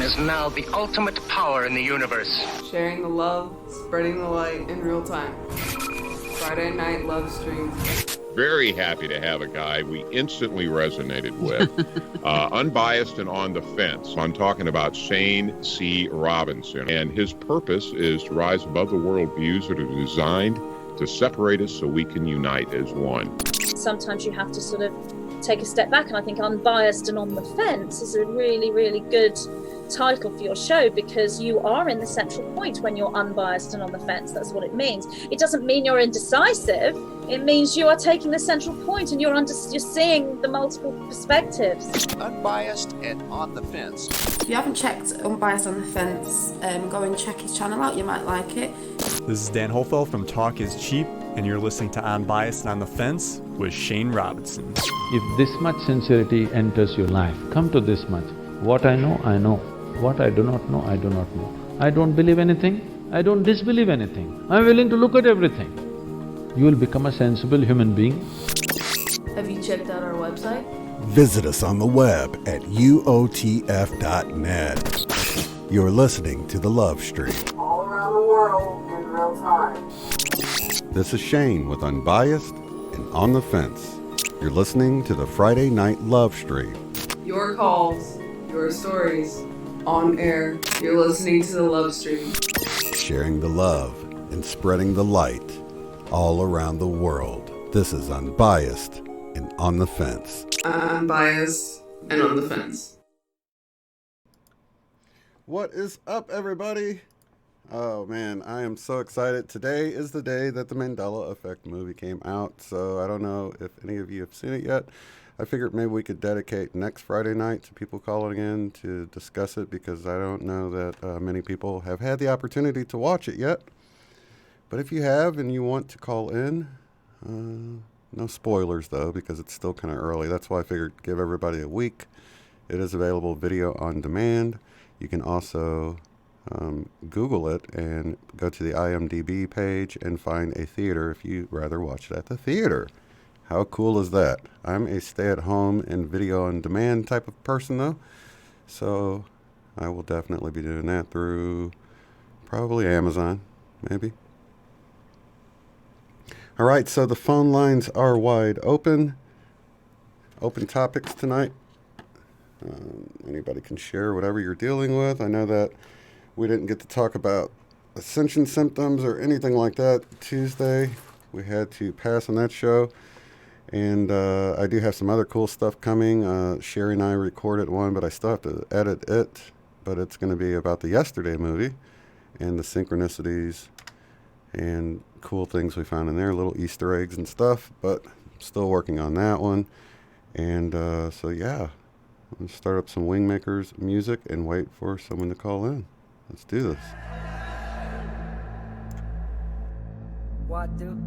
Is now the ultimate power in the universe. Sharing the love, spreading the light in real time. Friday night love stream. Very happy to have a guy we instantly resonated with. Unbiased and on the fence. I'm talking about Shane C. Robinson. And his purpose is to rise above the worldviews that are designed to separate us so we can unite as one. Sometimes you have to sort of take a step back, and I think Unbiased and on the Fence is a really, really good title for your show, because you are in the central point when you're unbiased and on the fence. That's what it means. It doesn't mean you're indecisive. It means you are taking the central point and you're seeing the multiple perspectives. Unbiased and on the fence. If you haven't checked Unbiased on the Fence, go and check his channel out. You might like it. This is Dan Hofeld from Talk is Cheap, and you're listening to Unbiased and on the Fence with Shane Robinson. If this much sincerity enters your life, come to this much. What I know, I know. What I do not know, I do not know. I don't believe anything, I don't disbelieve anything. I'm willing to look at everything. You will become a sensible human being. Have you checked out our website? Visit us on the web at uotf.net. You're listening to The Love Stream. All around the world in real time. This is Shane with Unbiased and On the Fence. You're listening to the Friday Night Love Stream. Your calls, your stories, on air. You're listening to the Love Stream. Sharing the love and spreading the light all around the world. This is Unbiased and On the Fence. Unbiased and on the fence. What is up, everybody? Oh man, I am so excited. Today is the day that the Mandela Effect movie came out, so I don't know if any of you have seen it yet. I figured maybe we could dedicate next Friday night to people calling in to discuss it, because I don't know that many people have had the opportunity to watch it yet. But if you have and you want to call in, no spoilers though, because it's still kind of early. That's why I figured give everybody a week. It is available video on demand. You can also Google it and go to the IMDb page and find a theater if you'd rather watch it at the theater. How cool is that? I'm a stay-at-home and video-on-demand type of person, though, so I will definitely be doing that through probably Amazon, maybe. All right, so the phone lines are wide open. Open topics tonight. Anybody can share whatever you're dealing with. I know that we didn't get to talk about Ascension symptoms or anything like that Tuesday. We had to pass on that show. And I do have some other cool stuff coming. Sherry and I recorded one, but I still have to edit it. But it's going to be about the Yesterday movie and the synchronicities and cool things we found in there, little Easter eggs and stuff. But I'm still working on that one. And so, yeah, let's start up some Wingmakers music and wait for someone to call in. Let's do this. What do?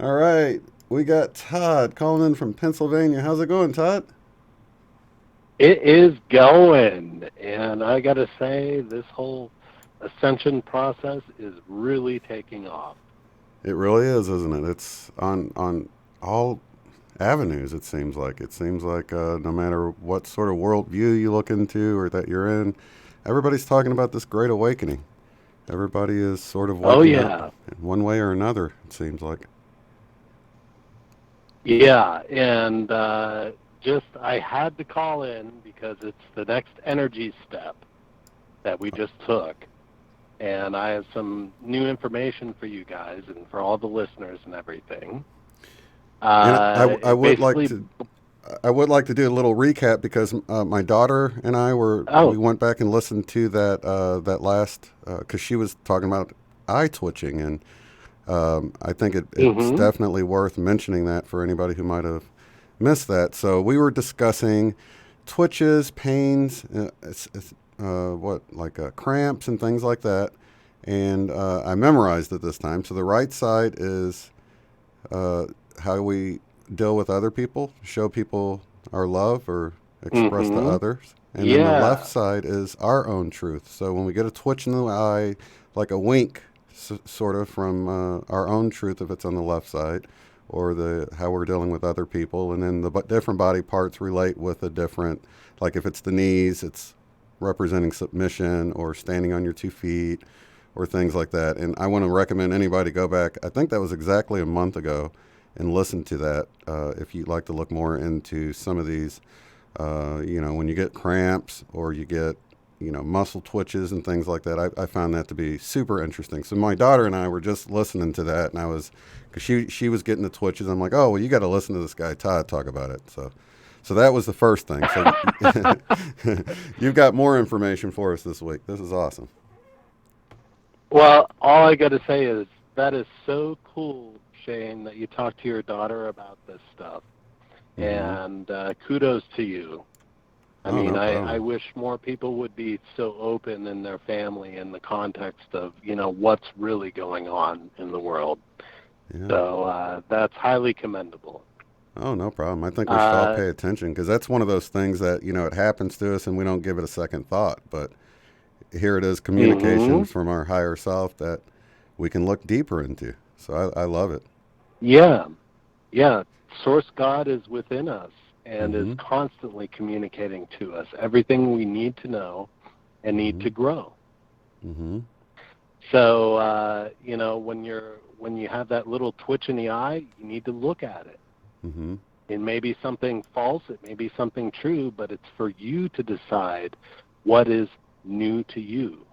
All right, we got Todd calling in from Pennsylvania. How's it going, Todd? It is going, and I got to say, this whole Ascension process is really taking off. It really is, isn't it? It's on all avenues, it seems like. It seems like no matter what sort of worldview you look into or that you're in, everybody's talking about this great awakening. Everybody is sort of waking up in one way or another, it seems like. Yeah, and I had to call in because it's the next energy step that we just took. And I have some new information for you guys and for all the listeners and everything. And I would like to do a little recap because my daughter and I we went back and listened to that last because she was talking about eye twitching, and I think it's definitely worth mentioning that for anybody who might have missed that. So we were discussing twitches, pains, cramps and things like that, and I memorized it this time. So the right side is how we deal with other people, show people our love or express to others. And then the left side is our own truth. So when we get a twitch in the eye, like a wink, sort of from our own truth if it's on the left side, or how we're dealing with other people. And then the different body parts relate with a different, like if it's the knees, it's representing submission or standing on your 2 feet or things like that. And I want to recommend anybody go back. I think that was exactly a month ago, and listen to that if you'd like to look more into some of these, when you get cramps or you get, muscle twitches and things like that. I found that to be super interesting. So my daughter and I were just listening to that, and because she was getting the twitches. I'm like, oh, well, you got to listen to this guy, Todd, talk about it. So that was the first thing. So you've got more information for us this week. This is awesome. Well, all I got to say is that is so cool, Shane, that you talked to your daughter about this stuff. And kudos to you. I wish more people would be so open in their family in the context of, what's really going on in the world. Yeah. So that's highly commendable. Oh, no problem. I think we should all pay attention because that's one of those things that, it happens to us and we don't give it a second thought. But here it is, communication from our higher self that we can look deeper into. So I love it. Yeah. Source God is within us and is constantly communicating to us everything we need to know and need to grow. So, when you have that little twitch in the eye, you need to look at it. It may be something false, it may be something true, but it's for you to decide what is new to you,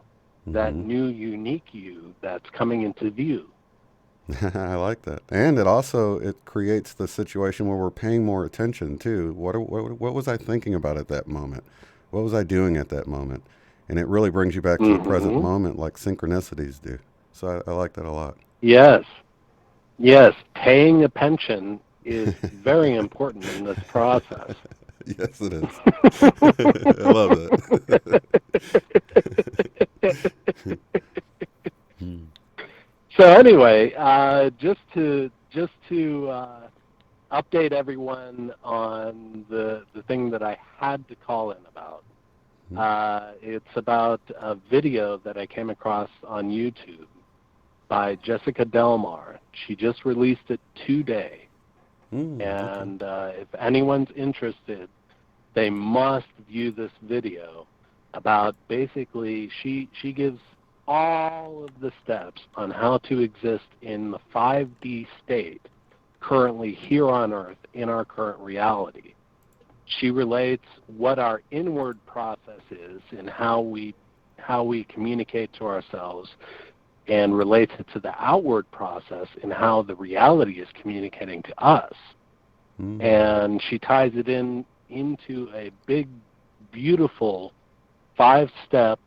that new, unique you that's coming into view. I like that. And it creates the situation where we're paying more attention too. What was I thinking about at that moment? What was I doing at that moment? And it really brings you back to the present moment like synchronicities do. So I like that a lot. Yes. Paying attention is very important in this process. Yes, it is. I love it. So anyway, just to update everyone on the thing that I had to call in about. It's about a video that I came across on YouTube by Jessica Delmar. She just released it today. And if anyone's interested, they must view this video about basically she gives all of the steps on how to exist in the 5D state currently here on Earth in our current reality. She relates what our inward process is and how we communicate to ourselves, and relates it to the outward process and how the reality is communicating to us. And she ties it into a big, beautiful 7-step,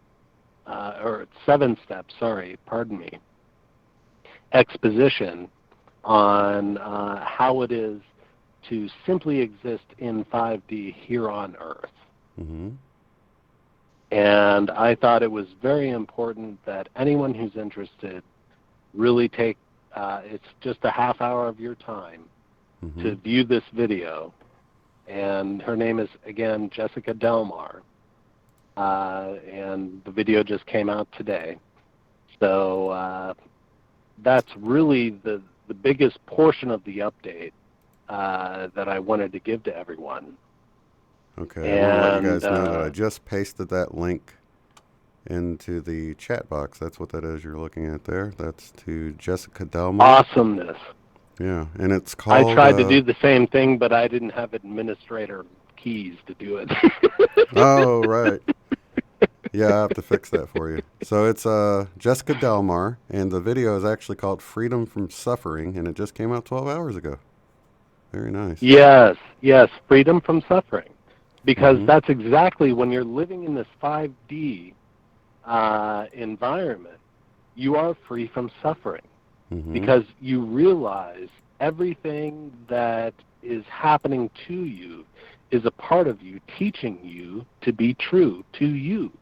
exposition on how it is to simply exist in 5D here on Earth. And I thought it was very important that anyone who's interested really take it's just a half hour of your time to view this video. And her name is, again, Jessica Delmar. And the video just came out today. So that's really the biggest portion of the update that I wanted to give to everyone. Okay, I want to let you guys know that I just pasted that link into the chat box. That's what that is you're looking at there. That's to Jessica Delmar. Awesomeness. Yeah, and it's called... I tried to do the same thing, but I didn't have administrator keys to do it. Oh, right. Yeah, I have to fix that for you. So it's Jessica Delmar, and the video is actually called Freedom from Suffering, and it just came out 12 hours ago. Very nice. Yes, freedom from suffering. Because that's exactly when you're living in this 5D environment, you are free from suffering. Because you realize everything that is happening to you is a part of you teaching you to be true to you.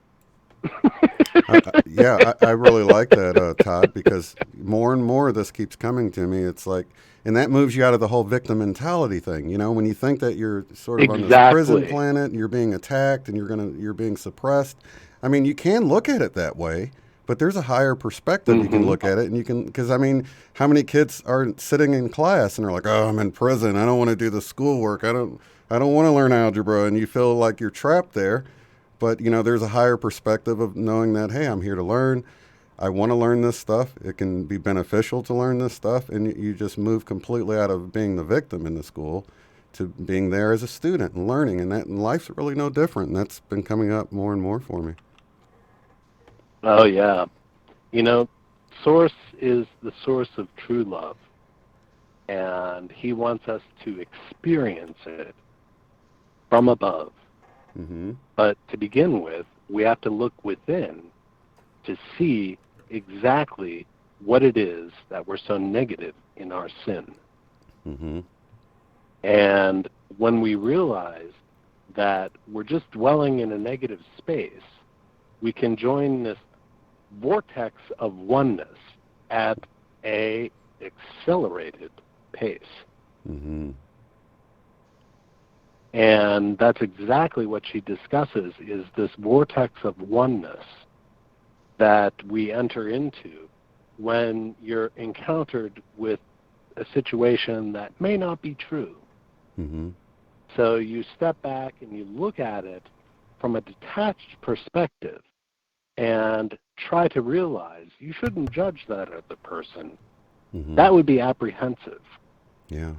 I really like that, Todd, because more and more this keeps coming to me. It's like, and that moves you out of the whole victim mentality thing. You know, when you think that you're sort of on this prison planet, and you're being attacked and you're being suppressed. I mean, you can look at it that way, but there's a higher perspective you can look at it, and you can, because I mean, how many kids are sitting in class and are like, oh, I'm in prison, I don't want to do the schoolwork, I don't want to learn algebra, and you feel like you're trapped there. But, you know, there's a higher perspective of knowing that, hey, I'm here to learn. I want to learn this stuff. It can be beneficial to learn this stuff. And you just move completely out of being the victim in the school to being there as a student and learning. And life's really no different. And that's been coming up more and more for me. Oh, yeah. You know, Source is the source of true love. And he wants us to experience it from above. But to begin with, we have to look within to see exactly what it is that we're so negative in our sin. And when we realize that we're just dwelling in a negative space, we can join this vortex of oneness at a accelerated pace. And that's exactly what she discusses, is this vortex of oneness that we enter into when you're encountered with a situation that may not be true. So you step back and you look at it from a detached perspective and try to realize you shouldn't judge that other person. That would be apprehensive. Yeah.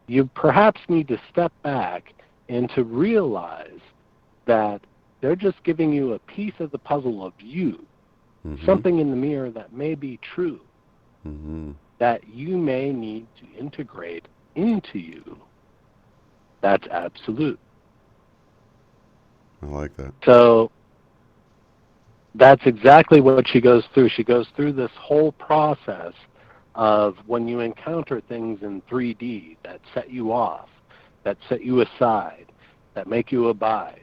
You perhaps need to step back and to realize that they're just giving you a piece of the puzzle of you, something in the mirror that may be true, that you may need to integrate into you. That's absolute. I like that. So that's exactly what she goes through. She goes through this whole process of when you encounter things in 3D that set you off, that set you aside, that make you abide,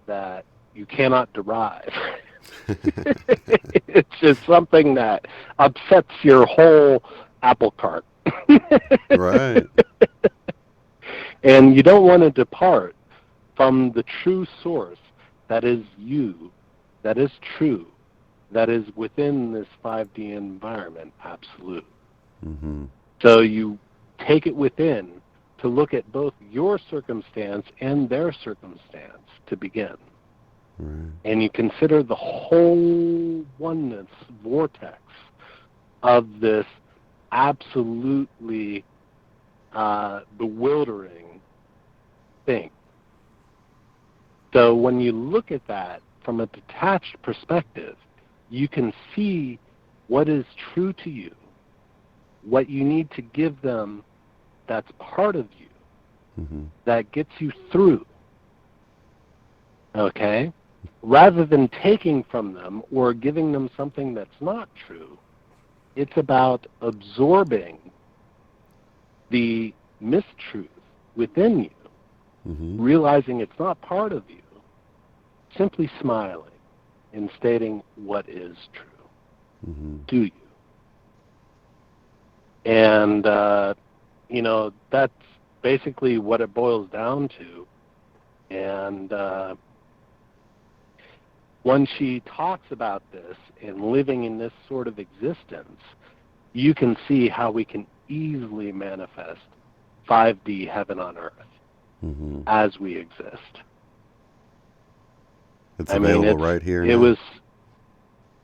that you cannot derive. It's just something that upsets your whole apple cart. Right. And you don't want to depart from the true source that is you, that is true, that is within this 5D environment, absolute. So you take it within to look at both your circumstance and their circumstance to begin. And you consider the whole oneness vortex of this absolutely bewildering thing. So when you look at that from a detached perspective, you can see what is true to you, what you need to give them that's part of you, that gets you through. Okay? Rather than taking from them or giving them something that's not true, it's about absorbing the mistruth within you, realizing it's not part of you, simply smiling and stating what is true to you. And, you know, that's basically what it boils down to. And when she talks about this and living in this sort of existence, you can see how we can easily manifest 5D heaven on earth as we exist. It's available right here now.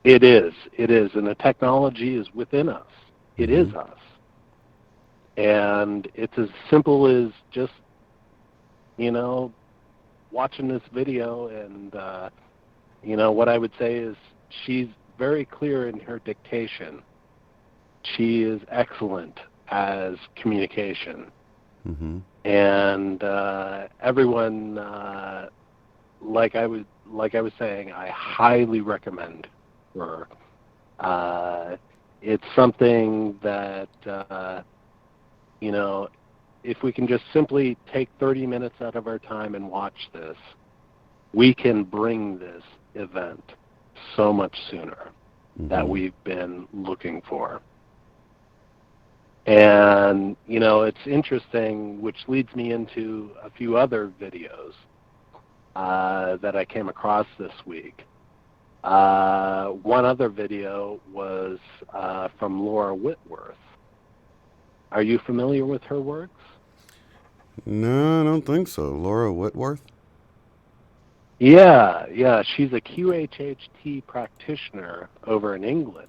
It is, and the technology is within us. It is us. And it's as simple as just, you know, watching this video, and, you know, what I would say is she's very clear in her dictation. She is excellent as communication. And everyone, like I was saying, I highly recommend her. It's something that, you know, if we can just simply take 30 minutes out of our time and watch this, we can bring this event so much sooner that we've been looking for. And, you know, it's interesting, which leads me into a few other videos that I came across this week. One other video was from Laura Whitworth. Are you familiar with her works? No, I don't think so. Laura Whitworth? Yeah. She's a QHHT practitioner over in England.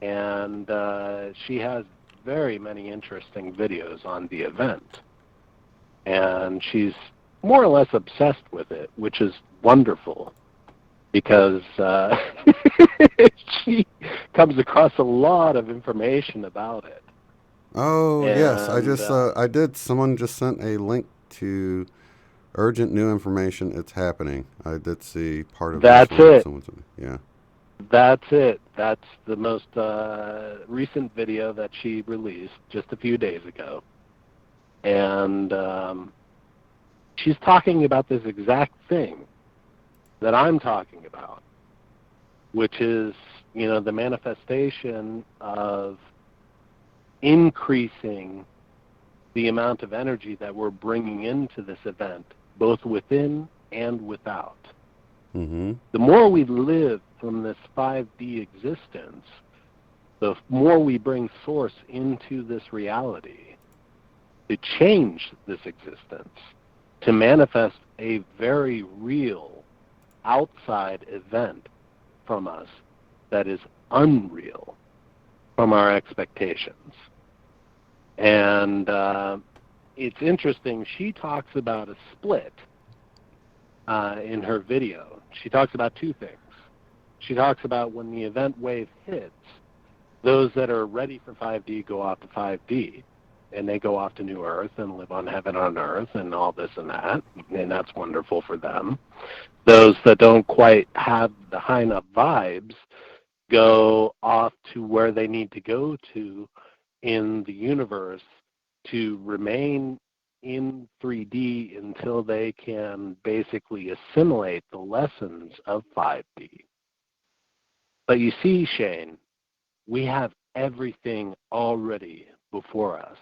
And she has very many interesting videos on the event. And she's more or less obsessed with it, which is wonderful, because she comes across a lot of information about it. Oh, and, yes. I did. Someone just sent a link to urgent new information. It's happening. I did see part of That's this it. Yeah. That's it. That's the most recent video that she released just a few days ago. And she's talking about this exact thing that I'm talking about, which is, you know, the manifestation of increasing the amount of energy that we're bringing into this event, both within and without. The more we live from this 5D existence, the more we bring Source into this reality to change this existence, to manifest a very real outside event from us that is unreal from our expectations. And it's interesting, she talks about a split in her video. She talks about two things. She talks about when the event wave hits, those that are ready for 5D go off to 5D, and they go off to New Earth and live on heaven on earth and all this and that, and that's wonderful for them. Those that don't quite have the high enough vibes go off to where they need to go to in the universe to remain in 3D until they can basically assimilate the lessons of 5D. But you see, Shane, we have everything already before us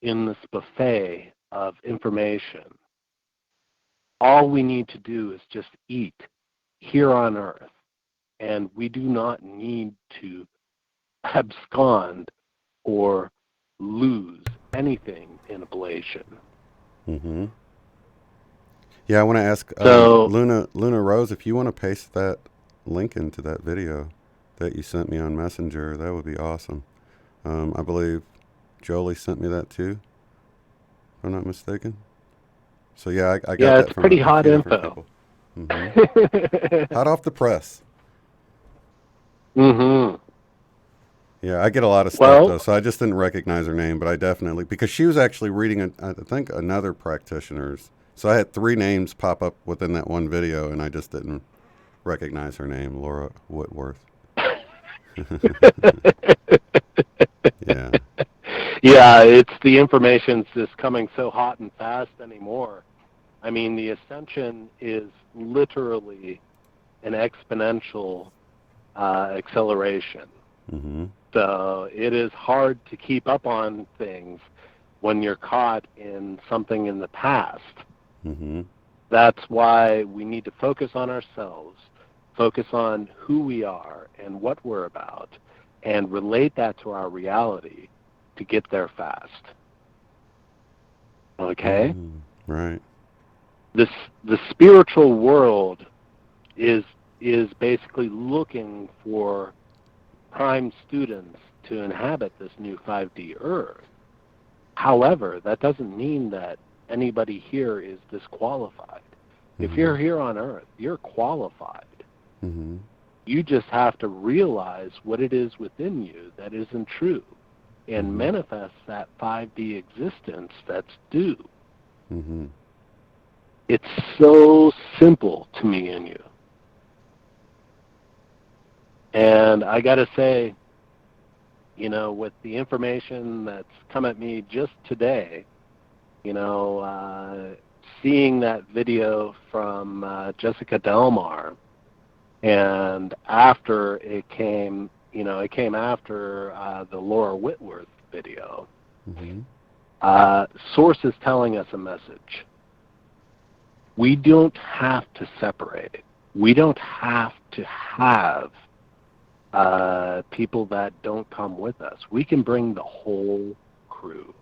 in this buffet of information. All we need to do is just eat here on Earth, and we do not need to abscond or lose anything in ablation. Yeah, I want to ask Luna Rose, if you want to paste that link into that video that you sent me on Messenger, that would be awesome. I believe Jolie sent me that too, if I'm not mistaken. So yeah, I got that it's from pretty hot info. Hot off the press. Yeah, I get a lot of stuff though, so I just didn't recognize her name, but I definitely, because she was actually reading, I think, another practitioner's. So I had 3 names pop up within that one video, and I just didn't recognize her name, Laura Whitworth. Yeah. Yeah, it's the information's just coming so hot and fast anymore. I mean, the Ascension is literally an exponential acceleration So it is hard to keep up on things when you're caught in something in the past. Mm-hmm. That's why we need to focus on ourselves, focus on who we are and what we're about, and relate that to our reality to get there fast. Okay? Right. The spiritual world is basically looking for prime students to inhabit this new 5D Earth. However, that doesn't mean that anybody here is disqualified. If you're here on Earth, you're qualified. Mm-hmm. You just have to realize what it is within you that isn't true and manifest that 5D existence that's due. Mm-hmm. It's so simple to me and you. And I got to say, you know, with the information that's come at me just today, you know, seeing that video from Jessica Delmar, and after it came, you know, it came after the Laura Whitworth video. Source is telling us a message. We don't have to separate. We don't have to have people that don't come with us. We can bring the whole crew.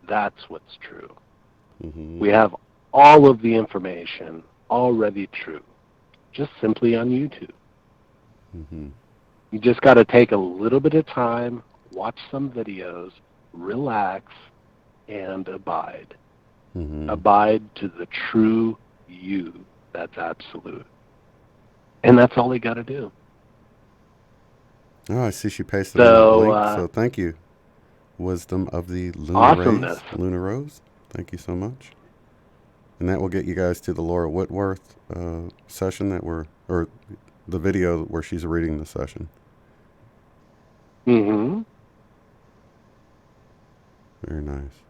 That's what's true. We have all of the information already true, just simply on YouTube. You just got to take a little bit of time, watch some videos, relax, and abide. Abide to the true you that's absolute. And that's all you got to do. Oh, I see she pasted in that link, so thank you. Wisdom of the Lunar Rays, Lunar Rose. Thank you so much. And that will get you guys to the Laura Whitworth session or the video where she's reading the session. Very nice.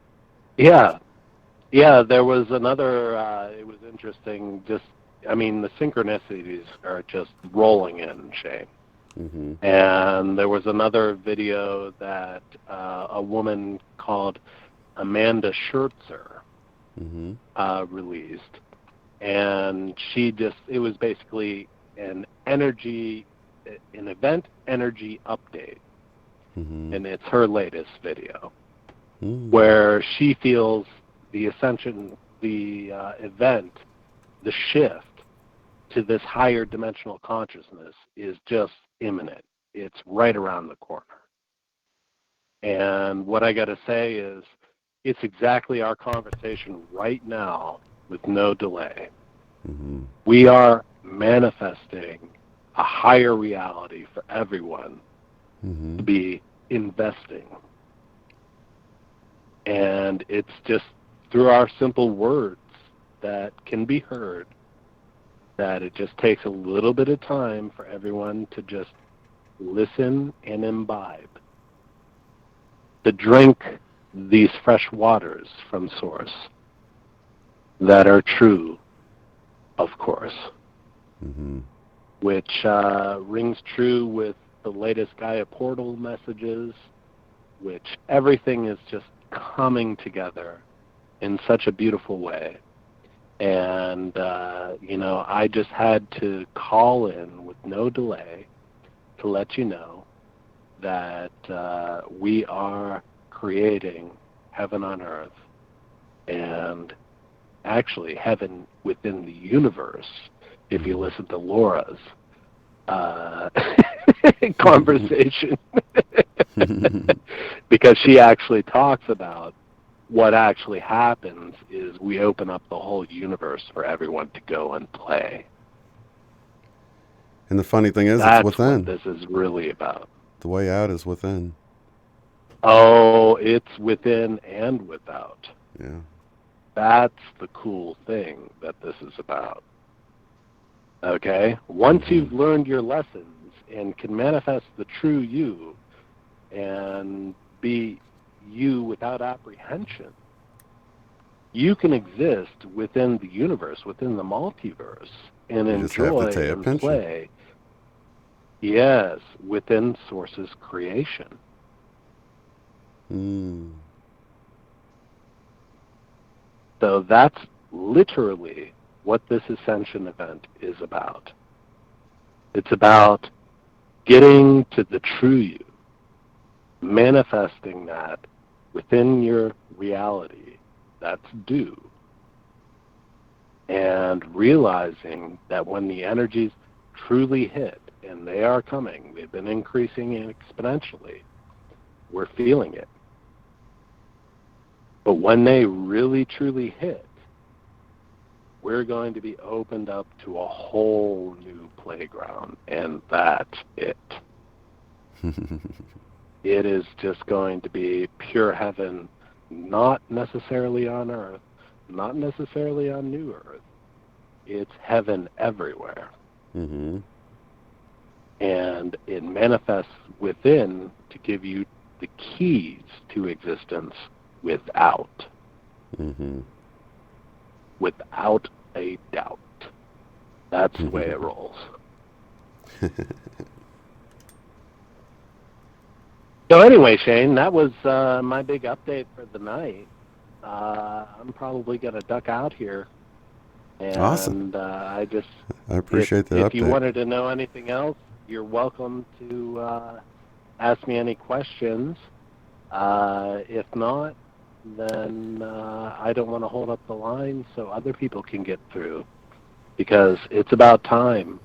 Yeah, there was another, it was interesting, I mean, the synchronicities are just rolling in, Shane. And there was another video that a woman called Amanda Schertzer released. And it was basically an event energy update. And it's her latest video where she feels the Ascension, the event, the shift to this higher dimensional consciousness is just imminent. It's right around the corner. And what I got to say is it's exactly our conversation right now with no delay. We are manifesting a higher reality for everyone to be investing. And it's just through our simple words that can be heard that it just takes a little bit of time for everyone to just listen and imbibe, to drink these fresh waters from Source that are true, of course, which rings true with the latest Gaia Portal messages, which everything is just coming together in such a beautiful way. And, you know, I just had to call in with no delay to let you know that we are creating heaven on earth, and actually heaven within the universe, if you listen to Laura's conversation. Because she actually talks about what actually happens is we open up the whole universe for everyone to go and play. And the funny thing is, that's it's within. What this is really about. The way out is within. Oh, it's within and without. Yeah. That's the cool thing that this is about. Okay? Once you've learned your lessons and can manifest the true you and be you without apprehension, you can exist within the universe, within the multiverse, and enjoy and play. Yes, within Source's creation. So that's literally what this Ascension event is about. It's about getting to the true you, manifesting that within your reality that's due, and realizing that when the energies truly hit, and they are coming, they've been increasing exponentially, we're feeling it. But when they really truly hit, we're going to be opened up to a whole new playground, and that's it. It is just going to be pure heaven, not necessarily on Earth, not necessarily on New Earth. It's heaven everywhere. And it manifests within to give you the keys to existence without. Without a doubt. That's the way it rolls. So anyway, Shane, that was my big update for the night. I'm probably going to duck out here. And, awesome. I appreciate the update. If you wanted to know anything else, you're welcome to ask me any questions. If not, then I don't want to hold up the line so other people can get through, because it's about time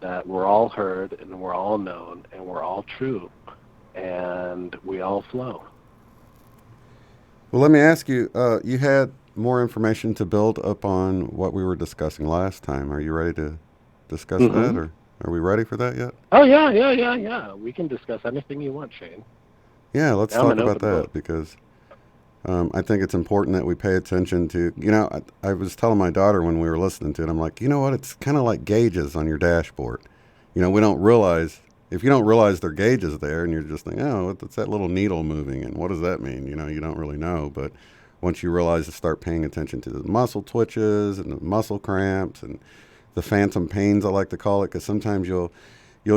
that we're all heard and we're all known and we're all true and we all flow. Well, let me ask you, you had more information to build upon what we were discussing last time. Are you ready to discuss that, or are we ready for that yet? Oh, yeah. We can discuss anything you want, Shane. Yeah, let's talk about that, because I think it's important that we pay attention to, I was telling my daughter when we were listening to it, I'm like, you know what, it's kind of like gauges on your dashboard. We don't realize, if you don't realize there are gauges there and you're just thinking, oh, it's that little needle moving, and what does that mean? You don't really know, but once you realize to start paying attention to the muscle twitches and the muscle cramps and the phantom pains, I like to call it, because sometimes you'll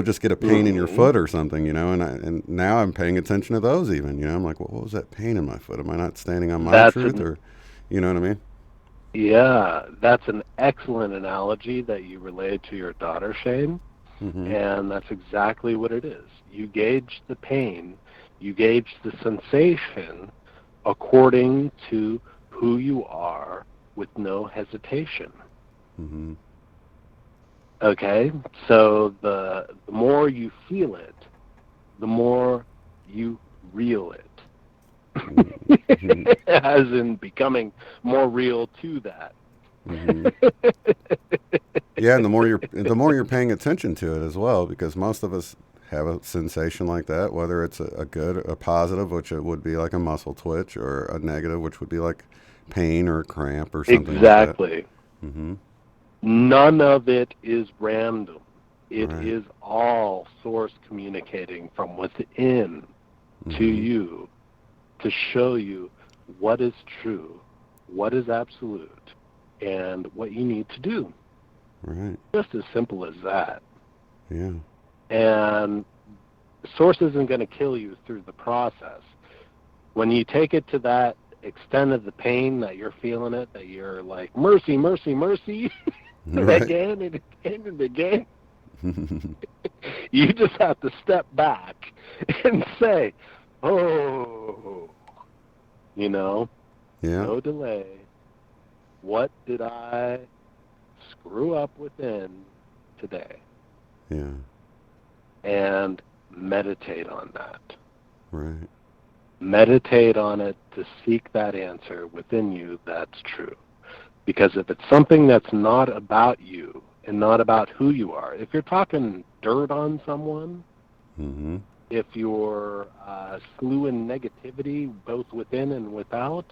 just get a pain in your foot or something, and now I'm paying attention to those even, I'm like, well, what was that pain in my foot? Am I not standing on my truth, or, you know what I mean? Yeah, that's an excellent analogy that you relayed to your daughter, Shane, and that's exactly what it is. You gauge the pain, you gauge the sensation according to who you are with no hesitation. Okay, so the more you feel it, the more you reel it. As in becoming more real to that. Yeah, and the more you're paying attention to it as well, because most of us have a sensation like that, whether it's a positive, which it would be like a muscle twitch, or a negative, which would be like pain or a cramp or something exactly. like that. None of it is random. It is all Source communicating from within to you to show you what is true, what is absolute, and what you need to do. Just as simple as that. Yeah. And Source isn't going to kill you through the process. When you take it to that extent of the pain that you're feeling it, that you're like, mercy, mercy, mercy, again and again and again, you just have to step back and say, oh, no delay. What did I screw up within today? Yeah. And meditate on that. Right. Meditate on it to seek that answer within you that's true. Because if it's something that's not about you and not about who you are, if you're talking dirt on someone, if you're slewing negativity both within and without,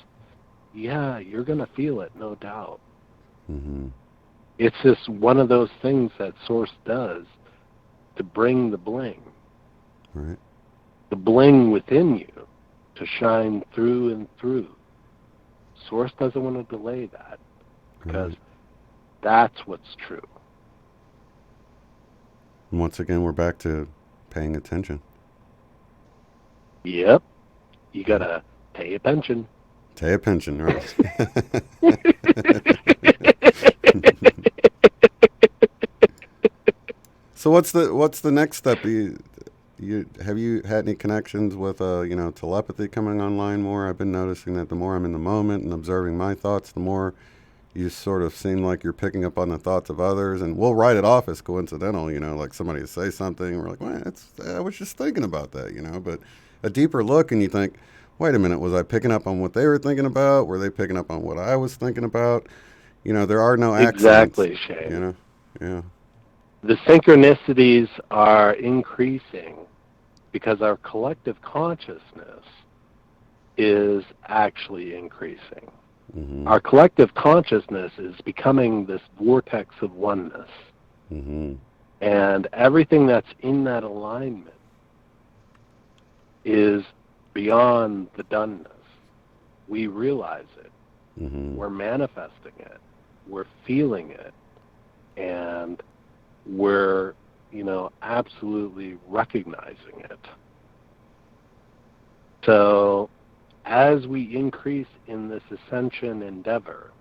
yeah, you're going to feel it, no doubt. It's just one of those things that Source does to bring the bling. Right. The bling within you to shine through and through. Source doesn't want to delay that, because that's what's true. And once again, we're back to paying attention. Yep. You gotta pay attention. Pay attention, right? So what's the next step? Have you had any connections with telepathy coming online more? I've been noticing that the more I'm in the moment and observing my thoughts, the more you sort of seem like you're picking up on the thoughts of others, and we'll write it off as coincidental, like somebody will say something, we're like, well, I was just thinking about that, but a deeper look and you think, wait a minute, was I picking up on what they were thinking about? Were they picking up on what I was thinking about? There are no accidents. Exactly, Shane. Yeah. The synchronicities are increasing because our collective consciousness is actually increasing. Mm-hmm. Our collective consciousness is becoming this vortex of oneness. Mm-hmm. And everything that's in that alignment is beyond the doneness. We realize it. Mm-hmm. We're manifesting it. We're feeling it. And we're, absolutely recognizing it. So as we increase in this ascension endeavor,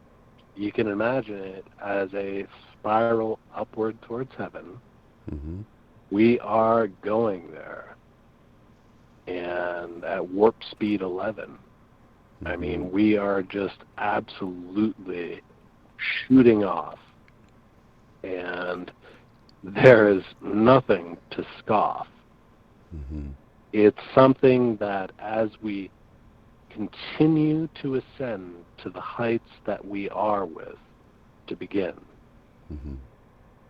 you can imagine it as a spiral upward towards heaven. Mm-hmm. We are going there. And at warp speed 11, mm-hmm. I mean, we are just absolutely shooting off. And there is nothing to scoff. Mm-hmm. It's something that as we continue to ascend to the heights that we are with to begin, mm-hmm.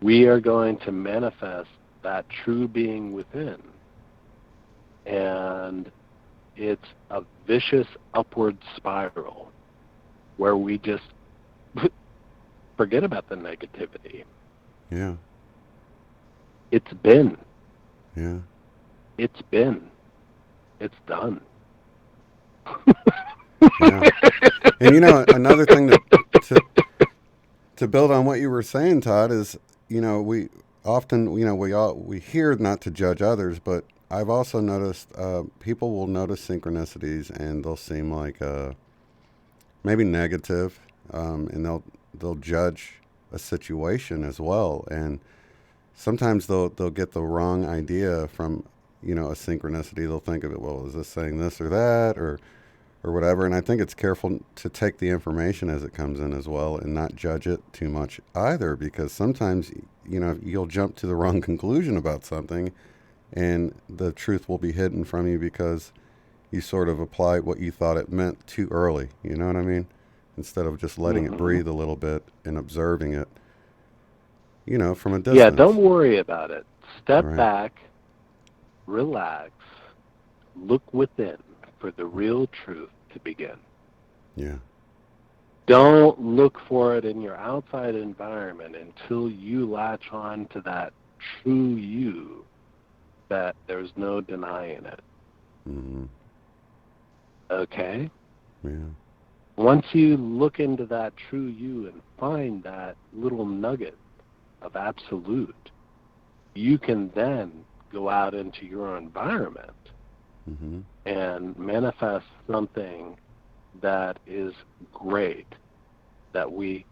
we are going to manifest that true being within. And it's a vicious upward spiral where we just forget about the negativity. Yeah. It's been. Yeah. It's been. It's done. Yeah. And another thing to build on what you were saying, Todd, is we often we hear not to judge others, but I've also noticed people will notice synchronicities and they'll seem like maybe negative, and they'll judge a situation as well, and sometimes they'll get the wrong idea from a synchronicity. They'll think of it, well, is this saying this or that or whatever, and I think it's careful to take the information as it comes in as well and not judge it too much either, because sometimes you'll jump to the wrong conclusion about something and the truth will be hidden from you because you sort of applied what you thought it meant too early, you know what I mean? Instead of just letting mm-hmm. it breathe a little bit and observing it, from a distance. Yeah, don't worry about it. Step right. back, relax, look within for the real truth to begin. Yeah. Don't look for it in your outside environment until you latch on to that true you that there's no denying it. Mm-hmm. Okay? Yeah. Once you look into that true you and find that little nugget of absolute, you can then go out into your environment mm-hmm. and manifest something that is great, that we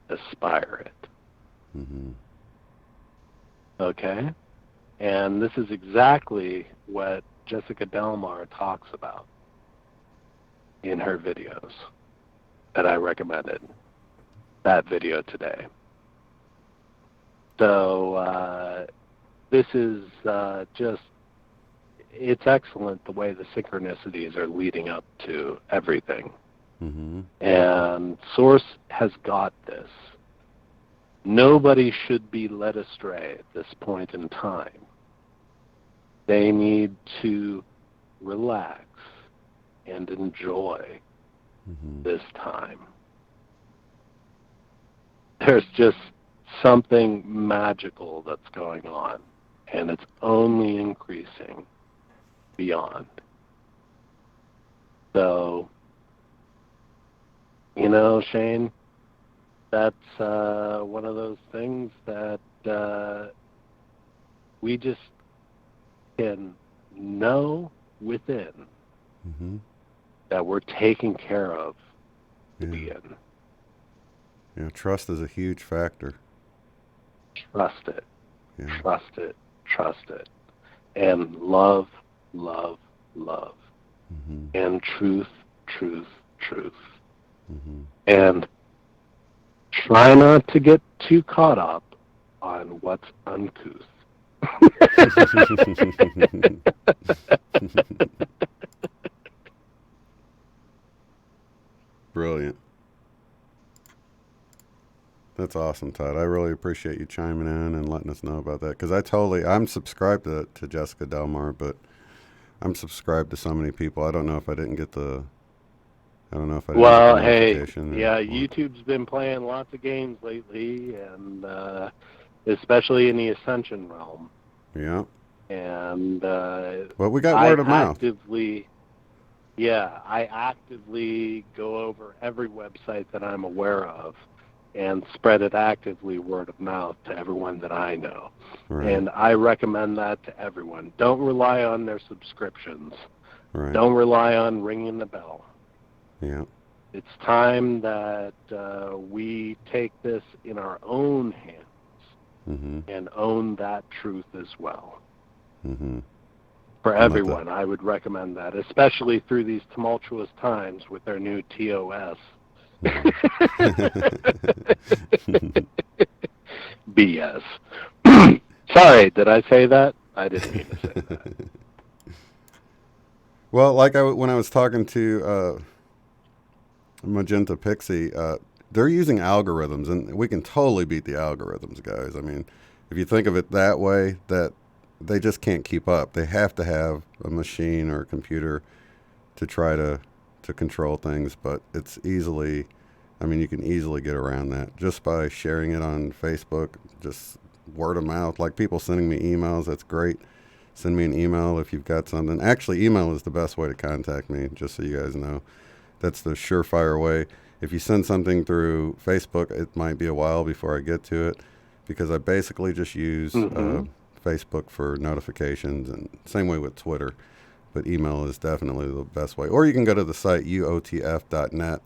aspire it. Mm-hmm. Okay? And this is exactly what Jessica Delmar talks about in her videos that I recommended that video today. So this is just, it's excellent the way the synchronicities are leading up to everything. Mm-hmm. And Source has got this. Nobody should be led astray at this point in time. They need to relax and enjoy mm-hmm. this time. There's just something magical that's going on, and it's only increasing beyond. So, Shane, that's one of those things that we just can know within that we're taken care of to begin. Yeah, trust is a huge factor. Trust it. Yeah. Trust it. Trust it. And love, love, love. And truth, truth, truth. And try not to get too caught up on what's uncouth. Brilliant. That's awesome, Todd. I really appreciate you chiming in and letting us know about that, because I'm subscribed to Jessica Delmar, but I'm subscribed to so many people. I don't know if I didn't get the Well, hey, YouTube's been playing lots of games lately, and especially in the Ascension realm. Yeah. And well, we got word of mouth. I actively go over every website that I'm aware of and spread it actively word of mouth to everyone that I know. Right. And I recommend that to everyone. Don't rely on their subscriptions. Right. Don't rely on ringing the bell. Yeah. It's time that we take this in our own hands and own that truth as well. For everyone, I would recommend that, especially through these tumultuous times with their new TOS. BS. Sorry, did I say that? I didn't mean to say that. Well, like when I was talking to Magenta Pixie, they're using algorithms, and we can totally beat the algorithms, guys. I mean, if you think of it that way, that they just can't keep up. They have to have a machine or a computer to try to control things, but it's easily, I mean, you can easily get around that just by sharing it on Facebook, just word of mouth, like people sending me emails. That's great. Send me an email if you've got something. Actually, email is the best way to contact me, just so you guys know. That's the surefire way. If you send something through Facebook, it might be a while before I get to it, because I basically just use Facebook for notifications, and same way with Twitter. But email is definitely the best way. Or you can go to the site uotf.net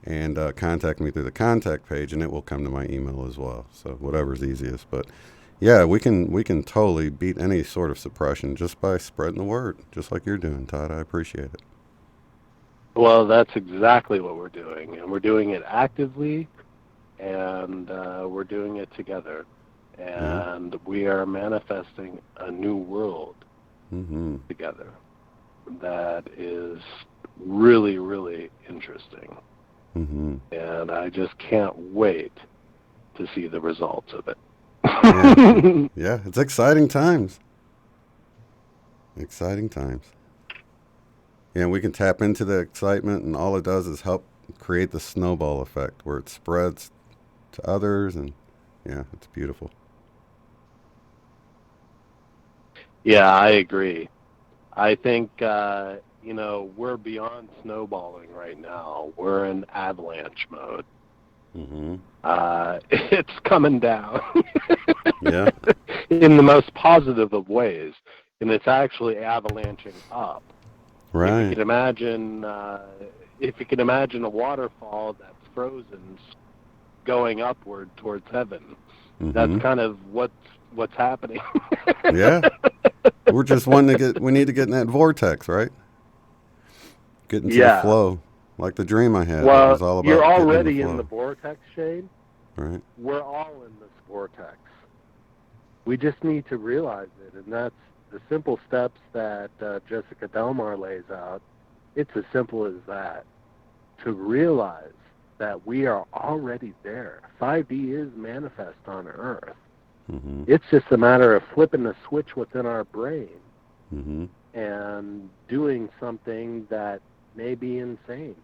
and contact me through the contact page, and it will come to my email as well. So whatever's easiest. But yeah, we can totally beat any sort of suppression just by spreading the word, just like you're doing, Todd. I appreciate it. Well, that's exactly what we're doing, and we're doing it actively, and we're doing it together, and we are manifesting a new world together that is really, really interesting, and I just can't wait to see the results of it. Yeah, it's exciting times. Exciting times. And we can tap into the excitement, and all it does is help create the snowball effect where it spreads to others, and yeah, it's beautiful. Yeah, I agree. I think, we're beyond snowballing right now. We're in avalanche mode. It's coming down. Yeah. In the most positive of ways, and it's actually avalanching up. Right. If you can imagine a waterfall that's frozen going upward towards heaven, that's kind of what's happening. Yeah. We're just we need to get in that vortex, right? Get into the flow, like the dream I had. Well, it was all about you're already in the vortex, Shane. Right. We're all in this vortex. We just need to realize it, and that's the simple steps that Jessica Delmar lays out. It's as simple as that. To realize that we are already there. 5D is manifest on Earth. It's just a matter of flipping the switch within our brain and doing something that may be insane.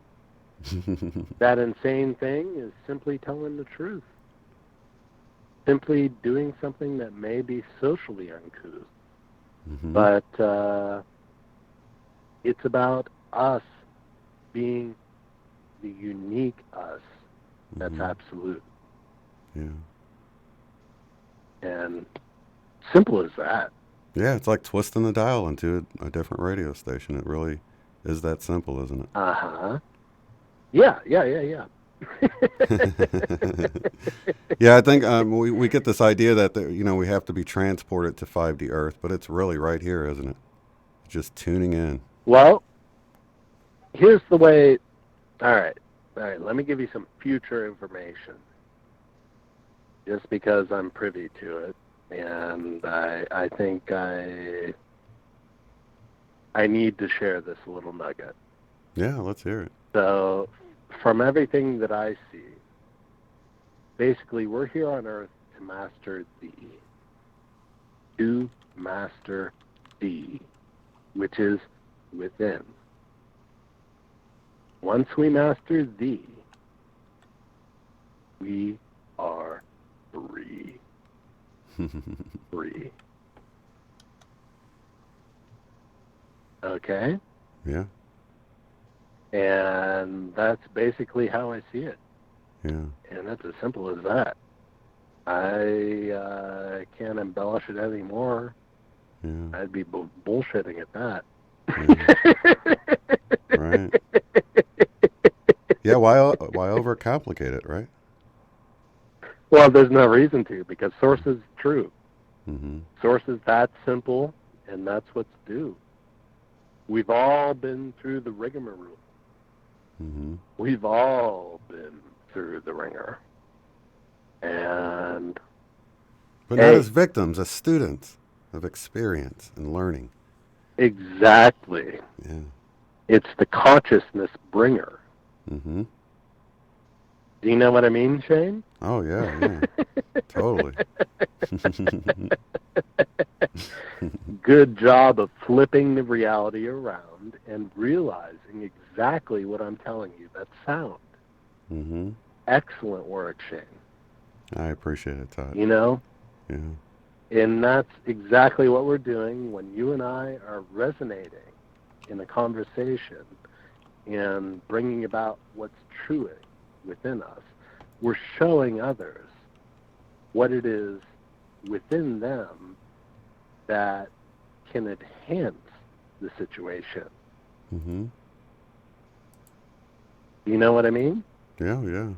That insane thing is simply telling the truth. Simply doing something that may be socially uncouth. But it's about us being the unique us that's absolute. Yeah. And Simple as that. Yeah, it's like twisting the dial into a different radio station. It really is that simple, isn't it? Uh-huh. Yeah. Yeah, I think we get this idea that we have to be transported to 5D Earth, but it's really right here, isn't it? Just tuning in. Well, here's the way. All right. Let me give you some future information, just because I'm privy to it, and I think I need to share this little nugget. Yeah, let's hear it. So, from everything that I see, basically, we're here on Earth to master thee. To master thee, which is within. Once we master thee, we are free. Free. Okay? Yeah. And that's basically how I see it. Yeah. And it's as simple as that. I can't embellish it anymore. Yeah. I'd be bullshitting at that. Yeah. Right. Yeah, why overcomplicate it, right? Well, there's no reason to, because source is true. Mm-hmm. Source is that simple, and that's what's due. We've all been through the rigmarole. Mm-hmm. We've all been through the ringer. And but not as victims, as students of experience and learning. Exactly. Yeah. It's the consciousness bringer. Mm-hmm. Do you know what I mean, Shane? Oh, yeah. Totally. Good job of flipping the reality around and realizing exactly what I'm telling you. That's sound. Mm-hmm. Excellent work, Shane. I appreciate it, Todd. You know? Yeah. And that's exactly what we're doing when you and I are resonating in a conversation and bringing about what's true within us. We're showing others what it is within them that can enhance the situation. Mm-hmm. You know what I mean? Yeah.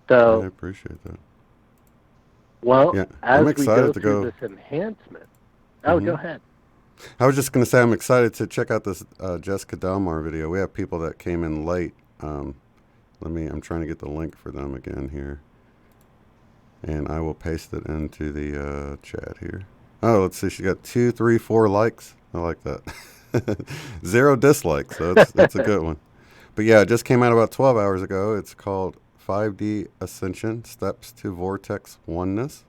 So I appreciate that. Well, yeah, as I'm we excited go through this enhancement. Oh, Mm-hmm. Go ahead. I was just going to say I'm excited to check out this Jessica Delmar video. We have people that came in late. I'm trying to get the link for them again here. And I will paste it into the chat here. Oh, let's see. She got 2, 3, 4 likes. I like that. 0 dislikes. So it's a good one. But yeah, it just came out about 12 hours ago. It's called 5D Ascension, Steps to Vortex Oneness.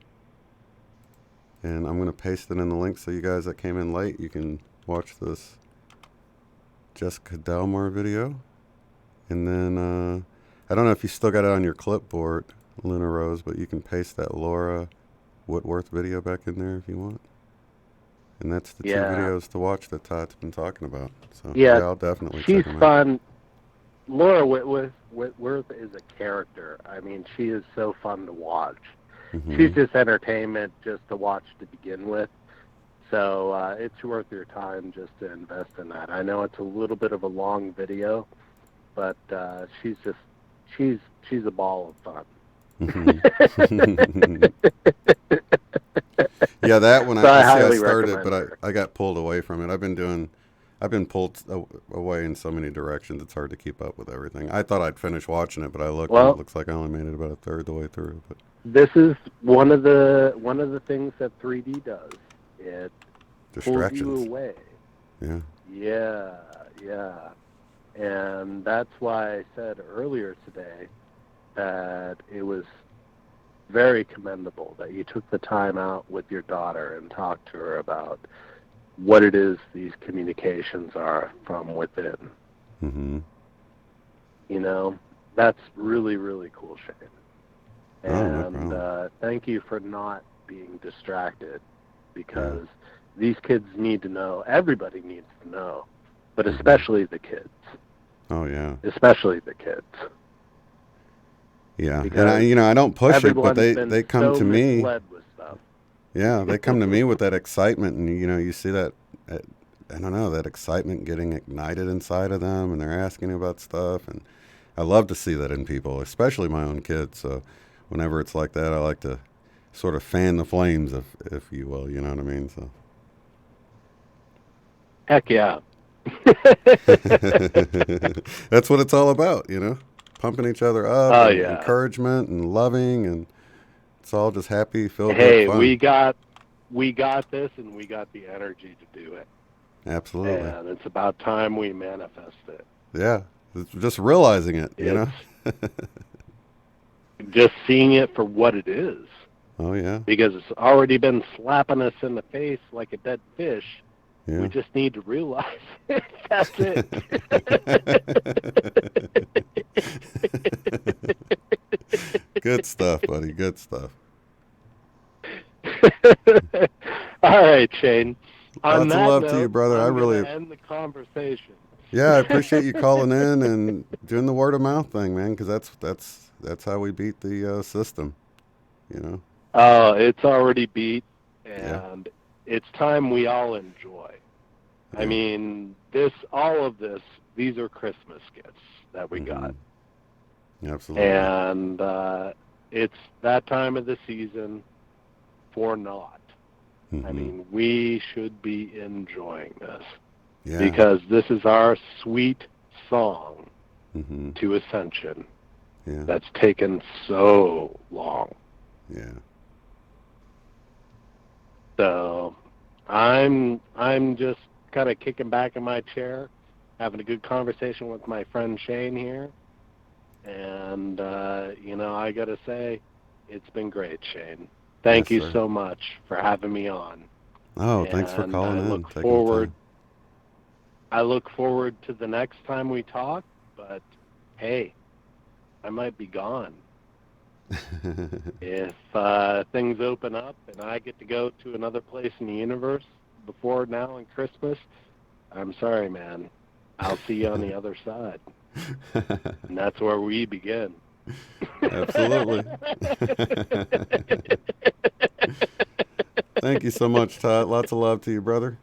And I'm going to paste it in the link so you guys that came in late, you can watch this Jessica Delmar video. And then, I don't know if you still got it on your clipboard, Luna Rose, but you can paste that Laura Whitworth video back in there if you want. And that's the 2 videos to watch that Todd's been talking about. So yeah, I'll definitely check them out. She's fun. Laura Whitworth is a character. I mean, she is so fun to watch. Mm-hmm. She's just entertainment just to watch to begin with. So it's worth your time just to invest in that. I know it's a little bit of a long video, but she's a ball of fun. Mm-hmm. Yeah, that one so I started, but I got pulled away from it. I've been pulled away in so many directions. It's hard to keep up with everything. I thought I'd finish watching it, but I looked and it looks like I only made it about a third the way through. But this is one of the things that 3D does. It pulls you away. Yeah. Yeah. And that's why I said earlier today that it was very commendable that you took the time out with your daughter and talked to her about what it is these communications are from within. Mm-hmm. You know, that's really, really cool, Shane. And no thank you for not being distracted, because these kids need to know, everybody needs to know, but especially the kids. Oh, yeah. Especially the kids. Yeah, and I don't push it, but they come to me. Misled with stuff. Yeah, they come to me with that excitement, and you see that. I don't know, that excitement getting ignited inside of them, and they're asking about stuff, and I love to see that in people, especially my own kids. So whenever it's like that, I like to sort of fan the flames, if you will. You know what I mean? So. Heck yeah. That's what it's all about, pumping each other up, and encouragement and loving, and it's all just happy, feel good fun. we got this, and we got the energy to do it. Absolutely. And it's about time we manifest it. Yeah, it's just realizing it, Just seeing it for what it is. Oh, yeah. Because it's already been slapping us in the face like a dead fish. Yeah. We just need to realize it. That's it. Good stuff, buddy. Good stuff. All right, Shane. Lots of love to you, brother. I really end the conversation. Yeah, I appreciate you calling in and doing the word of mouth thing, man, because that's how we beat the system, Oh, it's already beat, and it's time we all enjoy. Yeah. I mean, all of this, these are Christmas gifts that we got. Absolutely. And it's that time of the season for not. I mean, we should be enjoying this because this is our sweet song to Ascension that's taken so long. Yeah. So I'm just kind of kicking back in my chair, having a good conversation with my friend Shane here. And, I got to say, it's been great, Shane. Thank you so much for having me on. Oh, thanks for calling in. I look forward to the next time we talk, but hey, I might be gone. If things open up and I get to go to another place in the universe before now and Christmas, I'm sorry, man. I'll see you on the other side. And that's where we begin. Absolutely. Thank you so much, Todd. Lots of love to you, brother.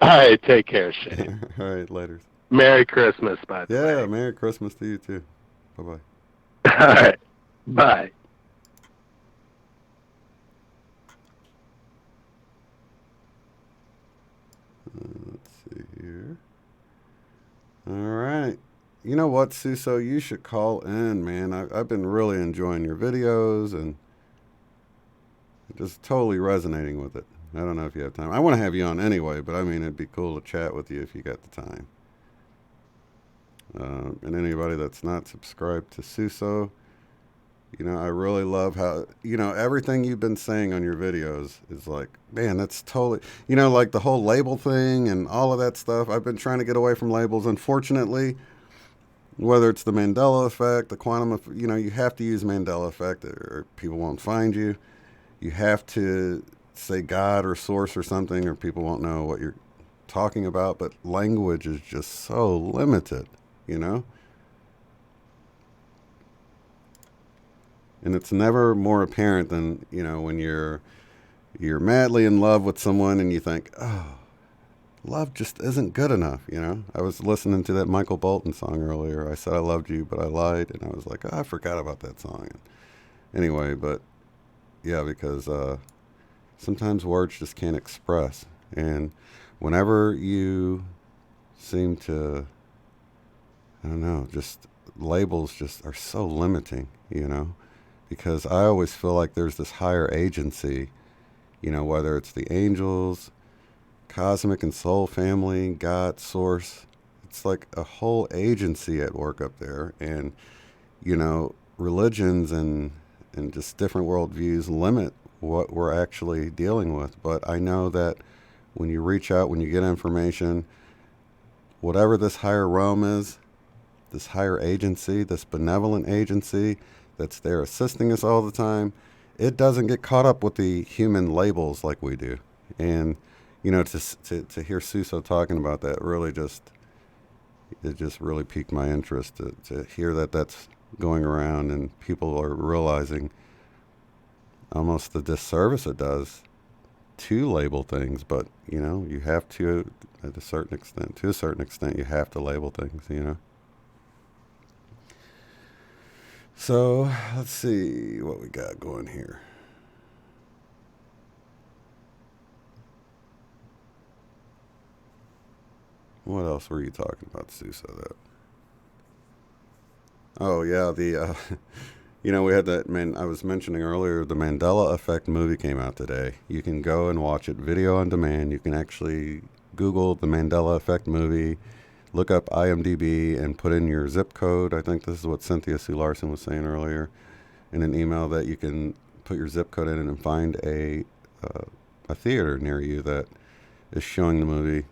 All right, take care, Shane. All right, later. Merry Christmas, by the way. Yeah, Merry Christmas to you, too. Bye-bye. All right, bye. Let's see here. All right. You know what, Suso? You should call in, man. I've been really enjoying your videos and just totally resonating with it. I don't know if you have time. I want to have you on anyway, but I mean, it'd be cool to chat with you if you got the time. And anybody that's not subscribed to Suso, I really love how, everything you've been saying on your videos is like, man, that's totally, like the whole label thing and all of that stuff. I've been trying to get away from labels. Unfortunately, whether it's the Mandela effect, the quantum, you have to use Mandela effect or people won't find you. You have to say God or source or something or people won't know what you're talking about. But language is just so limited, And it's never more apparent than, when you're madly in love with someone and you think, oh, love just isn't good enough, I was listening to that Michael Bolton song earlier. I said I loved you, but I lied. And I was like, oh, I forgot about that song. Anyway, but yeah, because sometimes words just can't express. And whenever you seem to, I don't know, just labels just are so limiting, because I always feel like there's this higher agency, whether it's the angels, cosmic and soul family, God, source. It's like a whole agency at work up there. And, religions and just different worldviews limit what we're actually dealing with. But I know that when you reach out, when you get information, whatever this higher realm is, this higher agency, this benevolent agency that's there assisting us all the time, it doesn't get caught up with the human labels like we do. And, to hear Suso talking about that really just really piqued my interest to hear that that's going around, and people are realizing almost the disservice it does to label things. But, you know, you have to, at a certain extent, you have to label things, you know. So, let's see what we got going here. What else were you talking about, Suso? That? Oh, yeah, the, you know, we had that, I was mentioning earlier, the Mandela Effect movie came out today. You can go and watch it video on demand. You can actually Google the Mandela Effect movie, look up IMDb, and put in your zip code. I think this is what Cynthia Sue Larson was saying earlier in an email, that you can put your zip code in and find a theater near you that is showing the movie.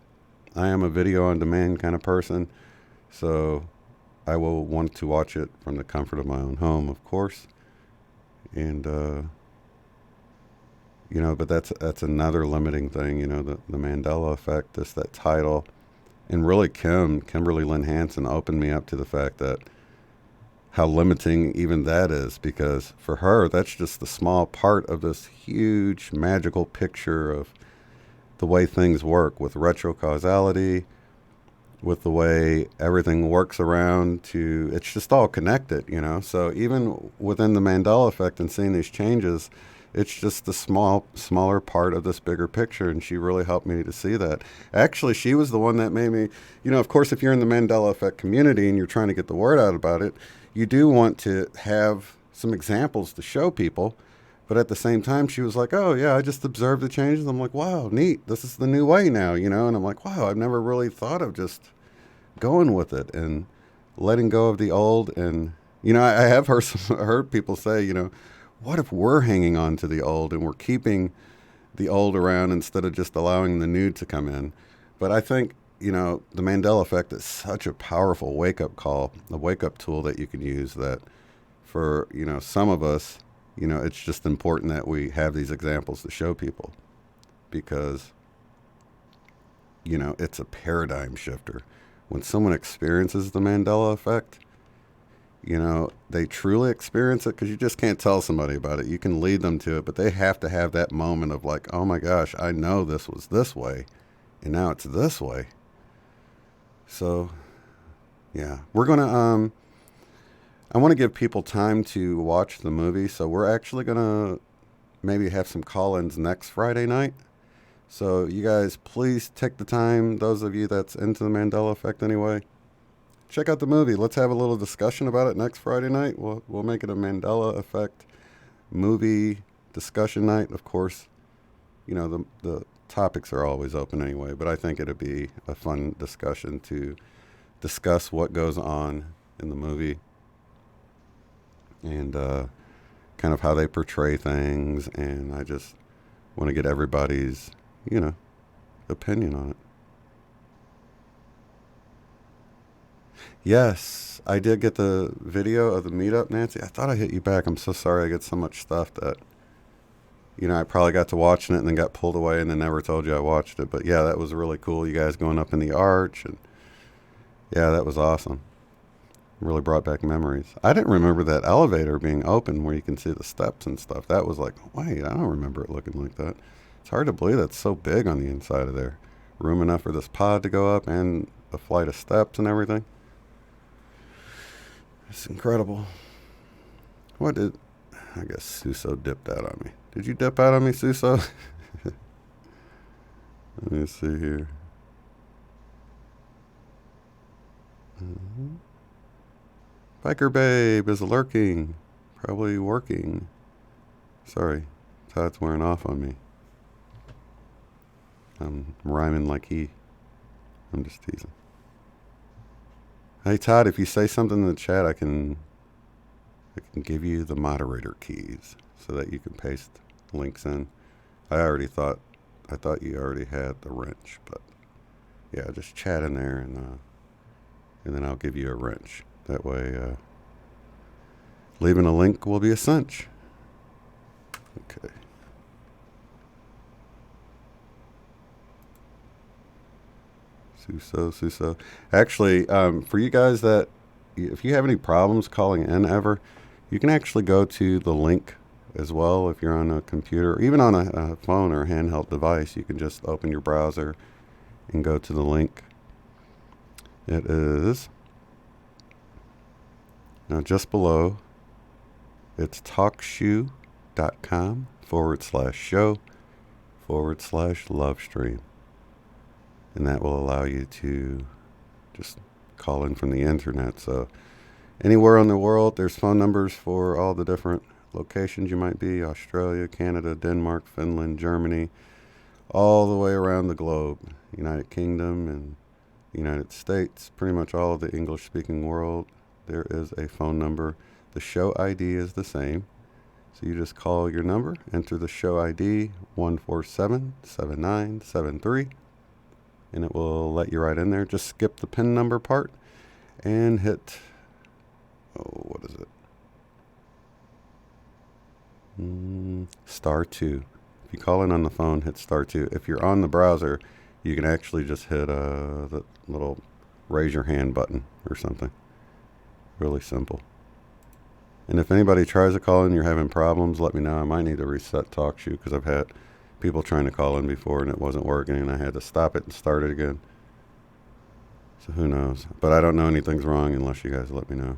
I am a video on demand kind of person, so I will want to watch it from the comfort of my own home, of course. And, you know, but that's another limiting thing, you know, the Mandela Effect, that title. And really Kimberly Lynn Hansen opened me up to the fact that how limiting even that is, because for her, that's just the small part of this huge magical picture of the way things work with retrocausality, with the way everything works around to, it's just all connected, you know. So even within the Mandela Effect and seeing these changes, it's just the smaller part of this bigger picture, and she really helped me to see that. Actually, she was the one that made me, you know, of course, if you're in the Mandela Effect community and you're trying to get the word out about it, you do want to have some examples to show people. But at the same time, she was like, oh, yeah, I just observed the changes. I'm like, wow, neat. This is the new way now, you know? And I'm like, wow, I've never really thought of just going with it and letting go of the old. And, you know, I have heard people say, you know, what if we're hanging on to the old and we're keeping the old around instead of just allowing the new to come in? But I think, you know, the Mandela Effect is such a powerful wake-up call, a wake-up tool that you can use, that for, you know, some of us, you know, it's just important that we have these examples to show people, because, you know, it's a paradigm shifter. When someone experiences the Mandela Effect, you know, they truly experience it, because you just can't tell somebody about it. You can lead them to it, but they have to have that moment of like, oh my gosh, I know this was this way, and now it's this way. So, yeah, we're going to, I want to give people time to watch the movie, so we're actually going to maybe have some call-ins next Friday night. So you guys, please take the time, those of you that's into the Mandela Effect anyway, check out the movie. Let's have a little discussion about it next Friday night. We'll make it a Mandela Effect movie discussion night. Of course, you know, the topics are always open anyway, but I think it'd be a fun discussion to discuss what goes on in the movie, and kind of how they portray things, and I just want to get everybody's, you know, opinion on it. Yes, I did get the video of the meetup, Nancy. I thought I hit you back. I'm so sorry. I get so much stuff that, you know, I probably got to watching it and then got pulled away and then never told you I watched it. But yeah, that was really cool. You guys going up in the arch, and yeah, that was awesome. Really brought back memories. I didn't remember that elevator being open where you can see the steps and stuff. That was like, wait, I don't remember it looking like that. It's hard to believe that's so big on the inside of there. Room enough for this pod to go up and a flight of steps and everything. It's incredible. What did... I guess Suso dipped out on me. Did you dip out on me, Suso? Let me see here. Biker Babe is lurking. Probably working. Sorry. Todd's wearing off on me. I'm rhyming like he. I'm just teasing. Hey, Todd, if you say something in the chat, I can give you the moderator keys so that you can paste links in. I thought you already had the wrench, but yeah, just chat in there, and then I'll give you a wrench. That way, leaving a link will be a cinch. Okay. Suso. Actually, for you guys that if you have any problems calling in ever, you can actually go to the link as well. If you're on a computer, or even on a phone or a handheld device, you can just open your browser and go to the link. It is now just below. It's talkshoe.com/show/love stream. And that will allow you to just call in from the internet. So anywhere in the world, there's phone numbers for all the different locations you might be: Australia, Canada, Denmark, Finland, Germany, all the way around the globe, United Kingdom and the United States, pretty much all of the English-speaking world. There is a phone number. The show ID is the same. So you just call your number, enter the show ID 1477973, and it will let you right in there. Just skip the PIN number part and hit, what is it? *2. If you call in on the phone, hit *2. If you're on the browser, you can actually just hit the little raise your hand button or something. Really simple. And if anybody tries to call in, you're having problems, let me know. I might need to reset TalkShoe because I've had people trying to call in before and it wasn't working, and I had to stop it and start it again. So who knows? But I don't know anything's wrong unless you guys let me know.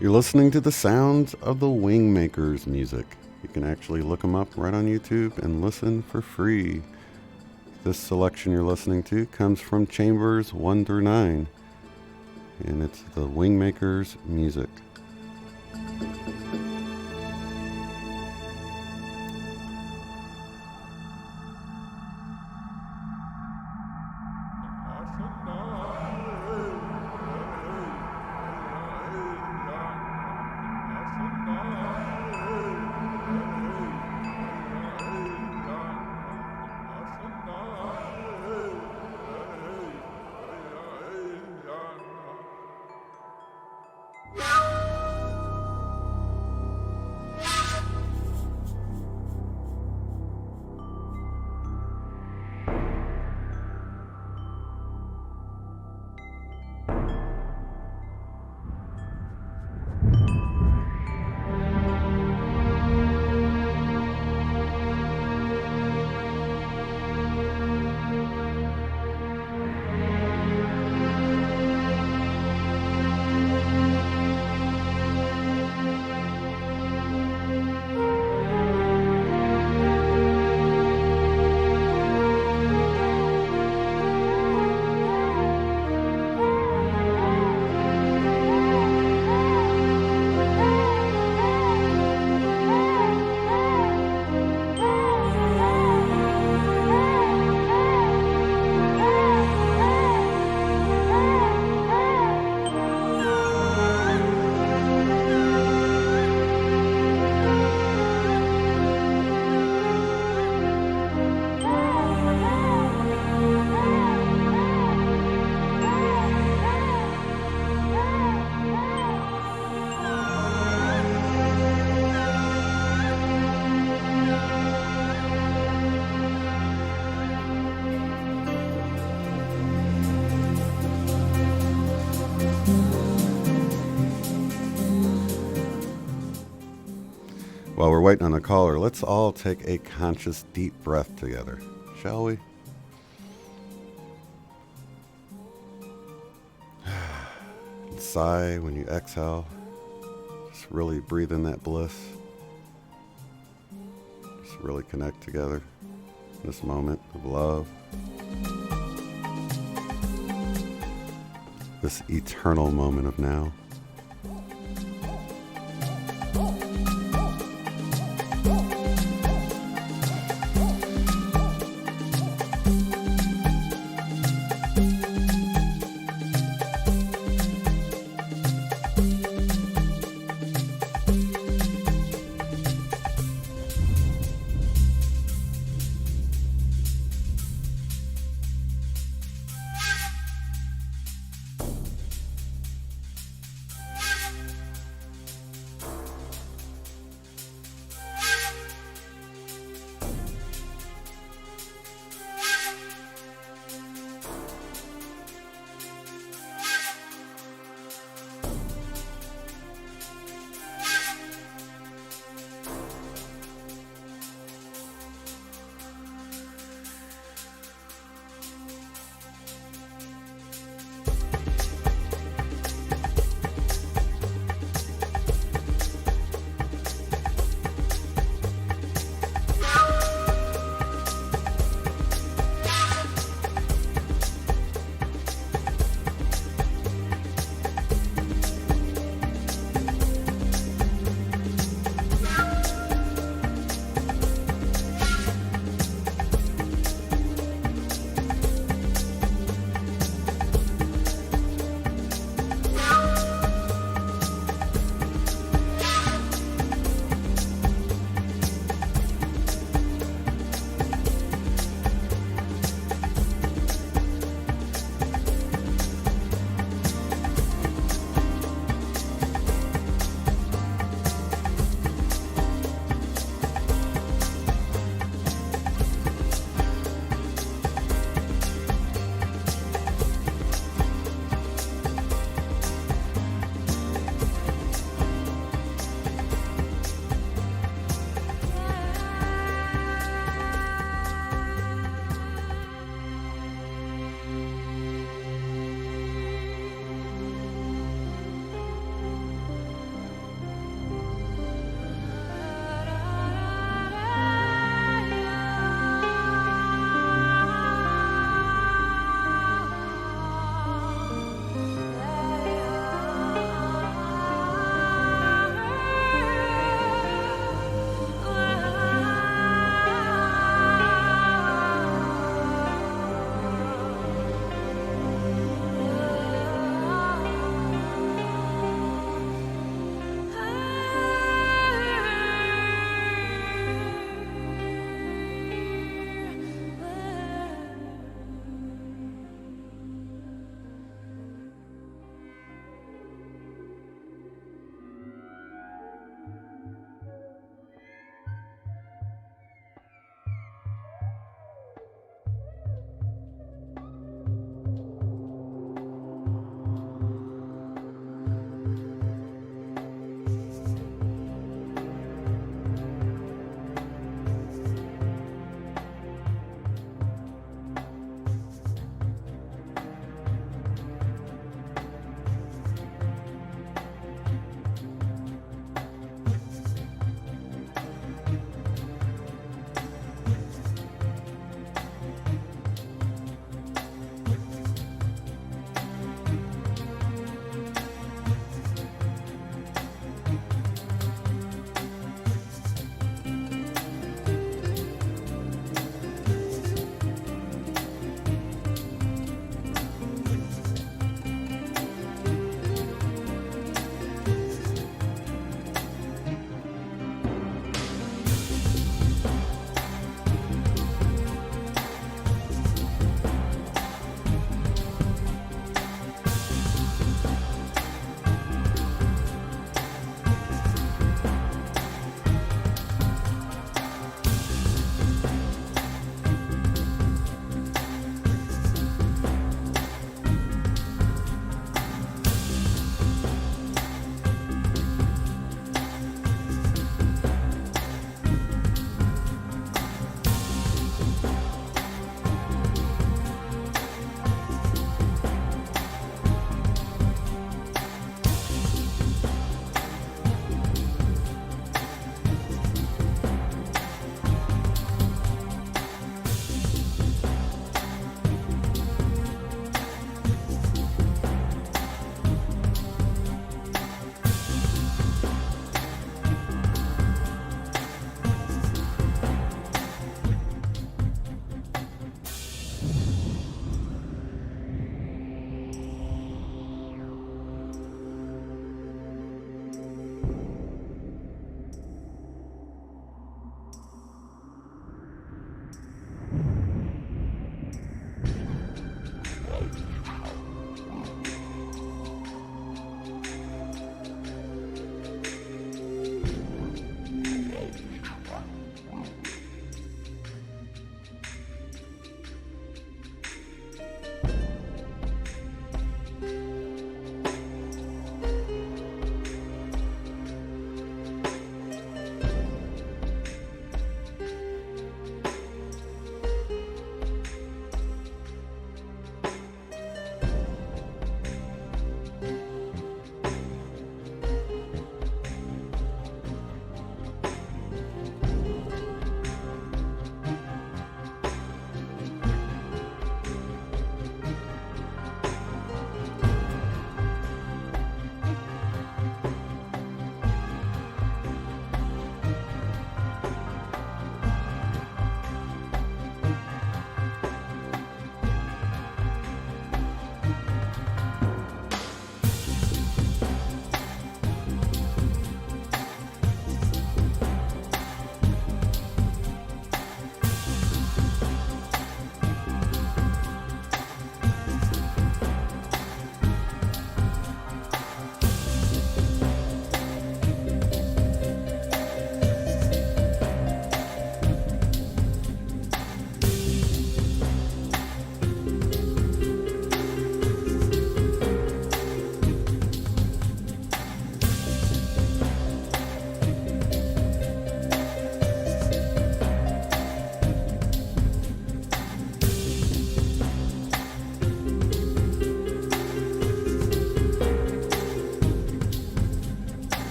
You're listening to the sounds of the Wingmakers music. You can actually look them up right on YouTube and listen for free. This selection you're listening to comes from Chambers 1 through 9, and it's the Wingmakers music. While we're waiting on the caller, let's all take a conscious deep breath together, shall we? Sigh when you exhale. Just really breathe in that bliss. Just really connect together in this moment of love. This eternal moment of now.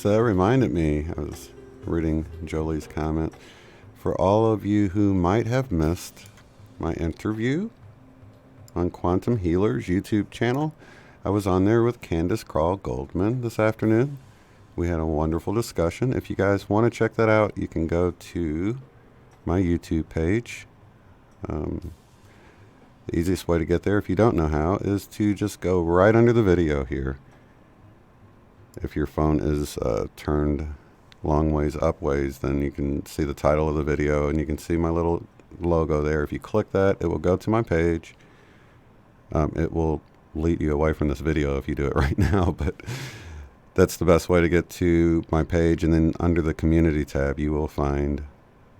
So that reminded me, I was reading Jolie's comment. For all of you who might have missed my interview on Quantum Healer's YouTube channel, I was on there with Candace Krall Goldman this afternoon. We had a wonderful discussion. If you guys want to check that out, you can go to my YouTube page. The easiest way to get there, if you don't know how, is to just go right under the video here. If your phone is turned long ways up ways, then you can see the title of the video and you can see my little logo there. If you click that, it will go to my page. It will lead you away from this video if you do it right now, but that's the best way to get to my page. And then under the community tab, you will find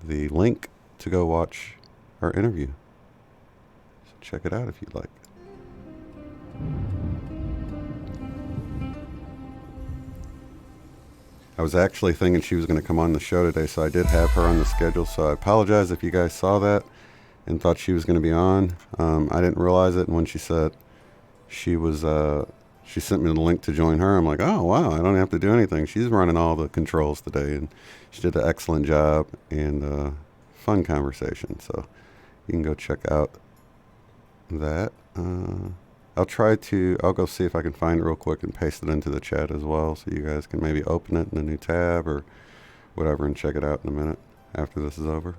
the link to go watch our interview. So check it out if you'd like. I was actually thinking she was going to come on the show today, so I did have her on the schedule. So I apologize if you guys saw that and thought she was going to be on. I didn't realize it, and when she said she was, she sent me the link to join her. I'm like, oh wow, I don't have to do anything. She's running all the controls today, and she did an excellent job and fun conversation. So you can go check out that. I'll go see if I can find it real quick and paste it into the chat as well, so you guys can maybe open it in a new tab or whatever and check it out in a minute after this is over.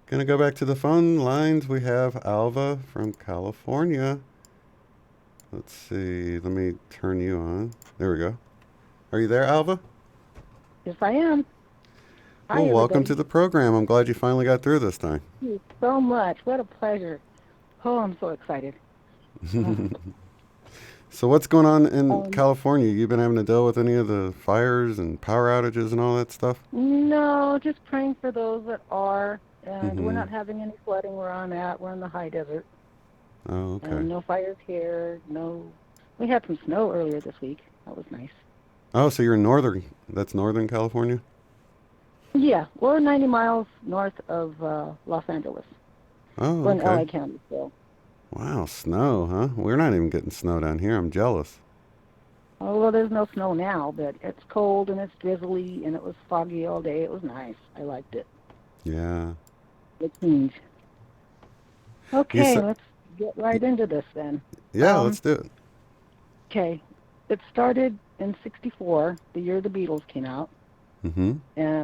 Gonna go back to the phone lines. We have Alva from California. Let's see. Let me turn you on. There we go. Are you there, Alva? Yes, I am. Hi, well, welcome to the program. I'm glad you finally got through this time. Thank you so much. What a pleasure. Oh, I'm so excited. So what's going on in California? You been having to deal with any of the fires and power outages and all that stuff? No, just praying for those that are. And we're not having any flooding where I'm at. We're in the high desert. Oh, okay. And no fires here. No. We had some snow earlier this week. That was nice. Oh, so you're in that's Northern California? Yeah, we're 90 miles north of Los Angeles. Oh, we're in okay. LA County still. Wow, snow, huh? We're not even getting snow down here. I'm jealous. Oh, well, there's no snow now, but it's cold and it's drizzly and it was foggy all day. It was nice. I liked it. Yeah. It changed. Okay, let's get right into this then. Yeah, let's do it. Okay. It started in '64, the year the Beatles came out. And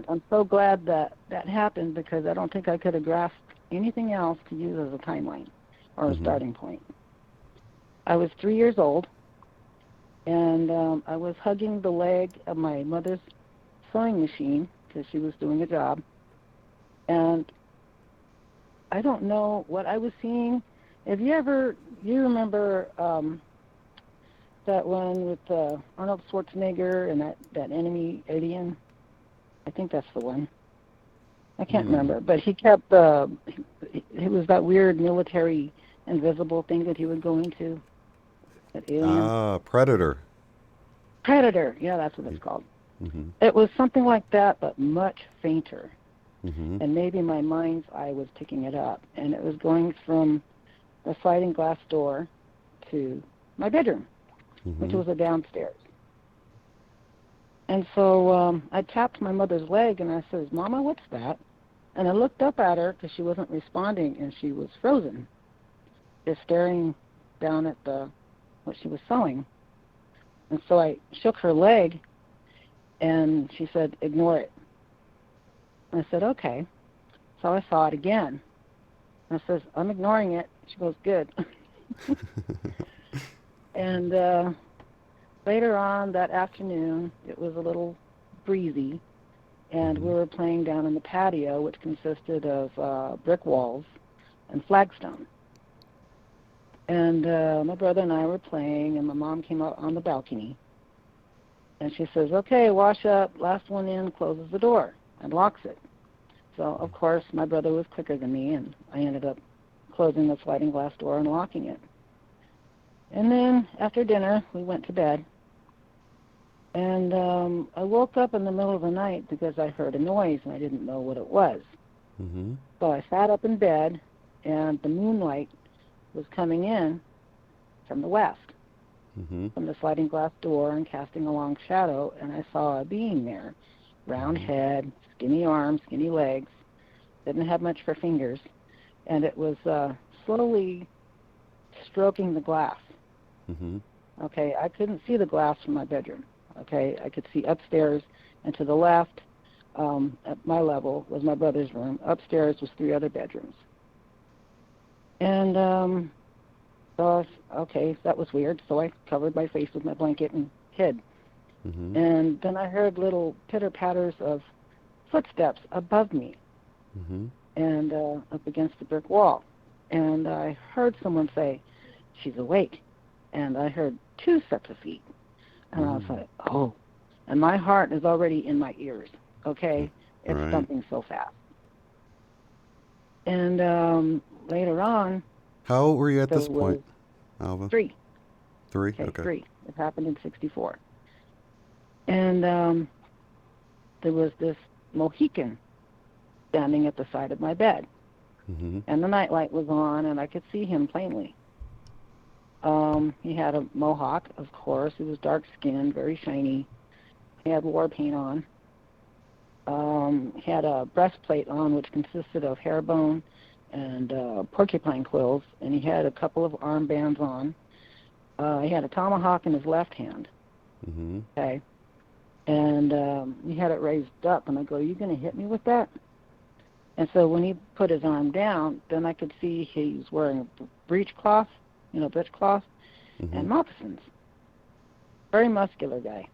I'm so glad that that happened because I don't think I could have grasped anything else to use as a timeline or a starting point. I was 3 years old, and I was hugging the leg of my mother's sewing machine because she was doing a job. And I don't know what I was seeing. If you remember that one with Arnold Schwarzenegger and that enemy alien? I think that's the one. I can't remember, but he kept it was that weird military invisible thing that he would go into. That alien. Predator. Predator, yeah, that's what it's called. Mm-hmm. It was something like that, but much fainter. Mm-hmm. And maybe my mind's eye was picking it up, and it was going from the sliding glass door to my bedroom, which was a downstairs. And so I tapped my mother's leg, and I says, "Mama, what's that?" And I looked up at her because she wasn't responding, and she was frozen, just staring down at what she was sewing. And so I shook her leg, and she said, "Ignore it." And I said, "Okay." So I saw it again. And I says, "I'm ignoring it." She goes, "Good." And later on that afternoon, it was a little breezy, and we were playing down in the patio, which consisted of brick walls and flagstone. And my brother and I were playing, and my mom came out on the balcony. And she says, "Okay, wash up. Last one in closes the door and locks it." So, of course, my brother was quicker than me, and I ended up closing the sliding glass door and locking it. And then after dinner, we went to bed. And I woke up in the middle of the night because I heard a noise, and I didn't know what it was. Mm-hmm. So I sat up in bed, and the moonlight was coming in from the west, from the sliding glass door and casting a long shadow, and I saw a being there, round head, skinny arms, skinny legs, didn't have much for fingers, and it was slowly stroking the glass. Mm-hmm. Okay, I couldn't see the glass from my bedroom. Okay, I could see upstairs, and to the left, at my level, was my brother's room. Upstairs was 3 other bedrooms. And so, okay, that was weird. So I covered my face with my blanket and hid. Mm-hmm. And then I heard little pitter-patters of footsteps above me and up against the brick wall. And I heard someone say, "She's awake." And I heard 2 sets of feet. And I was like, oh. And my heart is already in my ears, okay? It's thumping so fast. And later on... How old were you at this point, Alva? 3. 3? Okay, 3. It happened in 64. And there was this Mohican standing at the side of my bed. Mm-hmm. And the nightlight was on, and I could see him plainly. He had a mohawk, of course. He was dark-skinned, very shiny. He had war paint on. He had a breastplate on, which consisted of hair bone and porcupine quills, and he had a couple of armbands on. He had a tomahawk in his left hand. Mm-hmm. Okay. And he had it raised up, and I go, "Are you going to hit me with that?" And so when he put his arm down, then I could see he's wearing a breechcloth, breechcloth, and moccasins. Very muscular guy.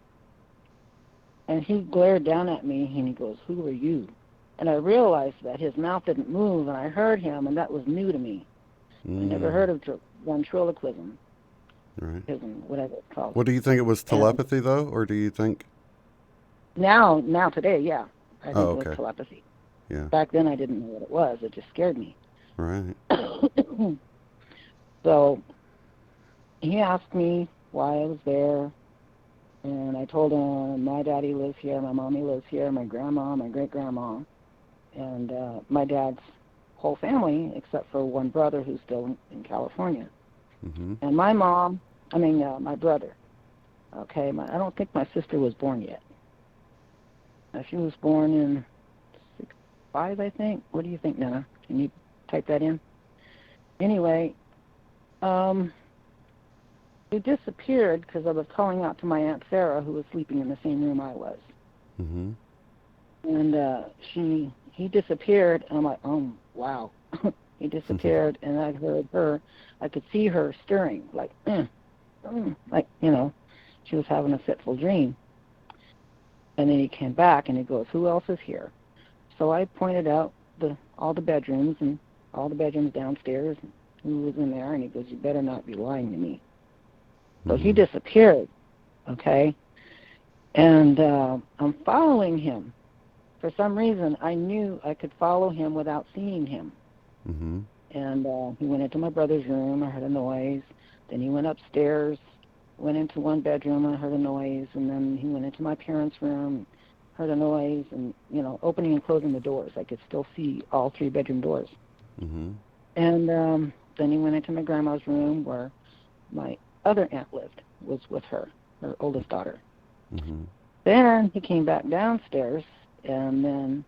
And he glared down at me, and he goes, "Who are you?" And I realized that his mouth didn't move, and I heard him, and that was new to me. I never heard of ventriloquism. Right. Whatever it's called. What do you think? It was telepathy, though, or do you think? Now today, yeah. I think it was telepathy. Yeah. Back then, I didn't know what it was. It just scared me. Right. So he asked me why I was there, and I told him my daddy lives here, my mommy lives here, my grandma, my great-grandma, and my dad's whole family, except for one brother who's still in California. Mm-hmm. And my brother. Okay, I don't think my sister was born yet. She was born in 65, I think. What do you think, Nana? Can you type that in? Anyway, he disappeared because I was calling out to my Aunt Sarah, who was sleeping in the same room I was. Mm-hmm. And he disappeared, and I'm like, oh, wow. He disappeared, and I could see her stirring, like, she was having a fitful dream. And then he came back, and he goes, "Who else is here?" So I pointed out all the bedrooms, and all the bedrooms downstairs, and who was in there, and he goes, "You better not be lying to me." So he disappeared, okay? And I'm following him. For some reason, I knew I could follow him without seeing him. And he went into my brother's room. I heard a noise. Then he went upstairs, went into one bedroom. I heard a noise. And then he went into my parents' room, heard a noise, and, opening and closing the doors. I could still see all 3 bedroom doors. And then he went into my grandma's room where my other aunt lived, was with her oldest daughter. Then he came back downstairs and then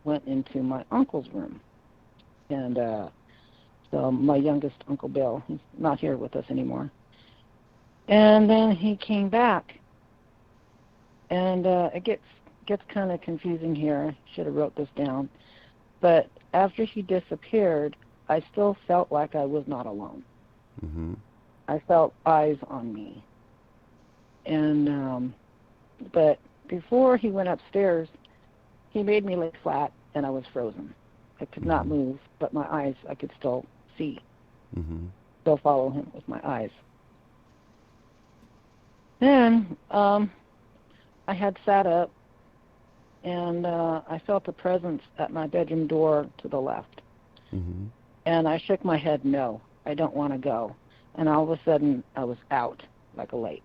went into my uncle's room. And so my youngest Uncle Bill, he's not here with us anymore. And then he came back. And it gets kind of confusing here. I should have wrote this down. But after he disappeared, I still felt like I was not alone. I felt eyes on me. And but before he went upstairs, he made me lay flat, and I was frozen. I could not move, but my eyes, I could still see. Still follow him with my eyes. Then I had sat up, and I felt a presence at my bedroom door to the left. And I shook my head, no, I don't want to go. And all of a sudden, I was out like a light.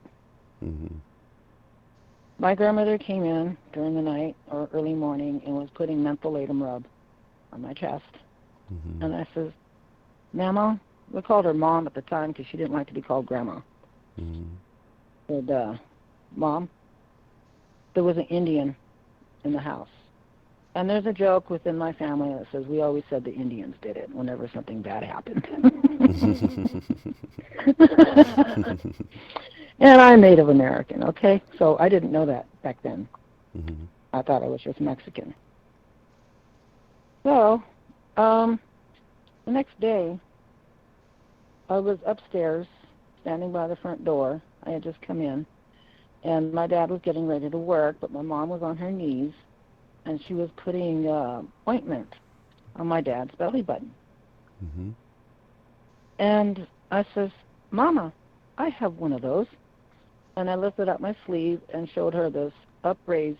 My grandmother came in during the night or early morning and was putting mentholatum rub on my chest. And I says, Mama, we called her Mom at the time because she didn't like to be called Grandma. Said, Mom, there was an Indian in the house. And there's a joke within my family that says we always said the Indians did it whenever something bad happened. And I'm Native American, okay? So I didn't know that back then. I thought I was just Mexican. So the next day, I was upstairs, standing by the front door. I had just come in. And my dad was getting ready to work, but my mom was on her knees. And she was putting ointment on my dad's belly button. And I says, Mama, I have one of those. And I lifted up my sleeve and showed her this upraised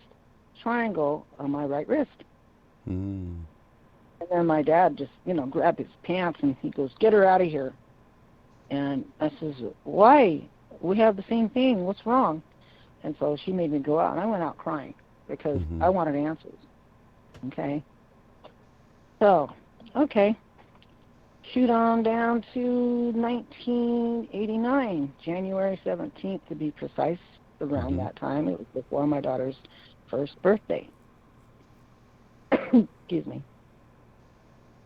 triangle on my right wrist. And then my dad just, grabbed his pants and he goes, get her out of here. And I says, why? We have the same thing. What's wrong? And so she made me go out, and I went out crying because I wanted answers. Okay? So, okay. Shoot on down to 1989, January 17th to be precise, around that time. It was before my daughter's first birthday. Excuse me.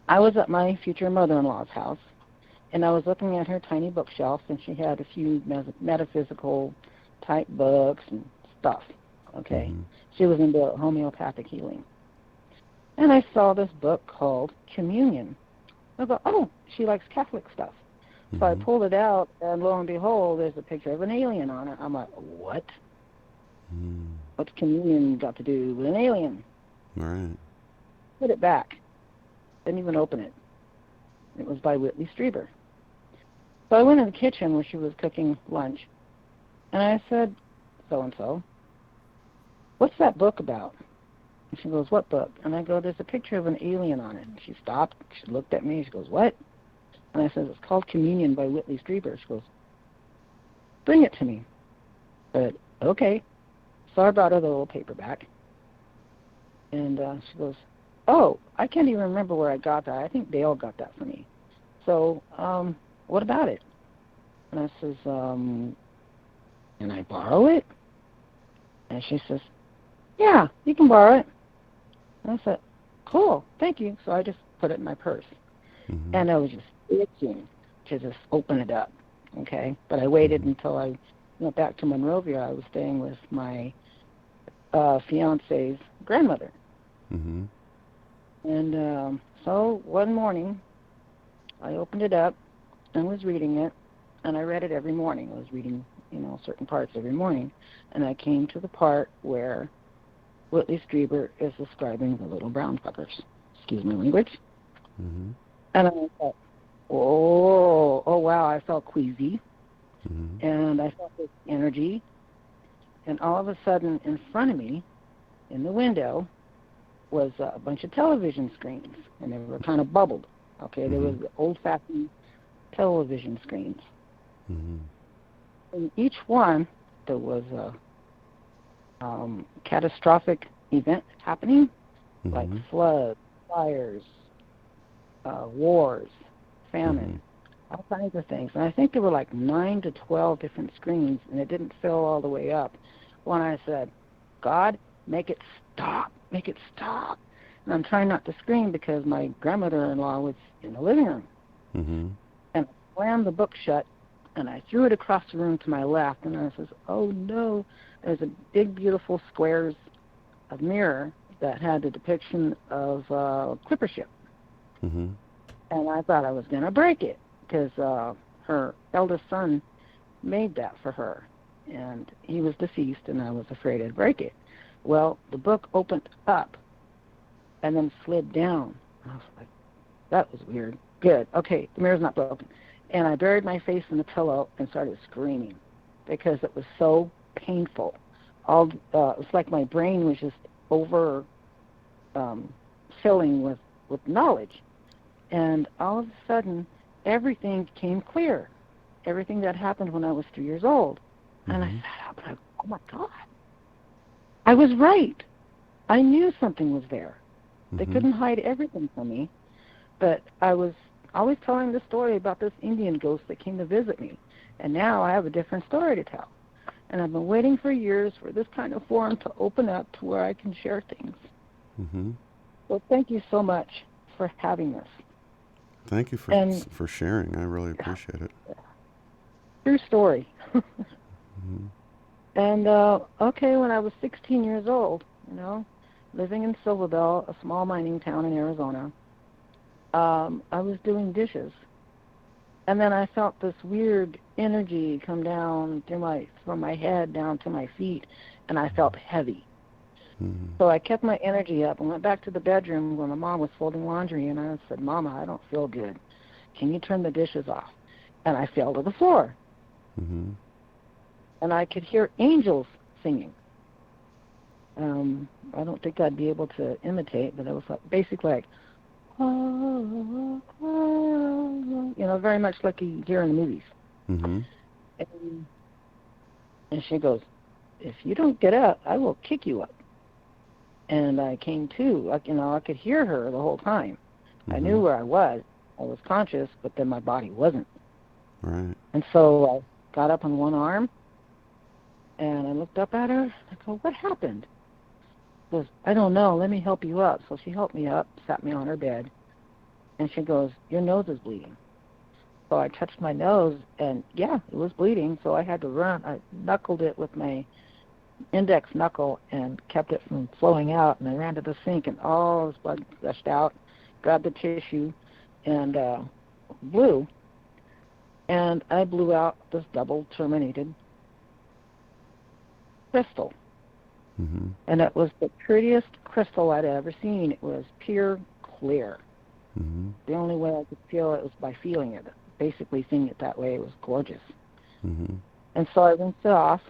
I was at my future mother-in-law's house, and I was looking at her tiny bookshelf, and she had a few metaphysical type books and stuff, okay? She was into homeopathic healing. And I saw this book called Communion. I thought, oh, she likes Catholic stuff. So I pulled it out, and lo and behold, there's a picture of an alien on it. I'm like, what? What's communion got to do with an alien? Right. Put it back. Didn't even open it. It was by Whitley Strieber. So I went in the kitchen where she was cooking lunch, and I said, so-and-so, what's that book about? And she goes, what book? And I go, there's a picture of an alien on it. And she stopped. She looked at me. She goes, what? And I said, it's called Communion by Whitley Strieber. She goes, bring it to me. I said, okay. So I brought her the little paperback. And she goes, oh, I can't even remember where I got that. I think Dale got that for me. So what about it? And I says, can I borrow it? And she says, yeah, you can borrow it. And I said, cool, thank you. So I just put it in my purse. And I was just itching to just open it up, okay? But I waited until I went back to Monrovia. I was staying with my fiance's grandmother. And so one morning, I opened it up and was reading it, and I read it every morning. I was reading, certain parts every morning, and I came to the part where Whitley Strieber is describing the little brown fuckers. Excuse my language. And I thought, oh wow, I felt queasy. And I felt this energy, and all of a sudden in front of me, in the window, was a bunch of television screens, and they were kind of bubbled. Okay, there was old-fashioned television screens. In each one, there was a catastrophic event happening, like floods, fires, wars, famine, all kinds of things. And I think there were like 9 to 12 different screens, and it didn't fill all the way up. When I said, God, make it stop, make it stop. And I'm trying not to scream because my grandmother-in-law was in the living room. And I slammed the book shut, and I threw it across the room to my left, and I says, oh no, there's a big, beautiful squares of mirror that had a depiction of a clipper ship. And I thought I was going to break it because her eldest son made that for her, and he was deceased, and I was afraid I'd break it. Well, the book opened up and then slid down. I was like, that was weird. Good. Okay, the mirror's not broken. And I buried my face in the pillow and started screaming because it was so painful. It was like my brain was just over filling with knowledge. And all of a sudden, everything became clear. Everything that happened when I was 3 years old. And I sat up and I go, oh my God. I was right. I knew something was there. They couldn't hide everything from me. But I was always telling the story about this Indian ghost that came to visit me. And now I have a different story to tell. And I've been waiting for years for this kind of forum to open up to where I can share things. So thank you so much for having this. Thank you for sharing. I really appreciate it. True story. And, okay, when I was 16 years old, living in Silverbell, a small mining town in Arizona, I was doing dishes. And then I felt this weird energy come down from my head down to my feet, and I felt heavy. So I kept my energy up and went back to the bedroom where my mom was folding laundry, and I said, Mama, I don't feel good. Can you turn the dishes off? And I fell to the floor. And I could hear angels singing. I don't think I'd be able to imitate, but it was basically like, very much like you hear in the movies. And she goes, if you don't get up, I will kick you up. And I came to, I could hear her the whole time. I knew where I was. I was conscious, but then my body wasn't. Right. And so I got up on one arm, and I looked up at her. I go, what happened? She goes, I don't know. Let me help you up. So she helped me up, sat me on her bed, and she goes, your nose is bleeding. So I touched my nose, and yeah, it was bleeding, so I had to run. I knuckled it with my index knuckle and kept it from flowing out, and I ran to the sink, and all this blood gushed out, grabbed the tissue, and blew. And I blew out this double-terminated crystal. And it was the prettiest crystal I'd ever seen. It was pure clear. The only way I could feel it was by feeling it. Basically seeing it that way, it was gorgeous. And so I rinsed it off,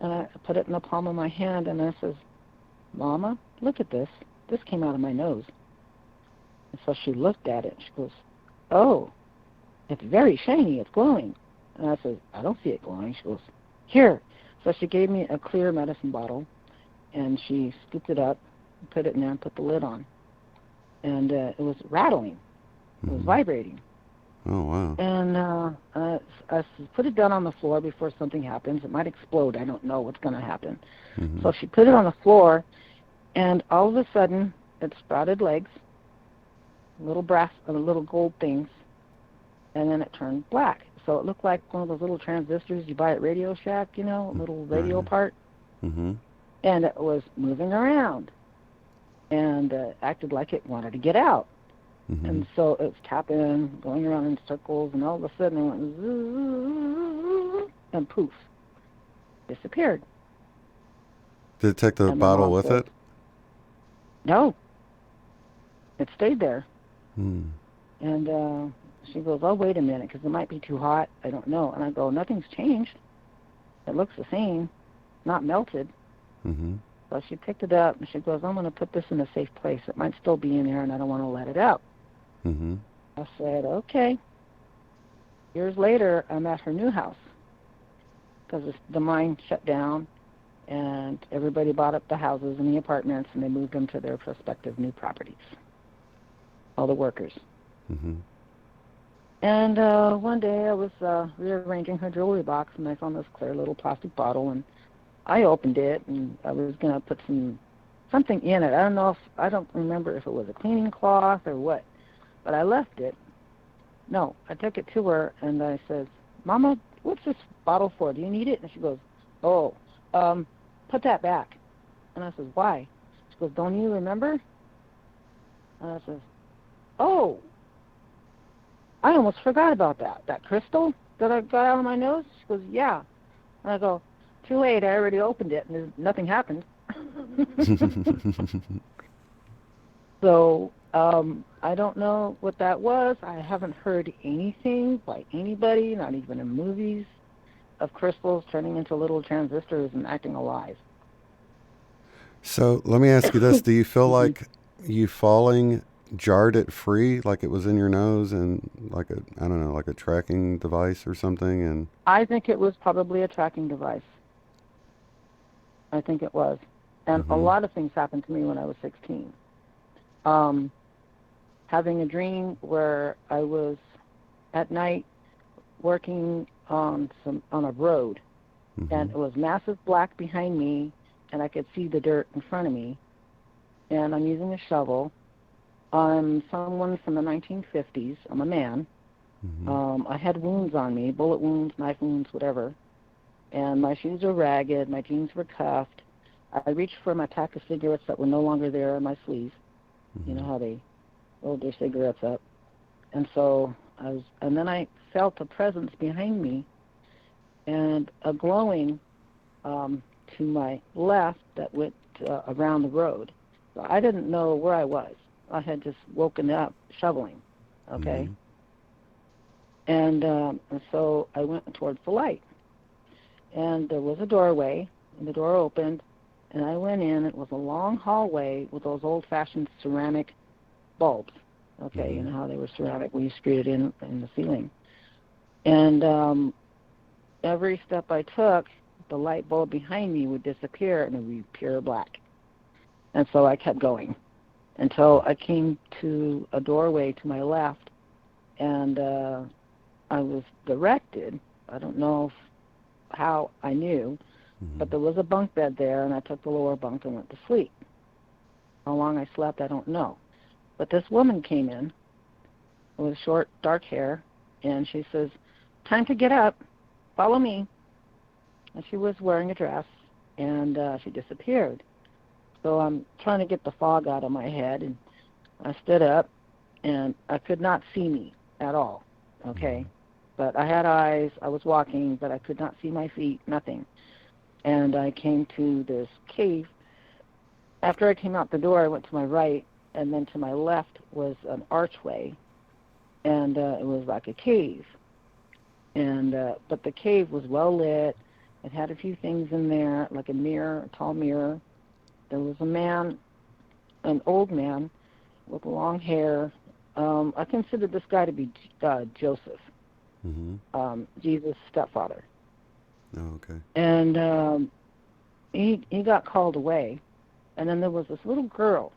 and I put it in the palm of my hand, and I says, Mama, look at this. This came out of my nose. And so she looked at it. She goes, oh, it's very shiny. It's glowing. And I said, I don't see it glowing. She goes, here. So she gave me a clear medicine bottle, and she scooped it up, put it in there, and put the lid on. And it was rattling. It was vibrating. Oh, wow. And I put it down on the floor before something happens. It might explode. I don't know what's going to happen. So she put it on the floor, and all of a sudden, it sprouted legs, little gold things, and then it turned black. So it looked like one of those little transistors you buy at Radio Shack, a little radio part. And it was moving around and acted like it wanted to get out. And so it was tapping, going around in circles, and all of a sudden it went zzz, and poof, disappeared. Did it take the bottle with it? No. It stayed there. And She goes, oh, wait a minute, because it might be too hot. I don't know. And I go, nothing's changed. It looks the same, not melted. Mm-hmm. So she picked it up, and she goes, I'm going to put this in a safe place. It might still be in there, and I don't want to let it out. Mm-hmm. I said, okay. Years later, I'm at her new house because the mine shut down, and everybody bought up the houses and the apartments, and they moved them to their prospective new properties, all the workers. Mm-hmm. And one day I was rearranging her jewelry box, and I found this clear little plastic bottle, and I opened it, and I was going to put something in it. I don't remember if it was a cleaning cloth or what, but I left it. No, I took it to her, and I said, Mama, what's this bottle for? Do you need it? And she goes, oh, put that back. And I said, why? She goes, don't you remember? And I said, oh, I almost forgot about that. That crystal that I got out of my nose? She goes, yeah. And I go, too late, I already opened it, and nothing happened. So I don't know what that was. I haven't heard anything by anybody, not even in movies, of crystals turning into little transistors and acting alive. So let me ask you this. Do you feel like you falling jarred it free, like it was in your nose and like a tracking device or something? And I think it was probably a tracking device. I think it was. And a lot of things happened to me when I was 16. Having a dream where I was at night working on a road, and it was massive black behind me, and I could see the dirt in front of me, and I'm using a shovel. I'm someone from the 1950s. I'm a man. I had wounds on me, bullet wounds, knife wounds, whatever, and my shoes are ragged, my jeans were cuffed. I reached for my pack of cigarettes that were no longer there in my sleeve. You know how they rolled their cigarettes up. And so and then I felt a presence behind me and a glowing to my left that went around the road. So I didn't know where I was. I had just woken up shoveling, okay? And so I went towards the light. And there was a doorway, and the door opened, and I went in. It was a long hallway with those old-fashioned ceramic bulbs. Okay, you know how they were ceramic when you screwed it in the ceiling. And every step I took, the light bulb behind me would disappear, and it would be pure black. And so I kept going until I came to a doorway to my left, and I was directed. I don't know how I knew, but there was a bunk bed there, and I took the lower bunk and went to sleep. How long I slept, I don't know. But this woman came in with short, dark hair, and she says, time to get up, follow me. And she was wearing a dress, and she disappeared. So I'm trying to get the fog out of my head, and I stood up, and I could not see me at all, okay? But I had eyes, I was walking, but I could not see my feet, nothing. And I came to this cave. After I came out the door, I went to my right, and then to my left was an archway, and it was like a cave. And but the cave was well lit. It had a few things in there, like a mirror, a tall mirror. There was a man, an old man, with long hair. I considered this guy to be Joseph, Jesus' stepfather. Oh, okay. And he got called away. And then there was this little girl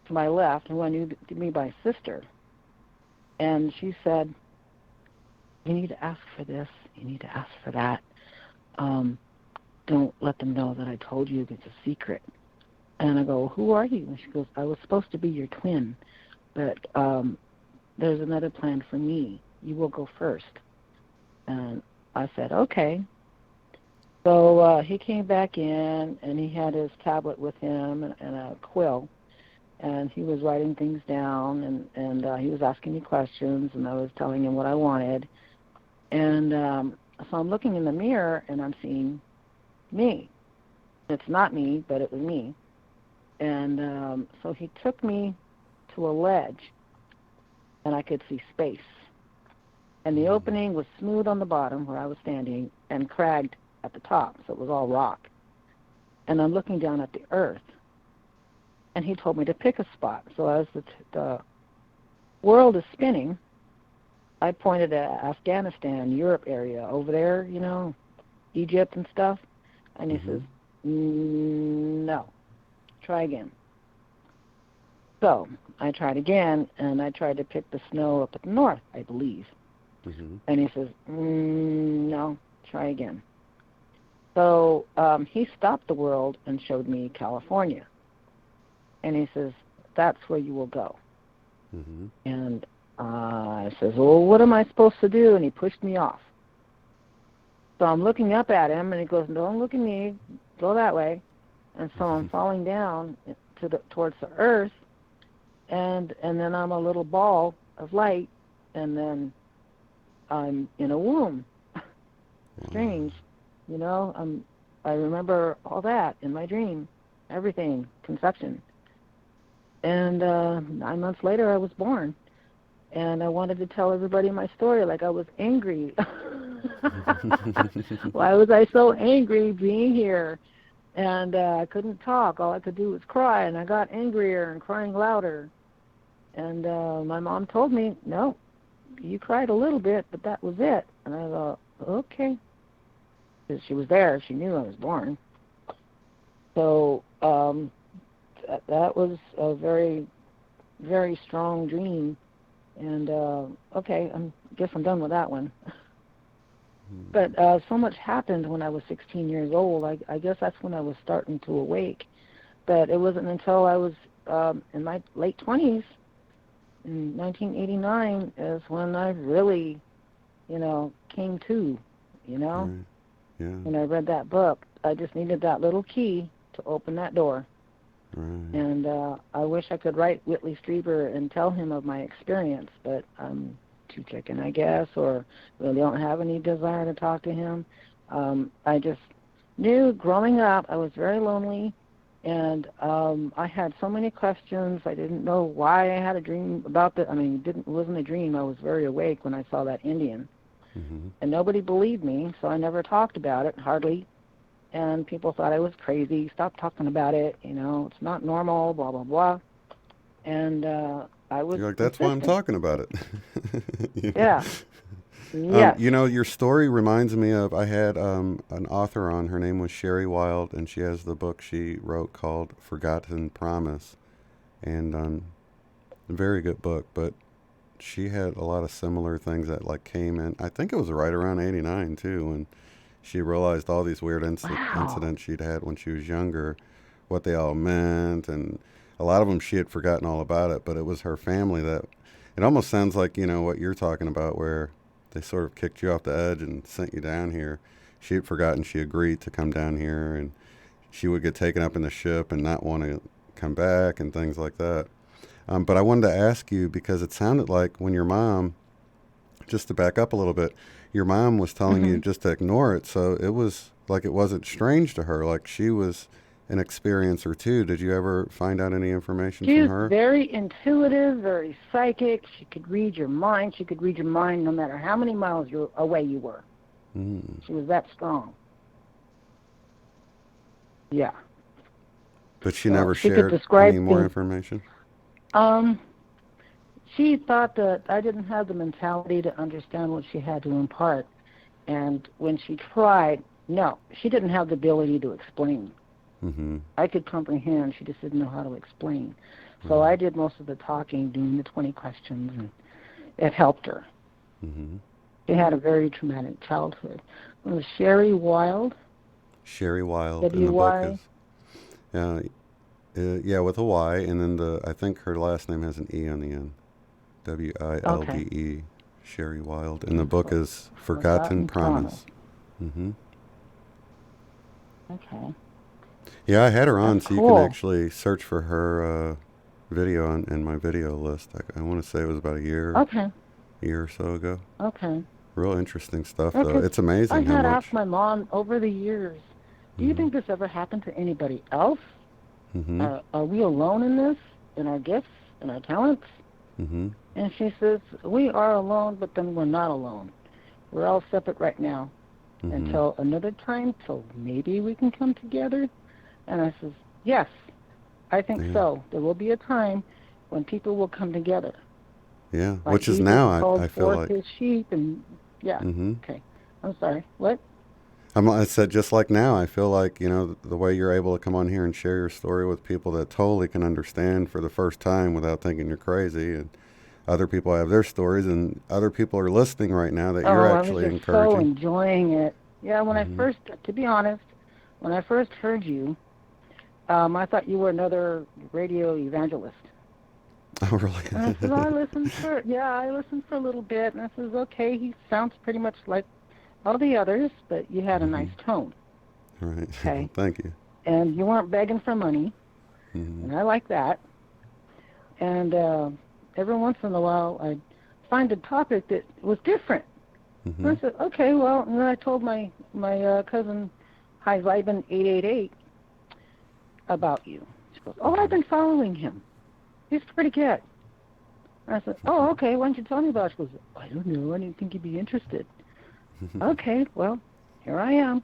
to my left who I knew to be my sister. And she said, you need to ask for this, you need to ask for that. Don't let them know that I told you, it's a secret. And I go, who are you? And she goes, I was supposed to be your twin, but there's another plan for me. You will go first. And I said, okay. So he came back in, and he had his tablet with him and a quill, and he was writing things down, and he was asking me questions, and I was telling him what I wanted. And so I'm looking in the mirror, and I'm seeing me. It's not me, but it was me. And so he took me to a ledge, and I could see space. And the opening was smooth on the bottom where I was standing and cragged at the top, so it was all rock. And I'm looking down at the earth. And he told me to pick a spot. So as the world is spinning, I pointed at Afghanistan, Europe area, over there, you know, Egypt and stuff. And he says, no, try again. So I tried again, and I tried to pick the snow up at the north, I believe. And he says, no, try again. So he stopped the world and showed me California. And he says, that's where you will go. And I says, well, what am I supposed to do? And he pushed me off. So I'm looking up at him, and he goes, don't look at me, go that way. And so I'm falling down towards the earth, and then I'm a little ball of light, and then I'm in a womb. Strange, you know. I remember all that in my dream, everything, conception. And 9 months later, I was born, and I wanted to tell everybody my story. Like, I was angry. Why was I so angry being here? And I couldn't talk. All I could do was cry, and I got angrier and crying louder. And my mom told me, no, you cried a little bit, but that was it. And I thought, okay. Because she was there. She knew I was born. So that was a very, very strong dream. And, okay, I guess I'm done with that one. But so much happened when I was 16 years old. I guess that's when I was starting to awake. But it wasn't until I was in my late 20s, in 1989, is when I really, you know, came to, you know. Right. Yeah. When I read that book, I just needed that little key to open that door. Right. And I wish I could write Whitley Strieber and tell him of my experience, but I'm too chicken, I guess, or really don't have any desire to talk to him. I just knew growing up I was very lonely, and I had so many questions. I didn't know why I had a dream about that. I mean, it wasn't a dream. I was very awake when I saw that Indian. And nobody believed me, so I never talked about it, hardly. And people thought I was crazy. Stop talking about it. You know, it's not normal, blah, blah, blah. And I was You're like, that's why I'm talking about it. Yeah. Yeah. You know, your story reminds me of, I had an author on, her name was Sherry Wild, and she has the book she wrote called Forgotten Promise. And a very good book, but she had a lot of similar things that like came in. I think it was right around 89 too, when she realized all these weird incidents she'd had when she was younger, what they all meant, and a lot of them she had forgotten all about it, but it was her family that, it almost sounds like, you know, what you're talking about, where they sort of kicked you off the edge and sent you down here. She had forgotten she agreed to come down here, and she would get taken up in the ship and not want to come back and things like that. But I wanted to ask you, because it sounded like when your mom, just to back up a little bit, your mom was telling you just to ignore it, so it was like it wasn't strange to her, like she was an experiencer too. Did you ever find out any information from her? She was very intuitive, very psychic. She could read your mind. She could read your mind no matter how many miles away you were. She was that strong. Yeah. But she never shared any more information? She thought that I didn't have the mentality to understand what she had to impart. And when she tried, no, she didn't have the ability to explain. I could comprehend, she just didn't know how to explain. So I did most of the talking, doing the 20 questions, and it helped her. She had a very traumatic childhood. It was Sherry Wild. Sherry Wild. W-Y. And the book is, yeah, with a Y, and then I think her last name has an E on the end. Wilde. Okay. Sherry Wild. And the book is Forgotten Promise. Okay. Yeah, I had her on, That's so cool. you can actually search for her video in my video list. I want to say it was about a year or so ago. Okay. Real interesting stuff, though. It's amazing I how had much. asked my mom over the years, do you think this ever happened to anybody else? Are we alone in this, in our gifts, in our talents? Mm-hmm. And she says, we are alone, but then we're not alone. We're all separate right now until another time, till maybe we can come together. And I says, yes, I think so. There will be a time when people will come together. Yeah, Like which is Jesus now, called I feel forth like. his sheep, and okay. I'm sorry, what? I said just like now, I feel like, you know, the way you're able to come on here and share your story with people that totally can understand for the first time without thinking you're crazy, and other people have their stories, and other people are listening right now that you're actually I was just encouraging. so enjoying it. Yeah, when I first, to be honest, when I first heard you, I thought you were another radio evangelist. Oh, really? And I said, I listened for a little bit, and I says, okay, he sounds pretty much like all the others, but you had a nice tone. Right. Okay. Thank you. And you weren't begging for money, and I like that. And every once in a while, I'd find a topic that was different. And I said, okay, well, and then I told my cousin, Hi Viben 888, about you. She goes, oh, I've been following him. He's pretty good. And I said, oh, okay, why don't you tell me about it? She goes, I don't know, I didn't think you'd be interested. Okay, well, here I am.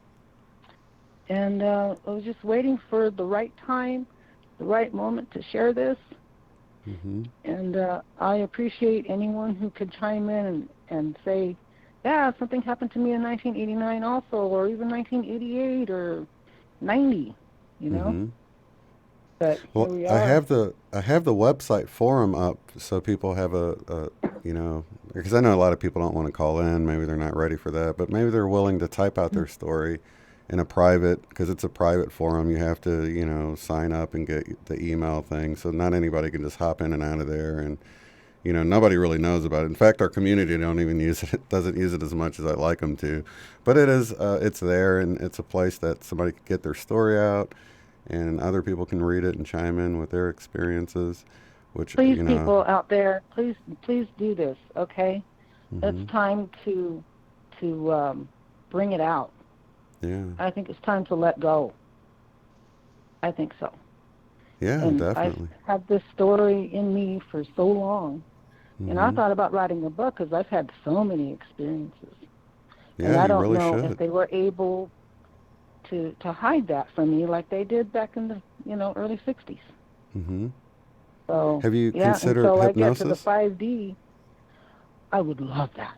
And I was just waiting for the right time, the right moment to share this. And I appreciate anyone who could chime in and say, yeah, something happened to me in 1989 also, or even 1988 or 90, you know? But well, here we are. I have the website forum up so people have a you know, because I know a lot of people don't want to call in, maybe they're not ready for that, but maybe they're willing to type out their story in a private, because it's a private forum. You have to, you know, sign up and get the email thing, so not anybody can just hop in and out of there, and you know, nobody really knows about it. In fact, our community don't even use it, doesn't use it as much as I'd like them to, but it is it's there, and it's a place that somebody can get their story out, and other people can read it and chime in with their experiences. Which, please, you know, people out there, please do this, okay? It's time to bring it out. Yeah. I think it's time to let go. I think so. Yeah, and definitely. I've had this story in me for so long, and I thought about writing a book because I've had so many experiences. Yeah, and I you don't really know should. if they were able to hide that from me like they did back in the early 60s. So have you considered until hypnosis? I get to the 5D, I would love that.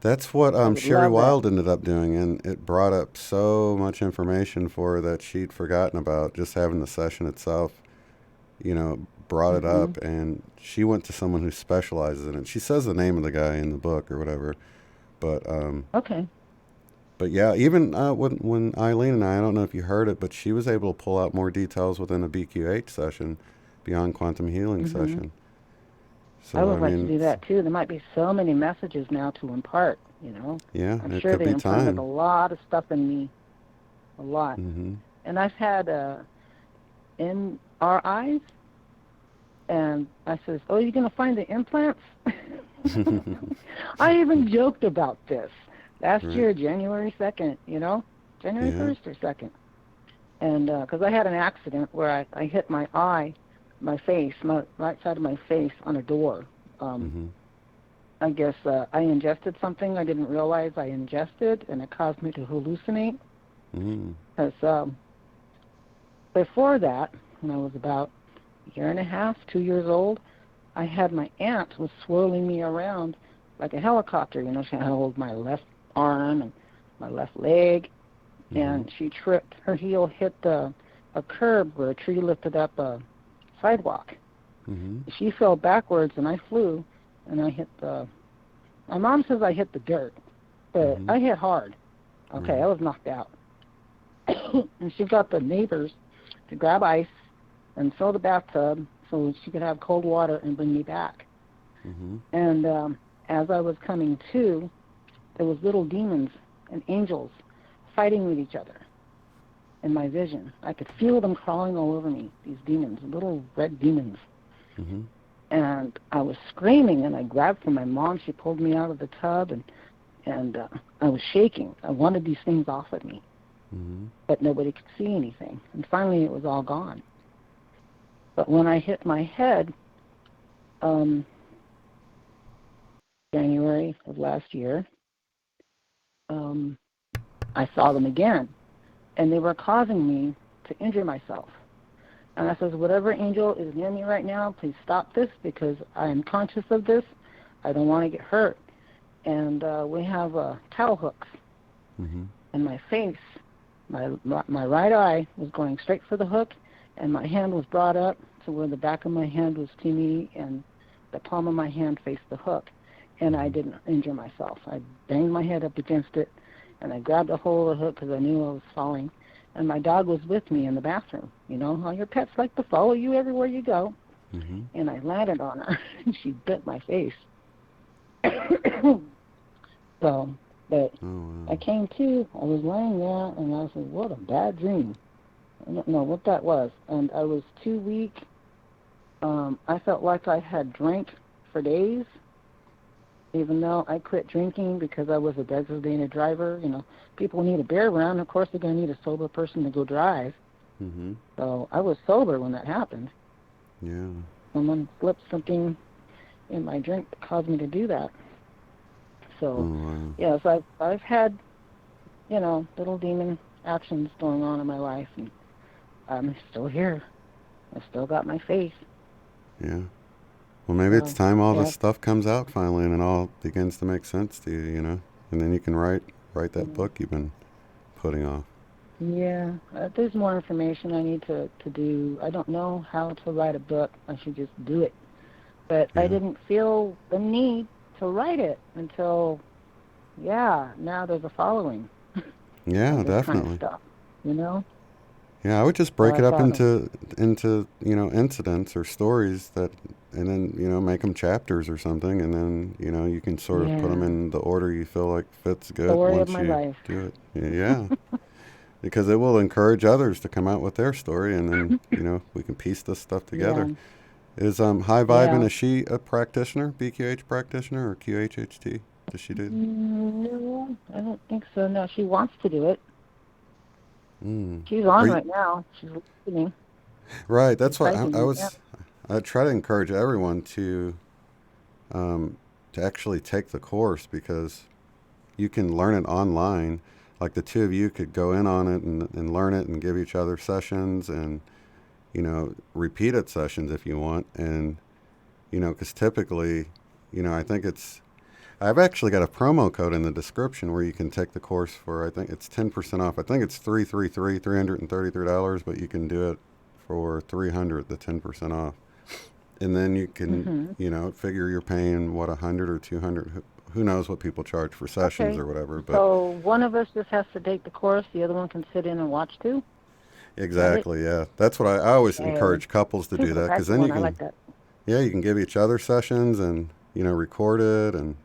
That's what Sherry Wild ended up doing, and it brought up so much information for her that she'd forgotten about. Just having the session itself, you know, brought it up, and she went to someone who specializes in it. She says the name of the guy in the book or whatever, but okay. But yeah, even when Eileen and I don't know if you heard it, but she was able to pull out more details within a BQH session, Beyond Quantum Healing session. So, I would like to do that too. There might be so many messages now to impart, you know. Yeah, I'm it sure could they be implanted time. a lot of stuff in me. A lot. And I've had MRIs, and I says, oh, you're going to find the implants? I even joked about this last year, January 2nd, you know, January 1st or 2nd. And because I had an accident where I hit my eye, my face, my right side of my face on a door. I guess I ingested something I didn't realize I ingested, and it caused me to hallucinate. Because before that, when I was about a year and a half, 2 years old, I had my aunt was swirling me around like a helicopter. You know, she held my left arm and my left leg, and she tripped. Her heel hit a curb where a tree lifted up a sidewalk. She fell backwards, and I flew, and I hit the... My mom says I hit the dirt, but I hit hard. Okay, I was knocked out. And she got the neighbors to grab ice and fill the bathtub so she could have cold water and bring me back. And as I was coming to, there was little demons and angels fighting with each other in my vision. I could feel them crawling all over me, these demons, little red demons. And I was screaming, and I grabbed for my mom. She pulled me out of the tub, and I was shaking. I wanted these things off of me, but nobody could see anything. And finally, it was all gone. But when I hit my head, January of last year, I saw them again, and they were causing me to injure myself. And I says, whatever angel is near me right now, please stop this, because I am conscious of this. I don't want to get hurt. And we have towel hooks. Mm-hmm. And my face, my right eye was going straight for the hook, and my hand was brought up to where the back of my hand was to me, and the palm of my hand faced the hook. And I didn't injure myself. I banged my head up against it, and I grabbed a hold of the hook because I knew I was falling. And my dog was with me in the bathroom. You know how your pets like to follow you everywhere you go. Mm-hmm. And I landed on her, and she bit my face. So, but I came to, I was laying there, and I said, what a bad dream. I don't know what that was. And I was too weak. I felt like I had drank for days, even though I quit drinking because I was a designated driver. You know, people need a beer around. Of course, they're going to need a sober person to go drive. Mm-hmm. So I was sober when that happened. Yeah. Someone slipped something in my drink that caused me to do that. So, yes, I've had, you know, little demon actions going on in my life, and I'm still here. I still got my faith. Yeah. Well, maybe it's time all this stuff comes out finally, and it all begins to make sense to you, you know, and then you can write that book you've been putting off. Yeah, there's more information I need to do. I don't know how to write a book. I should just do it. But I didn't feel the need to write it until, now there's a following. Yeah, definitely. Kind of stuff, you know? Yeah, I would just break it up into you know, incidents or stories that, and then, you know, make them chapters or something, and then, you know, you can sort of put them in the order you feel like fits good once you do it. Yeah. Because it will encourage others to come out with their story, and then, you know, we can piece this stuff together. Yeah. Is High Vibin', is she a practitioner, BQH practitioner, or QHHT? Does she do it? No, I don't think so. No, she wants to do it. Mm. She's on right now. She's listening. Right, that's what I try to encourage everyone to actually take the course, because you can learn it online. Like the two of you could go in on it and learn it and give each other sessions and, you know, repeat it sessions if you want. And, you know, because typically, you know, I think I've actually got a promo code in the description where you can take the course for, I think it's 10% off. I think it's $333, but you can do it for $300, the 10% off. And then you can, you know, figure you're paying, what, $100 or $200. Who knows what people charge for sessions or whatever. But so one of us just has to take the course. The other one can sit in and watch too? Exactly, yeah. That's what I always encourage couples to do that, because then you can, you can give each other sessions and, you know, record it. And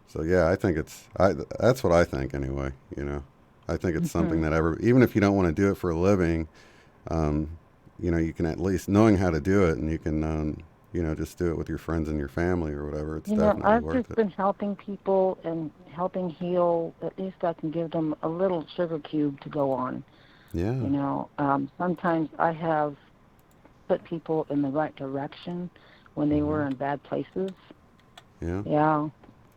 so, yeah, I think that's what I think anyway, you know. I think it's something that even if you don't want to do it for a living, you know, you can at least, knowing how to do it, and you can, you know, just do it with your friends and your family or whatever. It's definitely worth it. I've just been helping people and helping heal. At least I can give them a little sugar cube to go on. Yeah. You know, sometimes I have put people in the right direction when they were in bad places. Yeah. Yeah.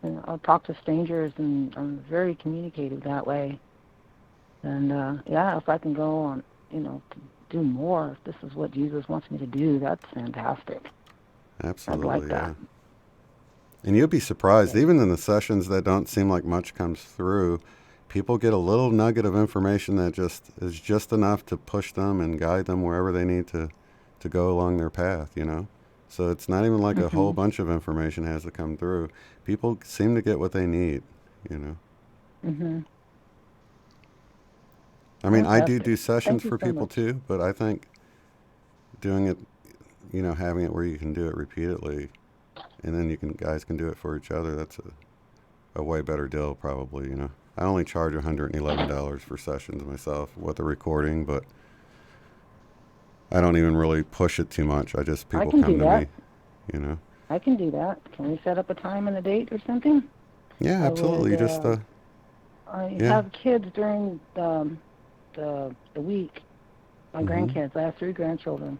And I'll talk to strangers, and I'm very communicative that way. And, if I can go on, you know, to do more, if this is what Jesus wants me to do, that's fantastic. Absolutely, I'd like that. And you'll be surprised, even in the sessions that don't seem like much comes through, people get a little nugget of information that just is just enough to push them and guide them wherever they need to go along their path, you know? So it's not even like a whole bunch of information has to come through. People seem to get what they need, you know? I mean, I do sessions for people too, but I think doing it, you know, having it where you can do it repeatedly, and then guys can do it for each other, that's a way better deal probably, you know. I only charge $111 for sessions myself with the recording, but I don't even really push it too much. People come to me, you know. I can do that. Can we set up a time and a date or something? Yeah, absolutely. I have kids during the week. My grandkids. I have 3 grandchildren.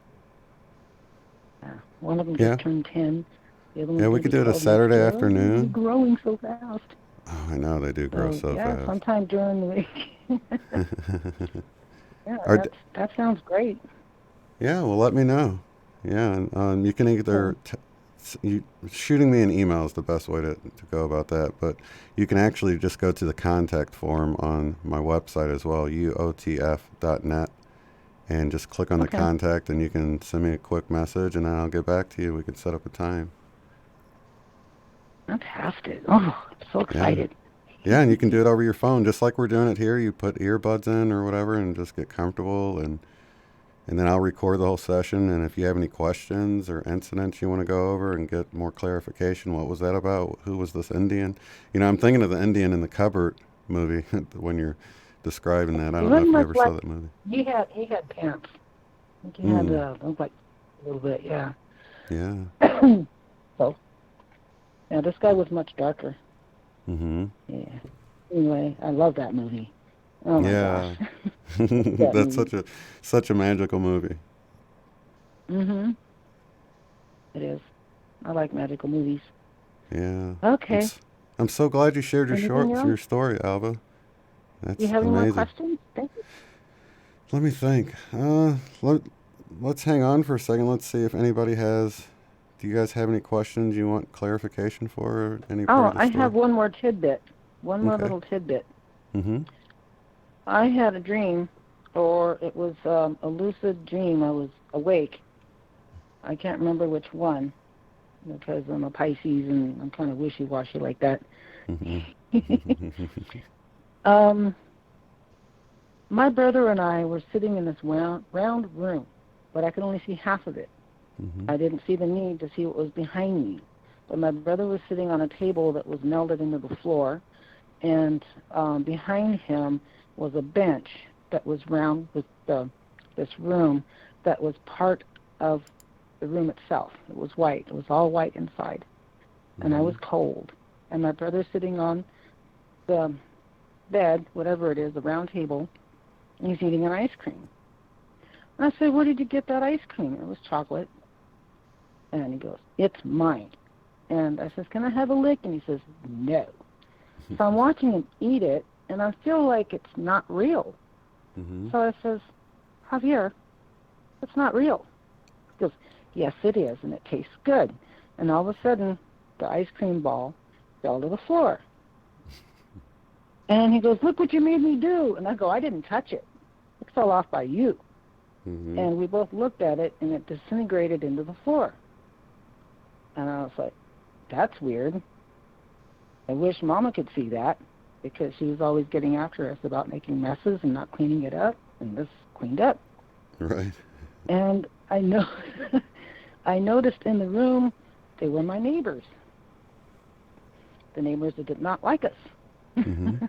One of them just turned 10. Yeah, we could do it a Saturday afternoon. They're growing so fast. Oh, I know, they do grow so yeah, fast. sometime during the week. Yeah, that sounds great. Yeah, well, let me know. Yeah, and you can either shooting me an email is the best way to go about that, but you can actually just go to the contact form on my website as well, uotf.net, and just click on the contact, and you can send me a quick message, and I'll get back to you. We can set up a time. Fantastic. Oh, I'm so excited. Yeah, and you can do it over your phone, just like we're doing it here. You put earbuds in or whatever and just get comfortable, and then I'll record the whole session, and if you have any questions or incidents you want to go over and get more clarification, what was that about? Who was this Indian? You know, I'm thinking of the Indian in the cupboard movie when you're describing that. I don't know if you ever saw that movie. He had pants. I think he had like a little bit, yeah. Yeah. So, yeah, this guy was much darker. Mm-hmm. Yeah. Anyway, I love that movie. Oh my gosh. That's such a magical movie. Mm-hmm. It is. I like magical movies. Yeah. Okay. I'm so glad you shared your story, Alva. That's you have amazing. any more questions? Thank you. Let me think. Let's hang on for a second. Let's see if anybody has. Do you guys have any questions you want clarification for? Or any part of the story? I have one more tidbit. One more little tidbit. Mm-hmm. I had a dream, or it was a lucid dream. I was awake. I can't remember which one, because I'm a Pisces and I'm kind of wishy-washy like that. Mm-hmm. My brother and I were sitting in this round room, but I could only see half of it. Mm-hmm. I didn't see the need to see what was behind me. But my brother was sitting on a table that was melded into the floor, and behind him was a bench that was round with this room that was part of the room itself. It was white. It was all white inside. And I was cold. And my brother sitting on the bed, whatever it is, the round table, and he's eating an ice cream. And I said, where did you get that ice cream? It was chocolate. And he goes, it's mine. And I says, can I have a lick? And he says, no. So I'm watching him eat it, and I feel like it's not real. Mm-hmm. So I says, Javier, it's not real. He goes, yes, it is, and it tastes good. And all of a sudden, the ice cream ball fell to the floor. And he goes, look what you made me do. And I go, I didn't touch it. It fell off by you. Mm-hmm. And we both looked at it, and it disintegrated into the floor. And I was like, that's weird. I wish Mama could see that, because she was always getting after us about making messes and not cleaning it up, and this cleaned up. Right. And I noticed in the room they were my neighbors. The neighbors that did not like us. Mm-hmm.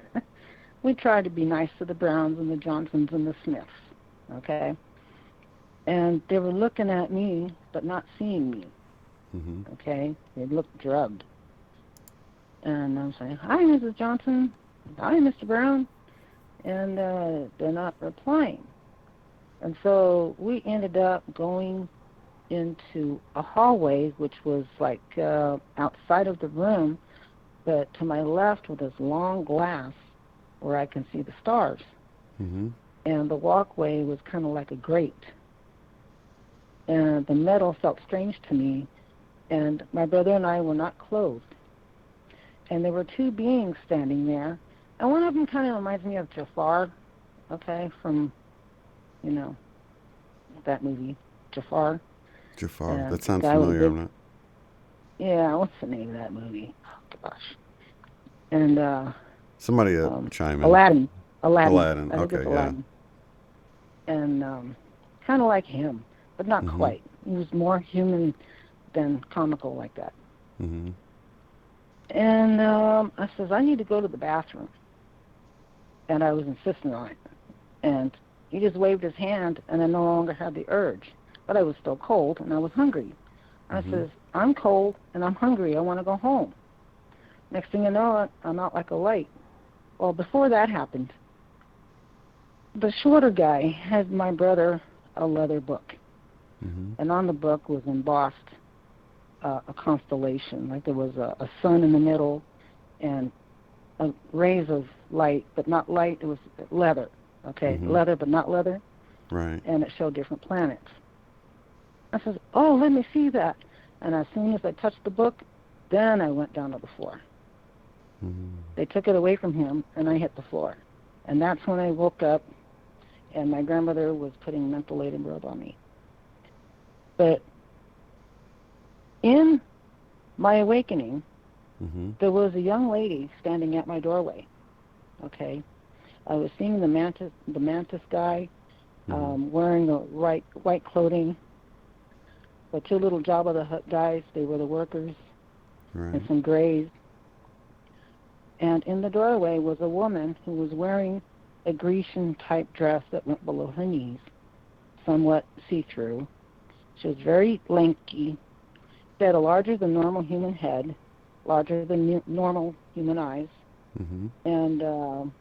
We tried to be nice to the Browns and the Johnsons and the Smiths, okay? And they were looking at me, but not seeing me, okay? They looked drugged. And I'm saying, hi, Mrs. Johnson. Hi, Mr. Brown. And they're not replying. And so we ended up going into a hallway, which was like outside of the room, but to my left with this long glass where I can see the stars. Mm-hmm. And the walkway was kind of like a grate. And the metal felt strange to me. And my brother and I were not clothed. And there were two beings standing there. And one of them kind of reminds me of Jafar, okay, from, you know, that movie, Jafar. Jafar, that sounds familiar. I'm not... Yeah, what's the name of that movie? Oh, gosh. And, somebody chime in. Aladdin. Aladdin, I think okay, it's Aladdin. Yeah. And kind of like him, but not quite. He was more human than comical like that. Mm-hmm. And I says, I need to go to the bathroom. And I was insisting on it. And he just waved his hand, and I no longer had the urge. But I was still cold, and I was hungry. I says, I'm cold, and I'm hungry. I want to go home. Next thing you know, I'm out like a light. Well, before that happened, the shorter guy had my brother a leather book. And on the book was embossed a constellation. Like there was a sun in the middle and rays of light, but not light. It was leather. Okay, leather, but not leather. Right. And it showed different planets. I said, oh, let me see that. And as soon as I touched the book, then I went down to the floor. They took it away from him, and I hit the floor. And that's when I woke up, and my grandmother was putting mental aid and rub on me. But in my awakening, there was a young lady standing at my doorway. Okay, I was seeing the mantis guy wearing the white clothing. The two little Jabba the Hutt guys, they were the workers, and some grays. And in the doorway was a woman who was wearing a Grecian-type dress that went below her knees, somewhat see-through. She was very lanky. She had a larger than normal human head, larger than normal human eyes, and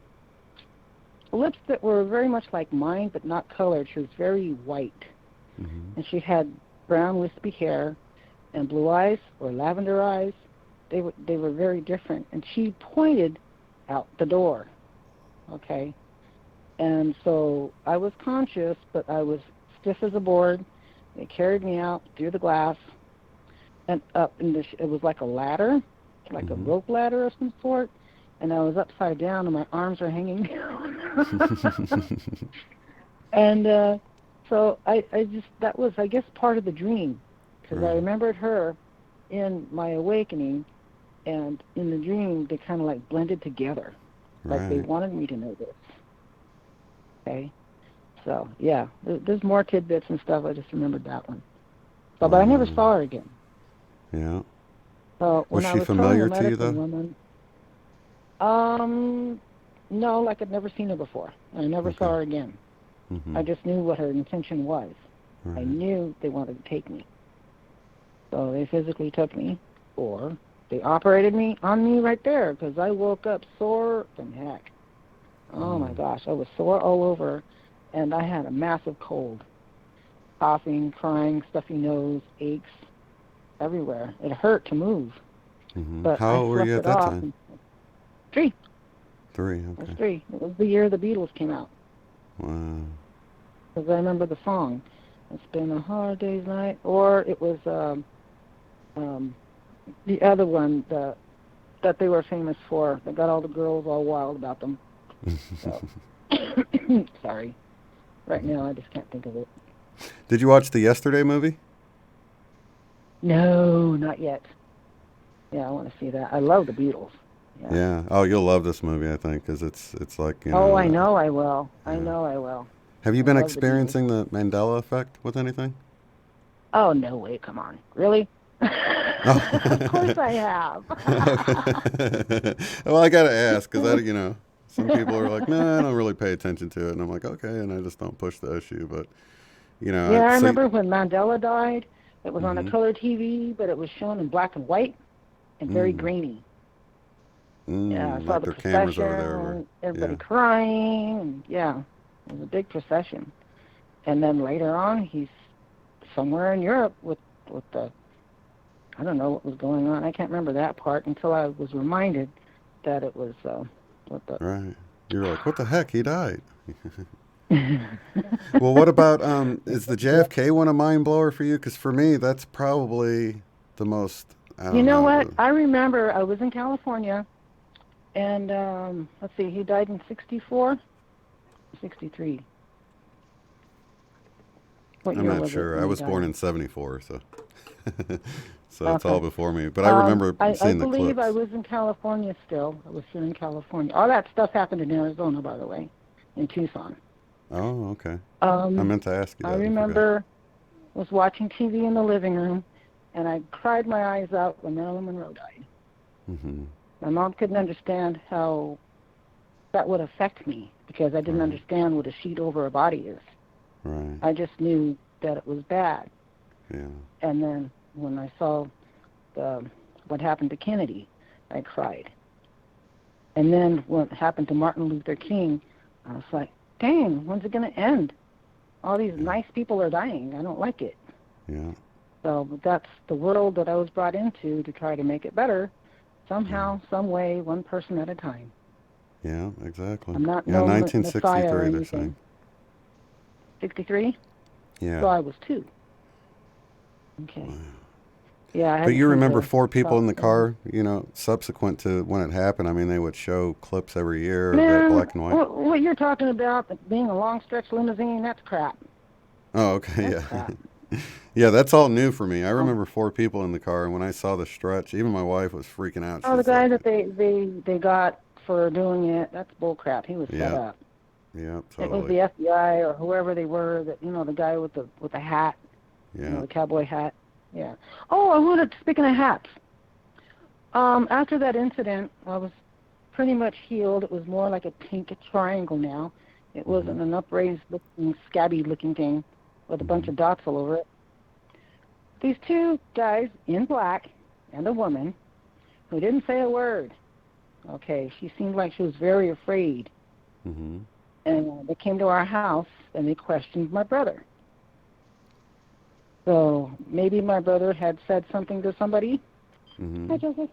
lips that were very much like mine, but not colored. She was very white, and she had brown wispy hair and blue eyes or lavender eyes. They were very different, and she pointed out the door. Okay, and so I was conscious, but I was stiff as a board. They carried me out through the glass and up, and it was like a ladder, like a rope ladder of some sort, and I was upside down, and my arms are hanging down. And so I just, that was, I guess, part of the dream, because I remembered her in my awakening, and in the dream, they kind of like blended together, like they wanted me to know this. Okay, so yeah, there's more tidbits and stuff. I just remembered that one, but I never saw her again. Yeah. So was she familiar to you, though? Woman, no, like I'd never seen her before. I never saw her again. I just knew what her intention was. I knew they wanted to take me. So they physically took me, or they operated on me right there, because I woke up sore than heck. Oh my gosh, I was sore all over, and I had a massive cold. Coughing, crying, stuffy nose, aches everywhere. It hurt to move. But how old were you at that time? 3. 3, okay. I was 3. It was the year the Beatles came out. Wow. Because I remember the song, "It's Been a Hard Day's Night," or it was the other one that they were famous for, that got all the girls all wild about them. So, sorry. Right now, I just can't think of it. Did you watch the Yesterday movie? No, not yet. Yeah, I want to see that. I love the Beatles. Yeah. Oh, you'll love this movie, I think, because it's like, you know. Oh, I know I will. Yeah. I know I will. Have you been experiencing the Mandela effect with anything? Oh, no way. Come on. Really? Of course I have. Well, I got to ask, because, you know, some people are like, no, I don't really pay attention to it. And I'm like, okay, and I just don't push the issue. But, you know. Yeah, I remember when Mandela died, it was on a color TV, but it was shown in black and white and very grainy. Yeah, I saw like the their cameras over procession, there. everybody crying, and yeah, it was a big procession. And then later on, he's somewhere in Europe with the, I don't know what was going on. I can't remember that part until I was reminded that it was Right. You're like, what the heck? He died. Well, what about, is the JFK one a mind blower for you? Because for me, that's probably the most, You know what? I remember I was in California, and let's see, he died in 64, 63. What I'm year not was sure. it when I he was born died? in 74, so so it's all before me. But I remember seeing the clips. I believe I was in California still. I was here in California. All that stuff happened in Arizona, by the way, in Tucson. Oh, okay. I meant to ask you that. I remember was watching TV in the living room, and I cried my eyes out when Marilyn Monroe died. My mom couldn't understand how that would affect me, because I didn't understand what a sheet over a body is. Right. I just knew that it was bad. Yeah. And then when I saw what happened to Kennedy, I cried. And then what happened to Martin Luther King, I was like, dang, when's it going to end? All these nice people are dying. I don't like it. Yeah. So but that's the world that I was brought into to try to make it better, somehow, some way, one person at a time. Yeah, exactly. I'm not yeah, no 1963, Messiah or they're anything. saying. 63? Yeah. So I was 2. Okay. Yeah, I But hadn't you come remember to 4 people talk in the to car, you know, subsequent to when it happened. I mean, they would show clips every year of that Man, black and white. what you're talking about, being a long stretch limousine, that's crap. Oh, okay, That's yeah. crap. Yeah, that's all new for me. I remember 4 people in the car, and when I saw the stretch, even my wife was freaking out. Oh, the She's guy like, that they got for doing it, that's bull crap. He was set yeah, up. yeah, It was totally. the FBI or whoever they were, that the guy with the hat, Yeah. the cowboy hat. Yeah. Oh, I wanted, speaking of hats, after that incident, I was pretty much healed. It was more like a pink triangle now. It wasn't an upraised looking, scabby looking thing with a bunch of dots all over it. These 2 guys in black and a woman who didn't say a word. Okay, she seemed like she was very afraid. Mm-hmm. And they came to our house and they questioned my brother. So maybe my brother had said something to somebody. Mm-hmm. Hi, Joseph.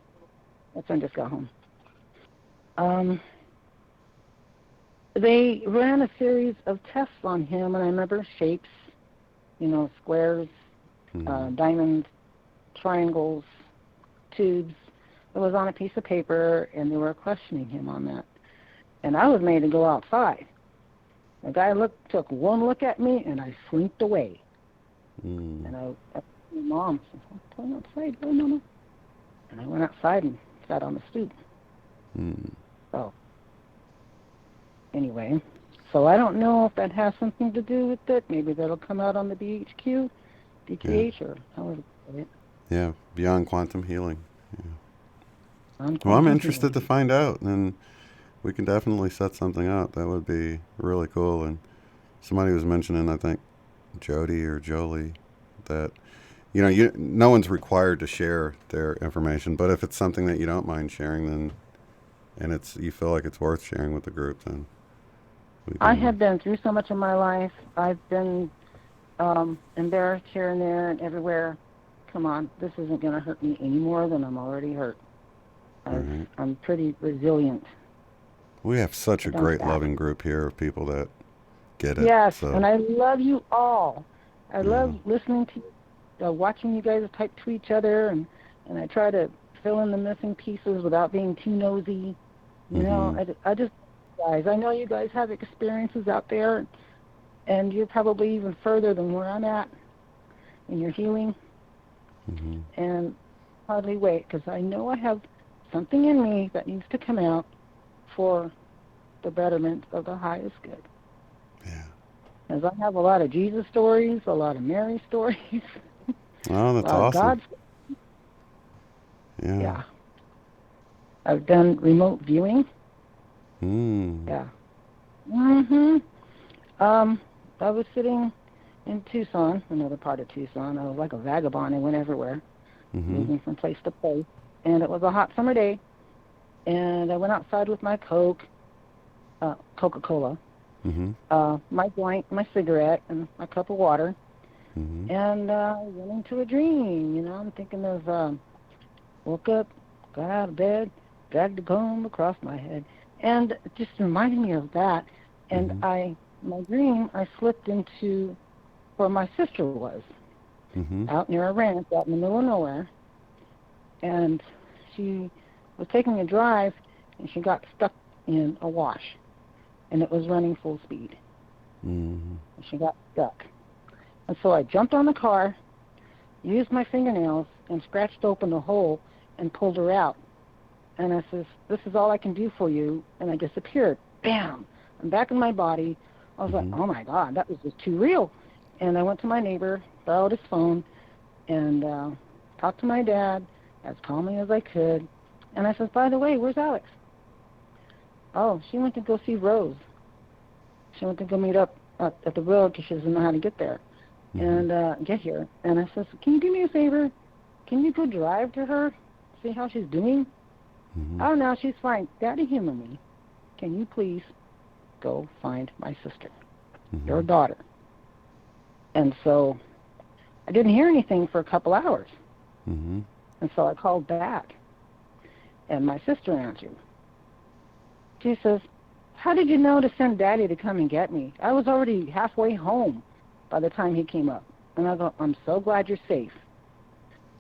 My son just got home. They ran a series of tests on him, and I remember shapes, squares, diamonds, triangles, tubes. It was on a piece of paper, and they were questioning him on that. And I was made to go outside. The guy took one look at me, and I slinked away. And I asked my mom, I'm going outside, go, Mama. And I went outside and sat on the stoop. So, anyway, so I don't know if that has something to do with it. Maybe that'll come out on the BHQ, BTH, or however you put it. Yeah, beyond quantum healing. Yeah. Well, I'm interested to find out, and we can definitely set something up. That would be really cool. And somebody was mentioning, I think, Jody or Jolie, that no one's required to share their information, but if it's something that you don't mind sharing, then and you feel like it's worth sharing with the group, then I have been through so much in my life. I've been embarrassed here and there and everywhere. Come on, this isn't going to hurt me any more than I'm already hurt. I'm pretty resilient. We have such a great, loving group here of people that get it. Yes, so. And I love you all. I love listening to you, watching you guys type to each other, and I try to fill in the missing pieces without being too nosy. I just, guys, I know you guys have experiences out there, and you're probably even further than where I'm at in your healing. And hardly wait, because I know I have something in me that needs to come out for the betterment of the highest good. Yeah. As I have a lot of Jesus stories, a lot of Mary stories. Oh, that's awesome. God. Yeah. I've done remote viewing. Yeah. I was sitting in Tucson, another part of Tucson. I was like a vagabond. I went everywhere, moving from place to place. And it was a hot summer day. And I went outside with my Coca-Cola, my joint, my cigarette, and my cup of water. And I went into a dream. I'm thinking of, woke up, got out of bed, dragged a comb across my head. And it just reminded me of that. And my dream, I slipped into where my sister was, out near a ranch, out in the middle of nowhere. And she was taking a drive, and she got stuck in a wash, and it was running full speed. And she got stuck. And so I jumped on the car, used my fingernails, and scratched open the hole and pulled her out. And I says, this is all I can do for you. And I disappeared. Bam! I'm back in my body. I was like, oh, my God, that was just too real. And I went to my neighbor, borrowed his phone, and talked to my dad as calmly as I could. And I said, by the way, where's Alex? Oh, she went to go see Rose. She went to go meet up at the road because she doesn't know how to get there and get here. And I said, can you do me a favor? Can you go drive to her, see how she's doing? Oh, no, she's fine. Daddy humor me. Can you please go find my sister, your daughter? And so I didn't hear anything for a couple hours. Mm-hmm. And so I called back, and my sister answered. She says, how did you know to send Daddy to come and get me? I was already halfway home by the time he came up. And I go, I'm so glad you're safe.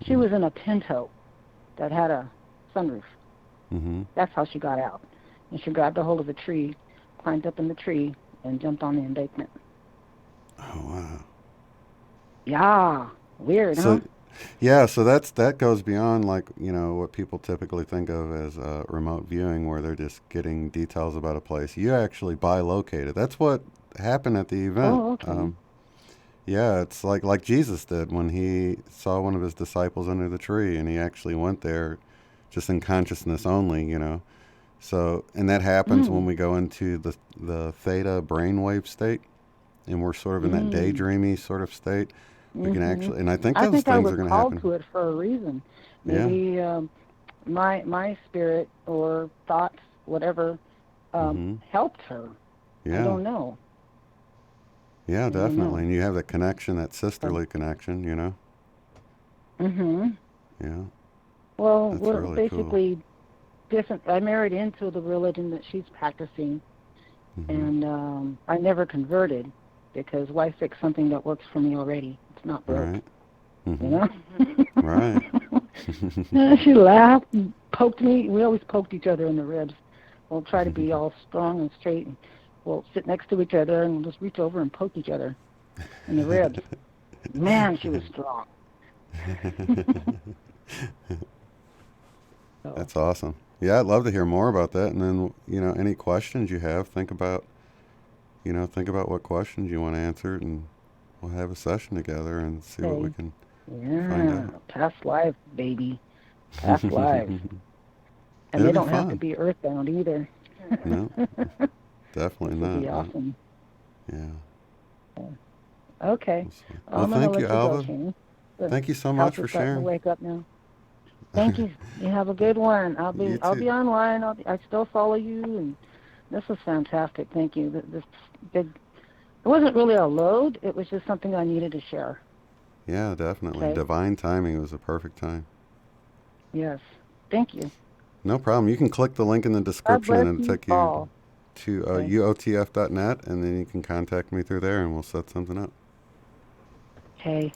She was in a Pinto that had a sunroof. Mm-hmm. That's how she got out. And she grabbed a hold of a tree, climbed up in the tree, and jumped on the embankment. Oh, wow. Yeah. Weird, So, huh? yeah, so that goes beyond, like, you know, what people typically think of as remote viewing, where they're just getting details about a place. You actually bilocated. That's what happened at the event. Oh, okay. Yeah, it's like Jesus did when he saw one of his disciples under the tree, and he actually went there just in consciousness only, you know. So, and that happens when we go into the theta brainwave state, and we're sort of in that daydreamy sort of state. We can actually, and I think those things are going to happen. I was called to it for a reason. Maybe my spirit or thoughts, whatever, helped her. Yeah. I don't know. Yeah, definitely. And you have that connection, that sisterly connection, you know? Mm-hmm. Yeah. Well, That's we're really basically different. I married into the religion that she's practicing, and I never converted because why fix something that works for me already? It's not broke. Right. You know? Right. She laughed and poked me. We always poked each other in the ribs. We'll try to be all strong and straight, and we'll sit next to each other and we'll just reach over and poke each other in the ribs. Man, she was strong. That's awesome. Yeah, I'd love to hear more about that. And then, you know, any questions you have, think about what questions you want answered, and we'll have a session together and see what we can find out. Past life, baby. Past life. And It'll they be don't have fun. to be earthbound either. No, definitely not. It'll be awesome. Yeah. Okay. Well, I'm gonna thank let you, go, Alva. Shane. Thank you so House much is for starting to sharing. wake up now. Thank you. You have a good one. I'll be online. I still follow you, and this was fantastic. Thank you. This big. It wasn't really a load. It was just something I needed to share. Yeah, definitely. Okay. Divine timing. It was a perfect time. Yes. Thank you. No problem. You can click the link in the description and it'll take you all. to uotf.net, and then you can contact me through there and we'll set something up. Okay.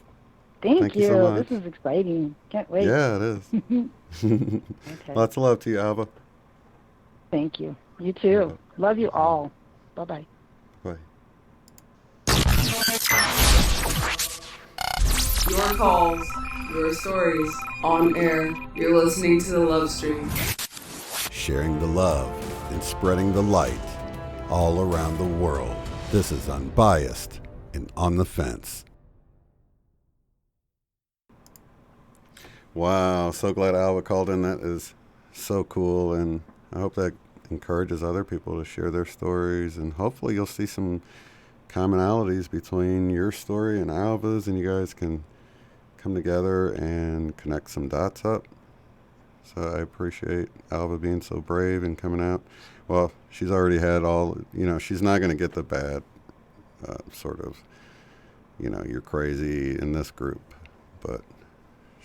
Thank you so much. This is exciting. Can't wait. Yeah, it is. Okay. Lots of love to you, Alva. Thank you. You too. Love you all. Bye-bye. Bye. Your calls, your stories, on air. You're listening to the Love Stream. Sharing the love and spreading the light all around the world. This is Unbiased and On the Fence. Wow, so glad Alva called in. That is so cool, and I hope that encourages other people to share their stories, and hopefully you'll see some commonalities between your story and Alva's, and you guys can come together and connect some dots up. So I appreciate Alva being so brave and coming out. Well, she's already had all, you know, she's not going to get the bad sort of, you know, you're crazy in this group, but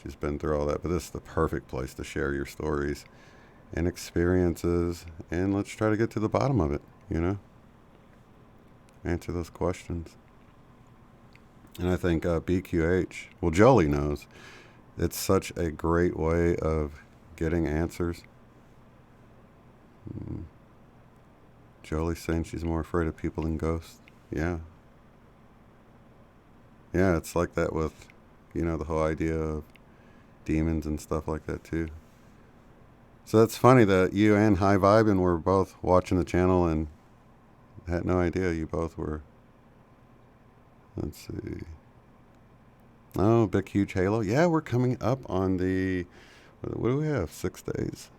she's been through all that. But this is the perfect place to share your stories and experiences, and let's try to get to the bottom of it, you know? Answer those questions. And I think BQH, well, Jolie knows, it's such a great way of getting answers. Jolie's saying she's more afraid of people than ghosts. Yeah. Yeah, it's like that with, you know, the whole idea of demons and stuff like that too. So that's funny that you and High Vibin were both watching the channel and had no idea you both were. Let's see. Oh, big huge halo. Yeah, we're coming up on the, what do we have? 6 days.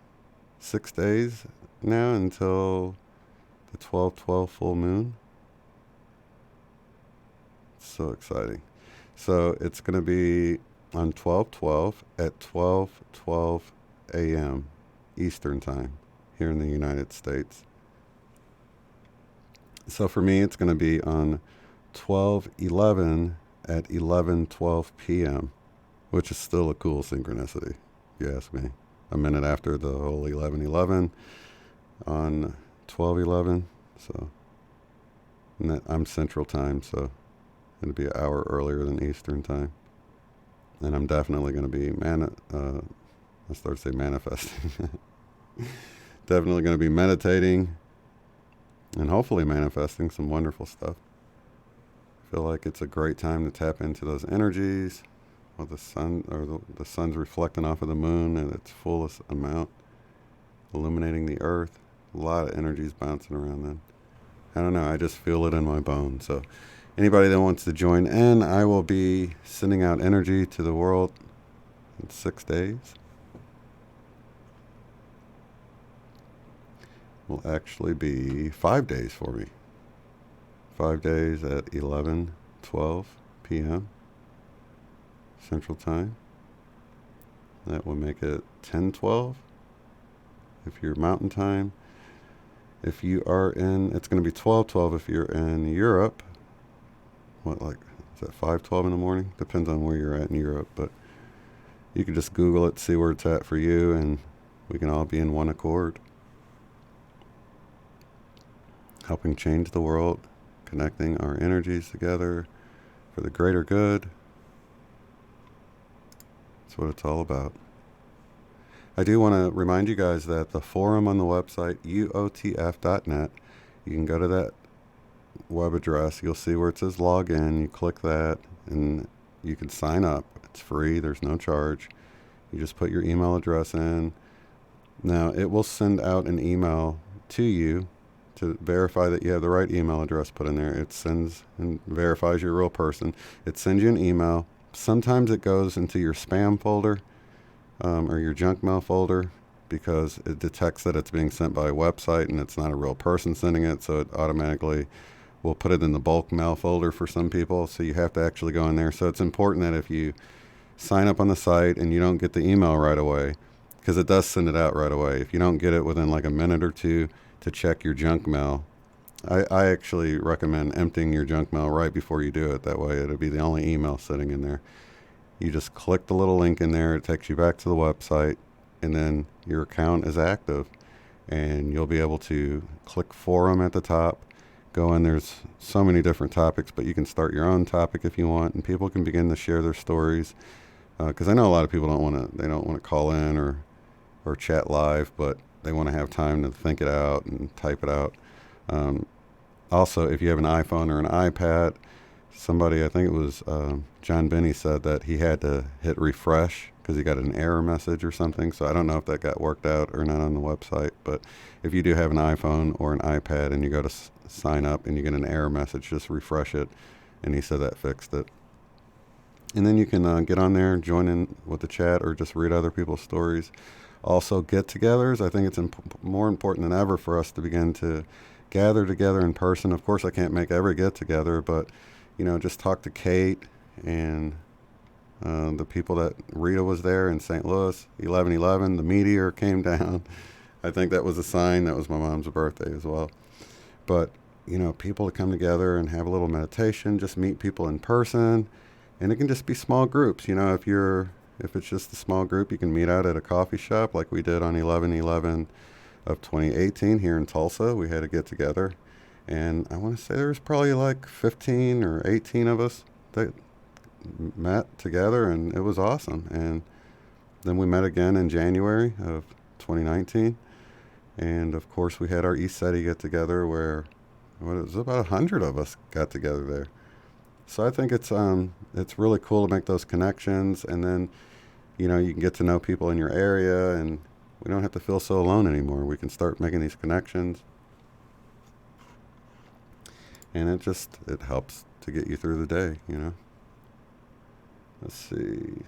6 days now until the 12/12 full moon. So exciting. So it's going to be on 12/12 at 12:12 a.m. Eastern time here in the United States. So for me, it's going to be on 12/11 at 11:12 p.m., which is still a cool synchronicity, if you ask me. A minute after the whole 11:11 on 12:11. So, and I'm Central Time, so it'll be an hour earlier than Eastern Time. And I'm definitely going to be I started to say manifesting. Definitely going to be meditating and hopefully manifesting some wonderful stuff. I feel like it's a great time to tap into those energies with the sun, or the sun's reflecting off of the moon at its fullest amount, illuminating the earth. A lot of energies bouncing around then. I don't know, I just feel it in my bones. So anybody that wants to join in, I will be sending out energy to the world in 6 days. Will actually be 5 days for me. 5 days at 11:12 p.m. Central Time. That will make it 10:12 if you're Mountain Time. If you are it's going to be 12:12 if you're in Europe. Is that 5:12 in the morning? Depends on where you're at in Europe, but you can just Google it, see where it's at for you, and we can all be in one accord. Helping change the world, connecting our energies together for the greater good. That's what it's all about. I do want to remind you guys that the forum on the website, uotf.net, you can go to that web address. You'll see where it says log in. You click that and you can sign up. It's free. There's no charge. You just put your email address in. Now, it will send out an email to you to verify that you have the right email address put in there. It sends and verifies you're a real person. It sends you an email. Sometimes it goes into your spam folder or your junk mail folder because it detects that it's being sent by a website and it's not a real person sending it, so it automatically will put it in the bulk mail folder for some people, so you have to actually go in there. So it's important that if you sign up on the site and you don't get the email right away, because it does send it out right away, if you don't get it within like a minute or two, to check your junk mail. I actually recommend emptying your junk mail right before you do it. That way it'll be the only email sitting in there. You just click the little link in there. It takes you back to the website, and then your account is active. And you'll be able to click forum at the top. Go in. There's so many different topics, but you can start your own topic if you want, and people can begin to share their stories. Because I know a lot of people don't want to call in or chat live, but they want to have time to think it out and type it out. Also, if you have an iPhone or an iPad, somebody, I think it was John Benny, said that he had to hit refresh because he got an error message or something. So I don't know if that got worked out or not on the website. But if you do have an iPhone or an iPad and you go to sign up and you get an error message, just refresh it. And he said that fixed it. And then you can get on there and join in with the chat or just read other people's stories. Also, get-togethers. I think it's more important than ever for us to begin to gather together in person. Of course, I can't make every get-together, but, just talk to Kate and the people that Rita was there in St. Louis, 11/11. The meteor came down. I think that was a sign. That was my mom's birthday as well. But, people to come together and have a little meditation, just meet people in person. And it can just be small groups. If it's just a small group, you can meet out at a coffee shop like we did on 11/11 of 2018 here in Tulsa. We had a get together, and I want to say there was probably like 15 or 18 of us that met together, and it was awesome. And then we met again in January of 2019, and of course we had our East City get together where it was about 100 of us got together there. So I think it's really cool to make those connections, and then you can get to know people in your area, and we don't have to feel so alone anymore. We can start making these connections, and it helps to get you through the day. Let's see.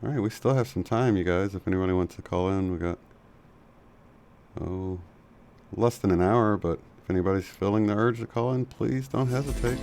All right, we still have some time, you guys. If anybody wants to call in, we got less than an hour, but if anybody's feeling the urge to call in, please don't hesitate.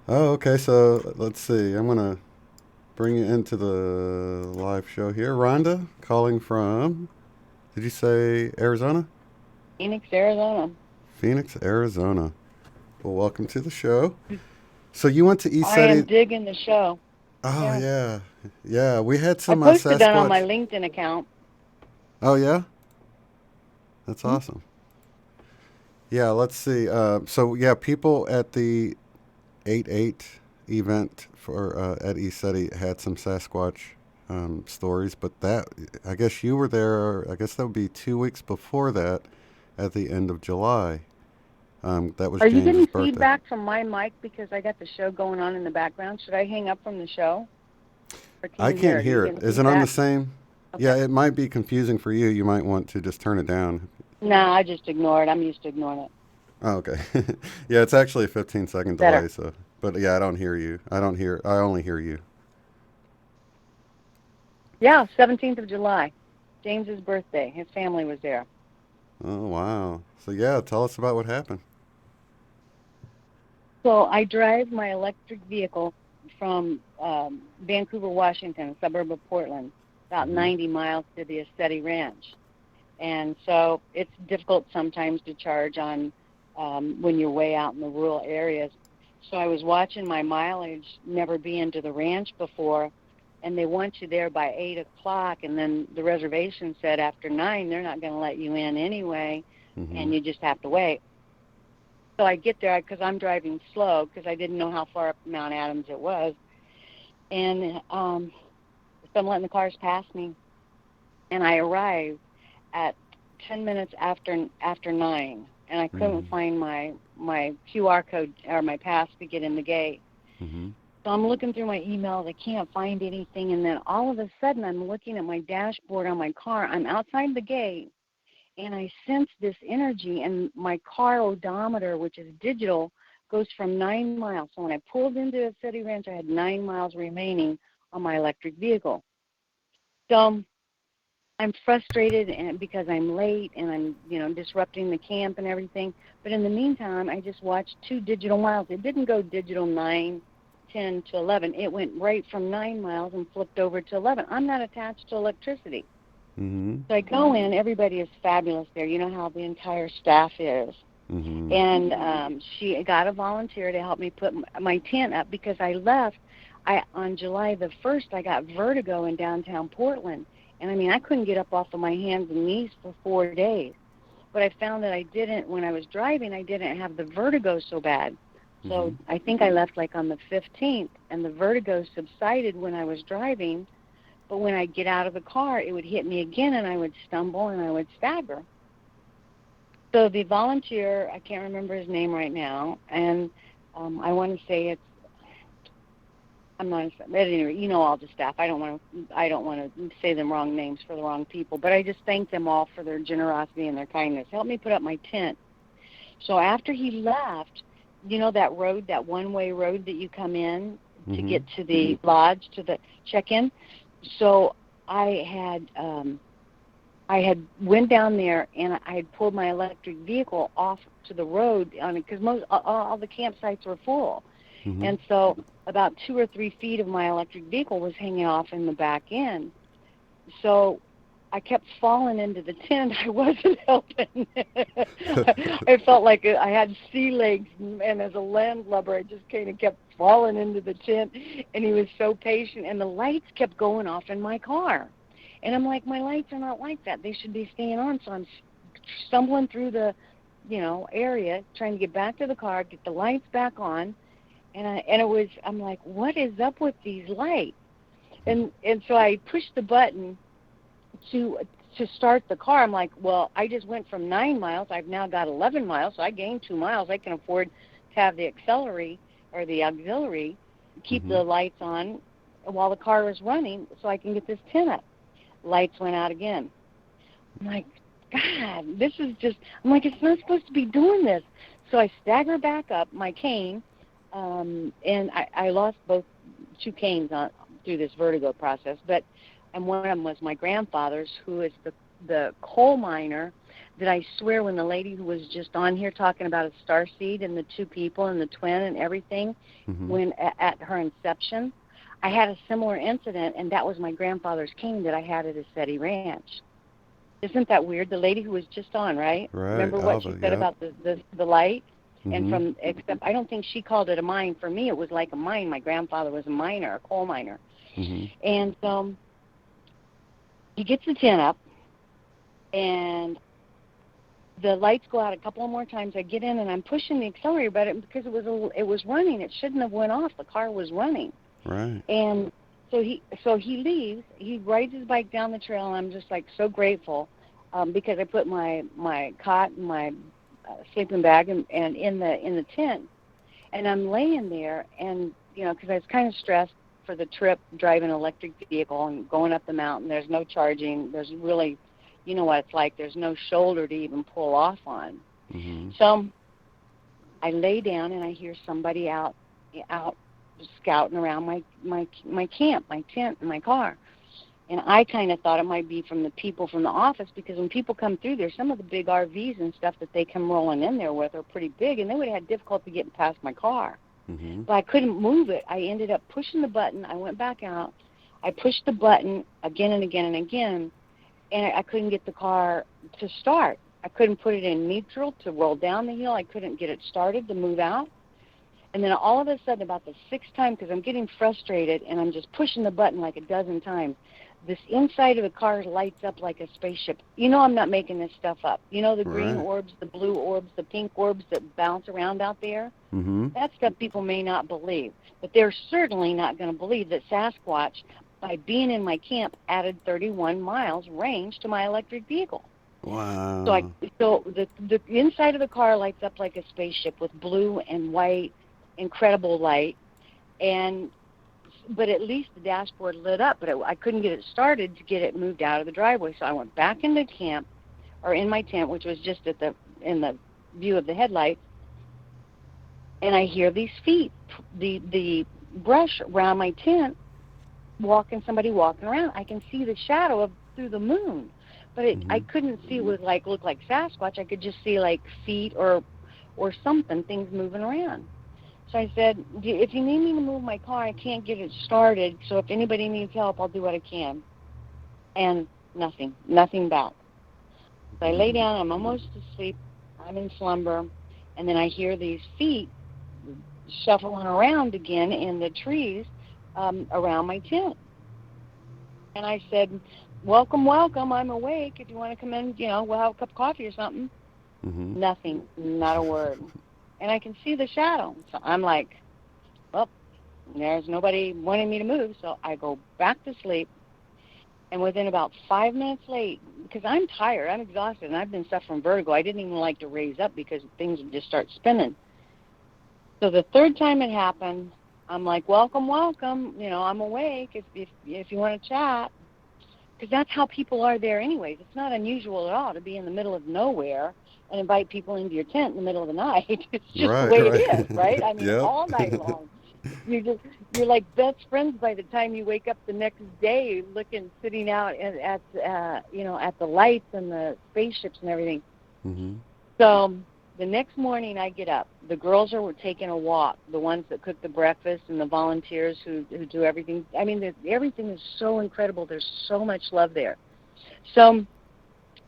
Oh, okay. So let's see. I'm gonna bring you into the live show here. Rhonda, calling from. Did you say Arizona? Phoenix, Arizona. Phoenix, Arizona. Well, welcome to the show. So you went to I am ESETI. digging the show. Oh yeah. We had I some posted that on my Sasquatch. LinkedIn account. Oh yeah, that's awesome. Yeah, let's see. So yeah, people at the 8/8 event for at ESETI had some Sasquatch stories, but that I guess you were there. I guess that would be 2 weeks before that, at the end of July. That was Are you James's getting birthday. feedback from my mic because I got the show going on in the background? Should I hang up from the show? Or can I you can't Are hear you it. getting Is it on the feedback? same? Okay. Yeah, it might be confusing for you. You might want to just turn it down. No, I just ignore it. I'm used to ignoring it. Oh, okay. Yeah, it's actually a 15-second delay. Better. So, but yeah, I don't hear you. I only hear you. Yeah, 17th of July. James's birthday. His family was there. Oh wow. So yeah, tell us about what happened. So I drive my electric vehicle from Vancouver, Washington, a suburb of Portland, about 90 miles to the ESETI Ranch. And so it's difficult sometimes to charge on when you're way out in the rural areas. So I was watching my mileage never being to the ranch before, and they want you there by 8 o'clock, and then the reservation said after 9 they're not going to let you in anyway, and you just have to wait. So I get there because I'm driving slow because I didn't know how far up Mount Adams it was. And so I'm letting the cars pass me. And I arrived at 10 minutes after 9, and I couldn't find my QR code or my pass to get in the gate. So I'm looking through my emails. I can't find anything. And then all of a sudden I'm looking at my dashboard on my car. I'm outside the gate. And I sense this energy, and my car odometer, which is digital, goes from 9 miles. So when I pulled into ESETI Ranch, I had 9 miles remaining on my electric vehicle. So I'm frustrated and because I'm late and I'm, disrupting the camp and everything. But in the meantime, I just watched 2 digital miles. It didn't go digital 9, 10 to 11. It went right from 9 miles and flipped over to 11. I'm not attached to electricity. So I go in, everybody is fabulous there. You know how the entire staff is. And she got a volunteer to help me put my tent up because I left. On July the 1st, I got vertigo in downtown Portland. And, I couldn't get up off of my hands and knees for 4 days. But I found that when I was driving, I didn't have the vertigo so bad. So I think I left on the 15th, and the vertigo subsided when I was driving. But when I get out of the car, it would hit me again, and I would stumble and I would stagger. So the volunteer, I can't remember his name right now, and I want to say I'm not. But anyway, all the staff. I don't want to say them wrong names for the wrong people, but I just thank them all for their generosity and their kindness. Help me put up my tent. So after he left, that road, that one-way road that you come in to get to the lodge, to the check-in. So I had went down there, and I had pulled my electric vehicle off to the road because all the campsites were full. And so about 2 or 3 feet of my electric vehicle was hanging off in the back end. So I kept falling into the tent. I wasn't helping. I felt like I had sea legs, and as a landlubber, I just kind of kept falling into the tent, and he was so patient, and the lights kept going off in my car. And I'm like, my lights are not like that. They should be staying on. So I'm stumbling through the, area, trying to get back to the car, get the lights back on, and I'm like, what is up with these lights? And so I pushed the button to start the car. I'm like, well, I just went from 9 miles. I've now got 11 miles, so I gained 2 miles. I can afford to have the auxiliary keep the lights on while the car is running so I can get this tent up. Lights went out again. I'm like, God, this is just, it's not supposed to be doing this. So I stagger back up my cane, and I lost both 2 canes through this vertigo process, and one of them was my grandfather's, who is the coal miner that I swear when the lady who was just on here talking about a starseed and the two people and the twin and everything, when at her inception, I had a similar incident, and that was my grandfather's cane that I had at Ascetti Ranch. Isn't that weird? The lady who was just on, right? Right. Remember what Alva, she said yeah. about the light? And except I don't think she called it a mine. For me, it was like a mine. My grandfather was a miner, a coal miner. And he gets the tent up, and the lights go out a couple more times. I get in, and I'm pushing the accelerator, but because it was running, it shouldn't have went off. The car was running. Right. And so he leaves. He rides his bike down the trail, and I'm just like so grateful because I put my cot and my sleeping bag and in the tent, and I'm laying there, and because I was kind of stressed for the trip, driving an electric vehicle and going up the mountain. There's no charging. There's really, you know what it's like. There's no shoulder to even pull off on. So I lay down, and I hear somebody out scouting around my camp, my tent, and my car. And I kind of thought it might be from the people from the office, because when people come through there, some of the big RVs and stuff that they come rolling in there with are pretty big, and they would have had difficulty getting past my car. But I couldn't move it. I ended up pushing the button. I went back out. I pushed the button again and again and again, and I couldn't get the car to start. I couldn't put it in neutral to roll down the hill. I couldn't get it started to move out. And then all of a sudden, about the sixth time, because I'm getting frustrated and I'm just pushing the button like a dozen times, this inside of the car lights up like a spaceship. I'm not making this stuff up. The green orbs, the blue orbs, the pink orbs that bounce around out there? That stuff people may not believe. But they're certainly not going to believe that Sasquatch, by being in my camp, added 31 miles range to my electric vehicle. Wow. So the inside of the car lights up like a spaceship with blue and white, incredible light, but at least the dashboard lit up, but I couldn't get it started to get it moved out of the driveway. So I went back into camp, or in my tent, which was just in the view of the headlights, and I hear these feet, the brush around my tent, somebody walking around. I can see the shadow through the moon, but I couldn't see it would look like Sasquatch. I could just see like feet or something, things moving around. So I said, if you need me to move my car, I can't get it started. So if anybody needs help, I'll do what I can. And nothing back. So I lay down. I'm almost asleep. I'm in slumber. And then I hear these feet shuffling around again in the trees around my tent. And I said, welcome, I'm awake. If you want to come in, we'll have a cup of coffee or something. Nothing, not a word. And I can see the shadow. So I'm like, well, there's nobody wanting me to move. So I go back to sleep. And within about 5 minutes late, because I'm tired, I'm exhausted, and I've been suffering vertigo, I didn't even like to raise up because things would just start spinning. So the third time it happened, I'm like, welcome, I'm awake if you want to chat. Because that's how people are there anyways. It's not unusual at all to be in the middle of nowhere and invite people into your tent in the middle of the night. It's just the way it is, right? I mean, all night long. You're like best friends by the time you wake up the next day, sitting out at the lights and the spaceships and everything. So the next morning I get up. The girls were taking a walk, the ones that cook the breakfast and the volunteers who do everything. I mean, everything is so incredible. There's so much love there. So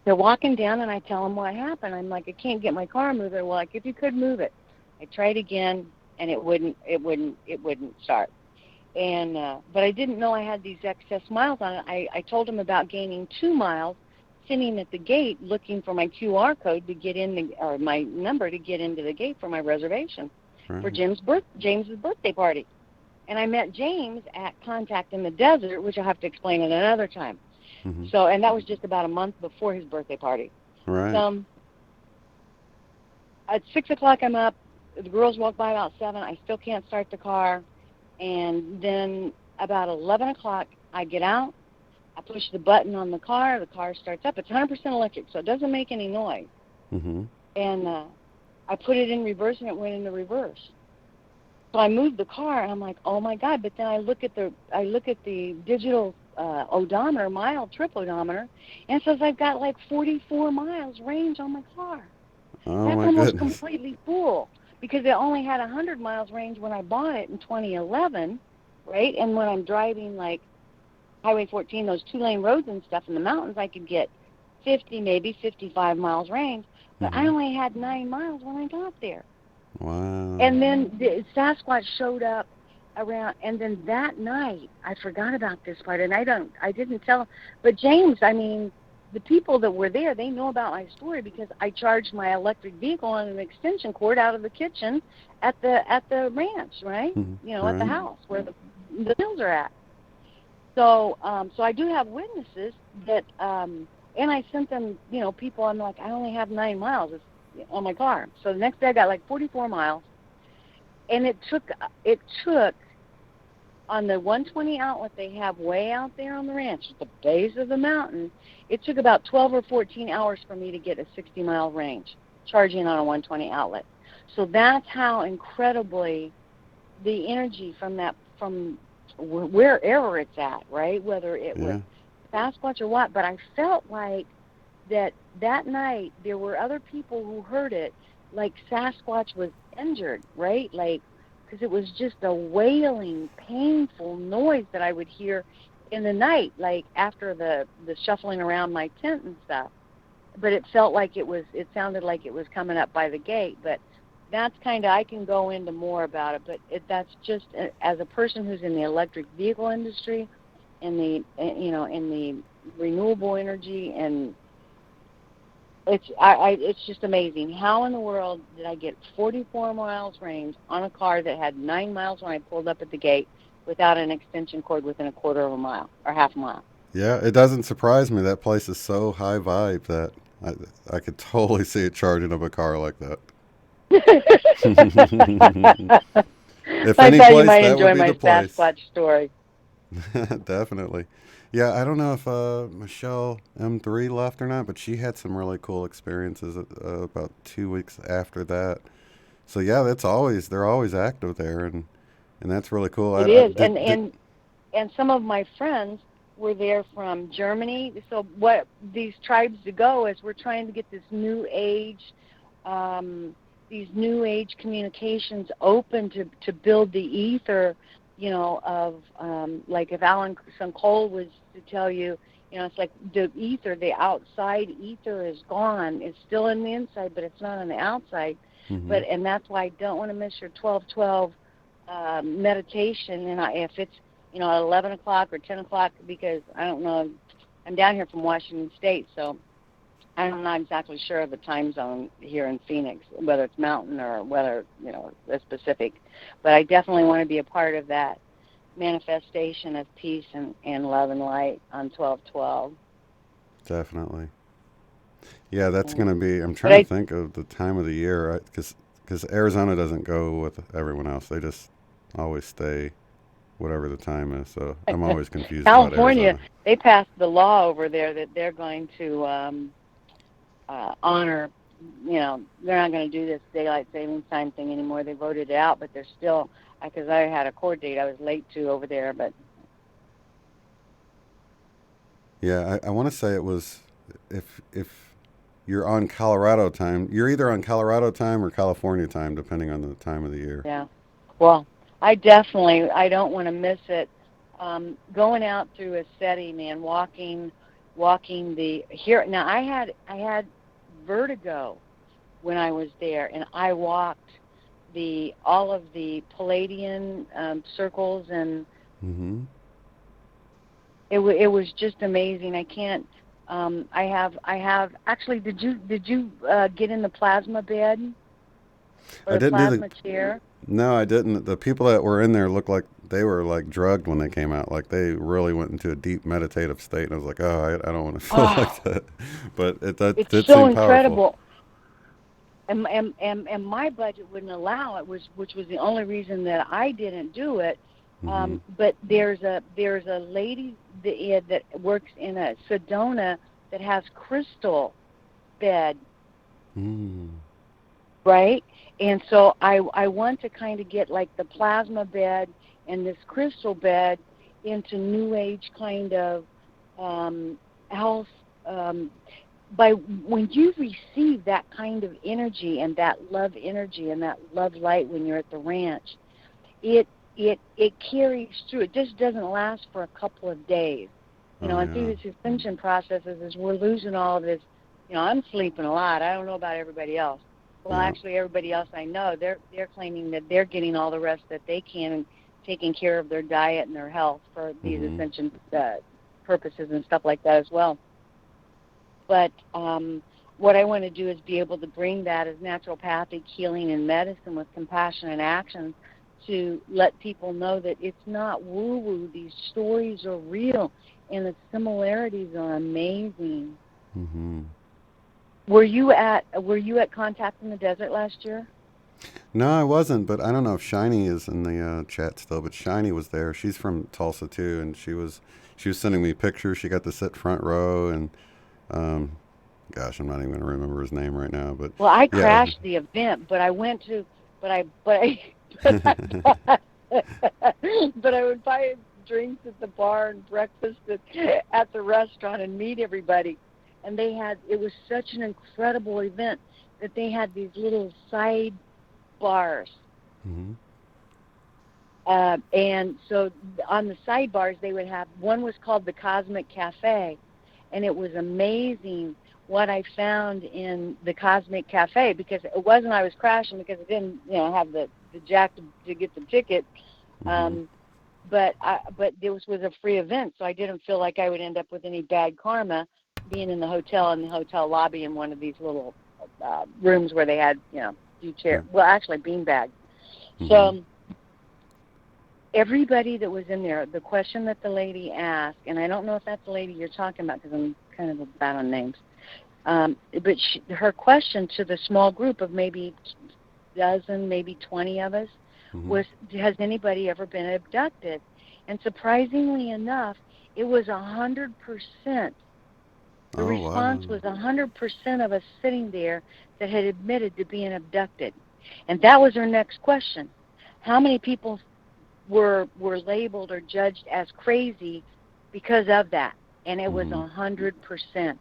they're walking down, and I tell them what happened. I'm like, I can't get my car moved. They're like, if you could move it. I tried again, and it wouldn't start. And but I didn't know I had these excess miles on it. I told them about gaining 2 miles, sitting at the gate looking for my QR code to get in or my number to get into the gate for my reservation for James's birthday party. And I met James at Contact in the Desert, which I'll have to explain at another time. So, and that was just about a month before his birthday party. Right. At 6 o'clock, I'm up. The girls walk by about 7. I still can't start the car. And then about 11 o'clock, I get out. I push the button on the car starts up. It's 100% electric, so it doesn't make any noise. And I put it in reverse, and it went into reverse. So I moved the car, and I'm like, oh my God! But then I look at the digital odometer, mile trip odometer, and it says I've got like 44 miles range on my car. Oh, That's my almost goodness. completely full because it only had 100 miles range when I bought it in 2011, right? And when I'm driving like Highway 14, those 2-lane roads and stuff in the mountains, I could get 50, maybe 55 miles range. But I only had 9 miles when I got there. Wow. And then the Sasquatch showed up around, and then that night, I forgot about this part, and I didn't tell, but James, I mean, the people that were there, they know about my story because I charged my electric vehicle on an extension cord out of the kitchen at the ranch, right? You know, at the house where the hills are at. So, so I do have witnesses that, and I sent them, you know, people. I'm like, I only have 9 miles on my car. So the next day I got like 44 miles, and it took on the 120 outlet they have way out there on the ranch, at the base of the mountain. It took about 12 or 14 hours for me to get a 60-mile range, charging on a 120 outlet. So that's how incredibly the energy from wherever it's at, right? Whether it was Sasquatch or what, but I felt like that night there were other people who heard it, like Sasquatch was injured, right? Like, because it was just a wailing, painful noise that I would hear in the night, like after the shuffling around my tent and stuff. But it sounded like it was coming up by the gate. But that's kind of, I can go into more about it, but that's just, as a person who's in the electric vehicle industry, in the renewable energy, and it's just amazing. How in the world did I get 44 miles range on a car that had 9 miles when I pulled up at the gate without an extension cord within a quarter of a mile or half a mile? Yeah, it doesn't surprise me. That place is so high vibe that I could totally see it charging up a car like that. If I any thought place, you might that enjoy would be my the place. Sasquatch story. Definitely. Yeah, I don't know if Michelle M3 left or not, but she had some really cool experiences about 2 weeks after that. So yeah, they're always active there, and that's really cool. It is, and some of my friends were there from Germany. So what these tribes to go is we're trying to get this new age, these new age communications open to build the ether. You know, of like if Alan Cole was to tell you, you know, it's like the ether, the outside ether is gone. It's still in the inside, but it's not on the outside. And that's why I don't want to miss your 12-12 meditation. And if it's, you know, at 11 o'clock or 10 o'clock, because I don't know, I'm down here from Washington State, so I'm not exactly sure of the time zone here in Phoenix, whether it's mountain or whether, you know, it's Pacific. But I definitely want to be a part of that manifestation of peace and love and light on 12/12. Definitely. Yeah, that's going to be, I'm trying to think of the time of the year, because Arizona doesn't go with everyone else. They just always stay whatever the time is. So I'm always confused about California, Arizona. they passed the law over there that they're going to honor, you know, they're not going to do this daylight savings time thing anymore. They voted it out, but they're still, because I had a court date I was late to over there, but. Yeah, I want to say it was, if you're on Colorado time, you're either on Colorado time or California time, depending on the time of the year. Yeah. Well, I don't want to miss it. Going out through a city, man, walking here. Now, I had vertigo when I was there, and I walked all of the Palladian circles, and it was just amazing. I can't. I have actually. Did you get in the plasma bed or I the didn't plasma chair? No, I didn't. The people that were in there looked like they were like drugged when they came out. Like they really went into a deep meditative state, and I was like, oh, I don't want to feel like that. But it did It's seem so powerful. incredible. And my budget wouldn't allow it, which was the only reason that I didn't do it. But there's a lady that works in a Sedona that has crystal bed, right? And so I want to kind of get like the plasma bed and this crystal bed. into New Age kind of house. By when you receive that kind of energy and that love energy and that love light when you're at the ranch, it carries through. It just doesn't last for a couple of days. And through this ascension processes, as we're losing all of this, I'm sleeping a lot. I don't know about everybody else. Well, actually, everybody else I know, they're claiming that they're getting all the rest that they can and taking care of their diet and their health for these ascension purposes and stuff like that as well. But what I want to do is be able to bring that as naturopathic healing and medicine with compassion and action to let people know that it's not woo-woo. These stories are real, and the similarities are amazing. Mm-hmm. Were you at Contact in the Desert last year? No, I wasn't, but I don't know if Shiny is in the chat still, but Shiny was there. She's from Tulsa too, and she was sending me pictures. She got to sit front row, and gosh, I'm not even going to remember his name right now. But well, I crashed the event, but I went to, but I would buy drinks at the bar and breakfast at the restaurant and meet everybody. And it was such an incredible event that they had these little side bars. Mm-hmm. And so on the sidebars, they would have, one was called the Cosmic Cafe, and it was amazing what I found in the Cosmic Cafe, because it wasn't I was crashing because I didn't, have the jack to get the ticket. But this was a free event, so I didn't feel like I would end up with any bad karma being in the hotel lobby in one of these little rooms where they had, few chairs. Well, actually, beanbags. So everybody that was in there, the question that the lady asked, and I don't know if that's the lady you're talking about because I'm kind of bad on names, but her question to the small group of maybe a dozen, maybe 20 of us was, has anybody ever been abducted? And surprisingly enough, it was 100%. The response was 100% of us sitting there that had admitted to being abducted. And that was her next question. How many people were labeled or judged as crazy because of that? And it was 100%.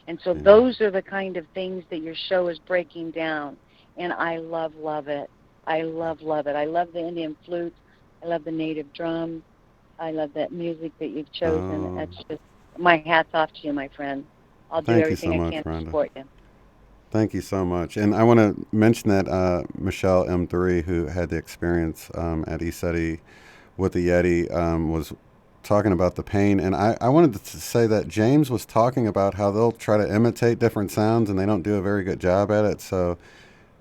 And so those are the kind of things that your show is breaking down. And I love it. I love it. I love the Indian flute. I love the native drum. I love that music that you've chosen. That's just, my hat's off to you, my friend. I'll do everything I can to support you. Thank you so much. And I want to mention that Michelle M3, who had the experience at ESETI with the Yeti, was talking about the pain. And I wanted to say that James was talking about how they'll try to imitate different sounds, and they don't do a very good job at it. So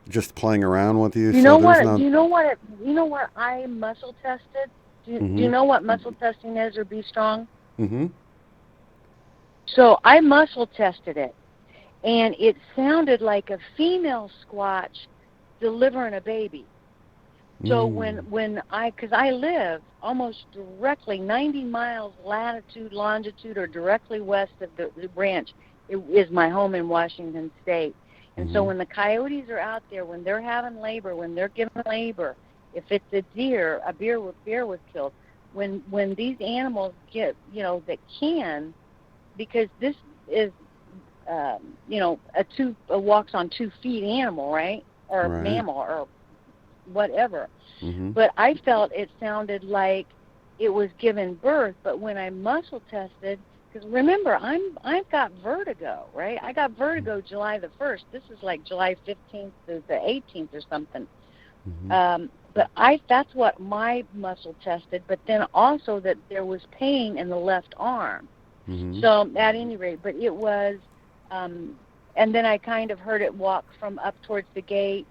just playing around with you. You know what? You know what I muscle tested? Do you know what muscle testing is, or Be Strong? Mm-hmm. So I muscle tested it, and it sounded like a female Squatch delivering a baby. So because I live almost directly 90 miles latitude, longitude, or directly west of the ranch, it is my home in Washington State. And so when the coyotes are out there, when they're having labor, when they're giving labor, if it's a deer, a bear was killed. When these animals get, that can, because this is, a walks on 2 feet animal, right? Or mammal or whatever. But I felt it sounded like it was giving birth. But when I muscle tested, because remember, I've got vertigo, right? I got vertigo July the 1st. This is like July 15th to the 18th or something. But that's what my muscle tested. But then also that there was pain in the left arm. So at any rate, but it was, and then I kind of heard it walk from up towards the gate,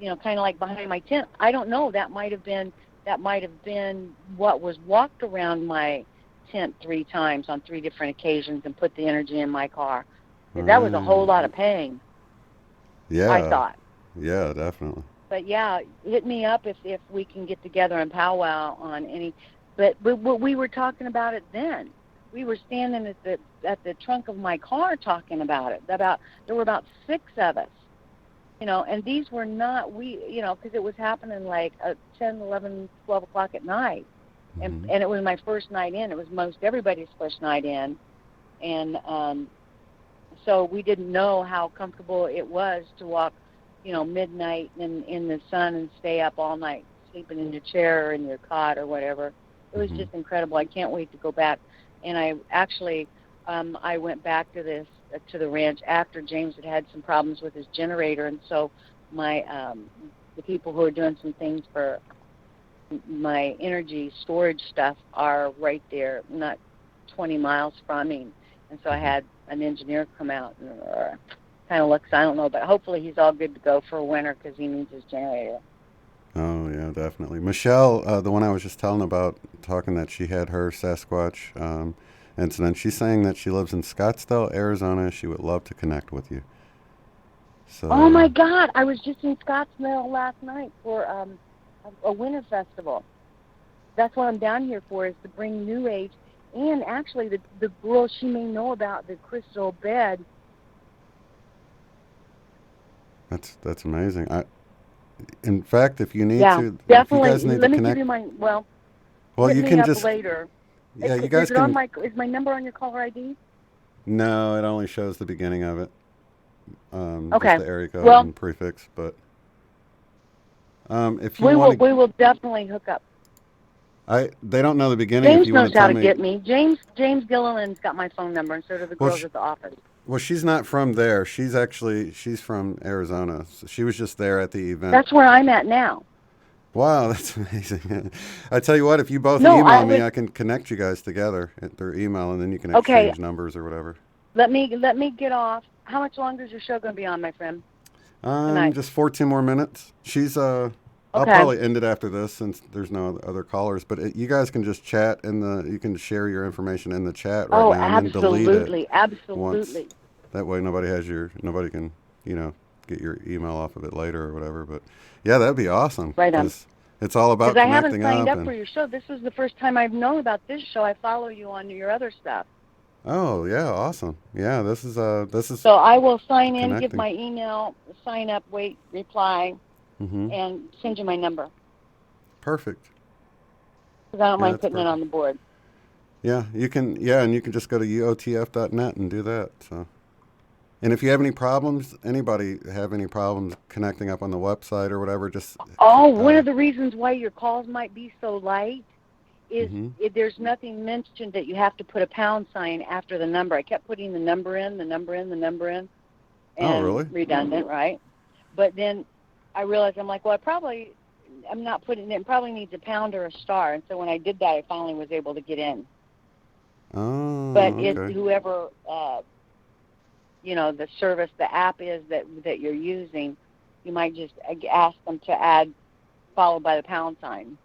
kind of like behind my tent. I don't know. That might have been what was walked around my tent 3 times on 3 different occasions and put the energy in my car. That was a whole lot of pain. Yeah. I thought. Yeah, definitely. But yeah, hit me up if we can get together and powwow on any. But we were talking about it then. We were standing at the trunk of my car talking about it. There were about 6 of us, and these were not because it was happening like at 10, 11, 12 o'clock at night. and it was my first night in. It was most everybody's first night in, and so we didn't know how comfortable it was to walk, midnight in the sun and stay up all night, sleeping in your chair or in your cot or whatever. It was just incredible. I can't wait to go back. And I actually, I went back to the ranch after James had some problems with his generator, and so the people who are doing some things for my energy storage stuff are right there, not 20 miles from me. And so I had an engineer come out and kind of looks, I don't know, but hopefully he's all good to go for winter because he needs his generator. Oh, yeah, definitely. Michelle, the one I was just telling about, talking that she had her Sasquatch incident, she's saying that she lives in Scottsdale, Arizona. She would love to connect with you. So, oh, my God. I was just in Scottsdale last night for a winter festival. That's what I'm down here for, is to bring New Age. And actually, the girl she may know about, the crystal bed. That's amazing. In fact, if you need to, definitely. if you guys need Let to me connect, give you my, you hit can me up just later. Yeah, you guys can. Is my number on your caller ID? No, it only shows the beginning of it. Okay. Just the area code and prefix, but if you want, we will definitely hook up. They don't know the beginning. James if you want knows to how tell to me, get me. James Gilliland's got my phone number, and so do the girls at the office. Well, she's not from there. She's from Arizona. So she was just there at the event. That's where I'm at now. Wow, that's amazing. I tell you what, if you both email me, I can connect you guys together through email, and then you can exchange numbers or whatever. Let me get off. How much longer is your show going to be on, my friend? Tonight? Just 14 more minutes. I'll probably end it after this since there's no other callers. But you guys can just chat you can share your information in the chat right now and then delete it. Absolutely. That way nobody can, get your email off of it later or whatever. But yeah, that'd be awesome. Right on. It's all about connecting up. Because I haven't signed up for your show. This is the first time I've known about this show. I follow you on your other stuff. Oh yeah, awesome. Yeah, this is. So I will sign in, give my email, sign up, wait, reply, and send you my number. Perfect. Because I don't mind putting it on the board. Yeah, you can. Yeah, and you can just go to uotf.net and do that. So, and if you have any problems, anybody have any problems connecting up on the website or whatever, just. Oh, one of the reasons why your calls might be so light is there's nothing mentioned that you have to put a pound sign after the number. I kept putting the number in. And really? Redundant, right? But then I realized, I'm like, well, I'm not putting it. It probably needs a pound or a star. And so when I did that, I finally was able to get in. Oh, but it's whoever, the service, the app is that you're using, you might just ask them to add followed by the pound sign.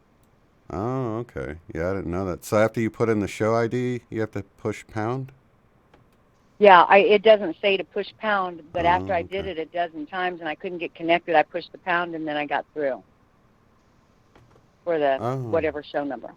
Oh, okay. Yeah, I didn't know that. So after you put in the show ID, you have to push pound? Yeah, it doesn't say to push pound, but after I did it a dozen times and I couldn't get connected, I pushed the pound and then I got through for the whatever show number.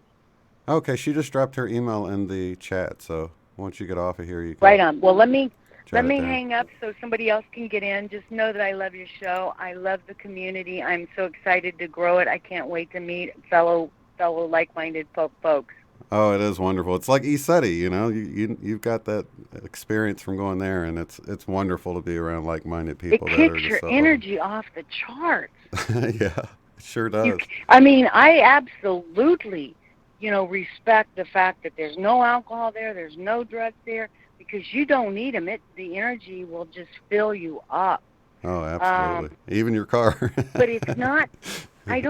Okay, she just dropped her email in the chat, so once you get off of here, you can... Right on. Well, let me hang up so somebody else can get in. Just know that I love your show. I love the community. I'm so excited to grow it. I can't wait to meet fellow like-minded folks. Oh, it is wonderful. It's like ESETI, you've got that experience from going there, and it's wonderful to be around like-minded people. It kicks your energy off the charts. Yeah, it sure does. I absolutely, respect the fact that there's no alcohol there's no drugs there, because you don't need them. The energy will just fill you up. Oh, absolutely. Even your car. But it's not... I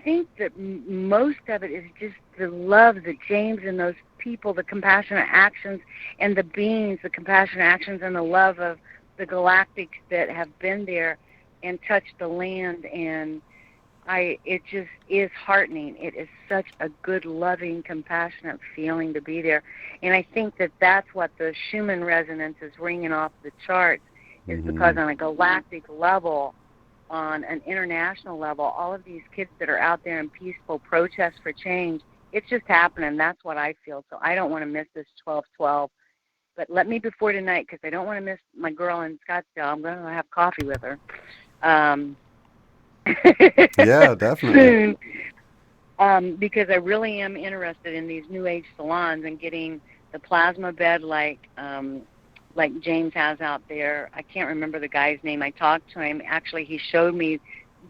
think that most of it is just the love that James and those people, the compassionate actions and the beings, the compassionate actions and the love of the galactics that have been there and touched the land. And it just is heartening. It is such a good, loving, compassionate feeling to be there. And I think that that's what the Schumann resonance is ringing off the charts, is because on a galactic level, on an international level, all of these kids that are out there in peaceful protest for change, it's just happening. That's what I feel. So I don't want to miss this 12/12. But let me before tonight, because I don't want to miss my girl in Scottsdale. I'm going to have coffee with her. Yeah, definitely. Soon. because I really am interested in these New Age salons and getting the plasma bed like James has out there. I can't remember the guy's name. I talked to him. Actually, he showed me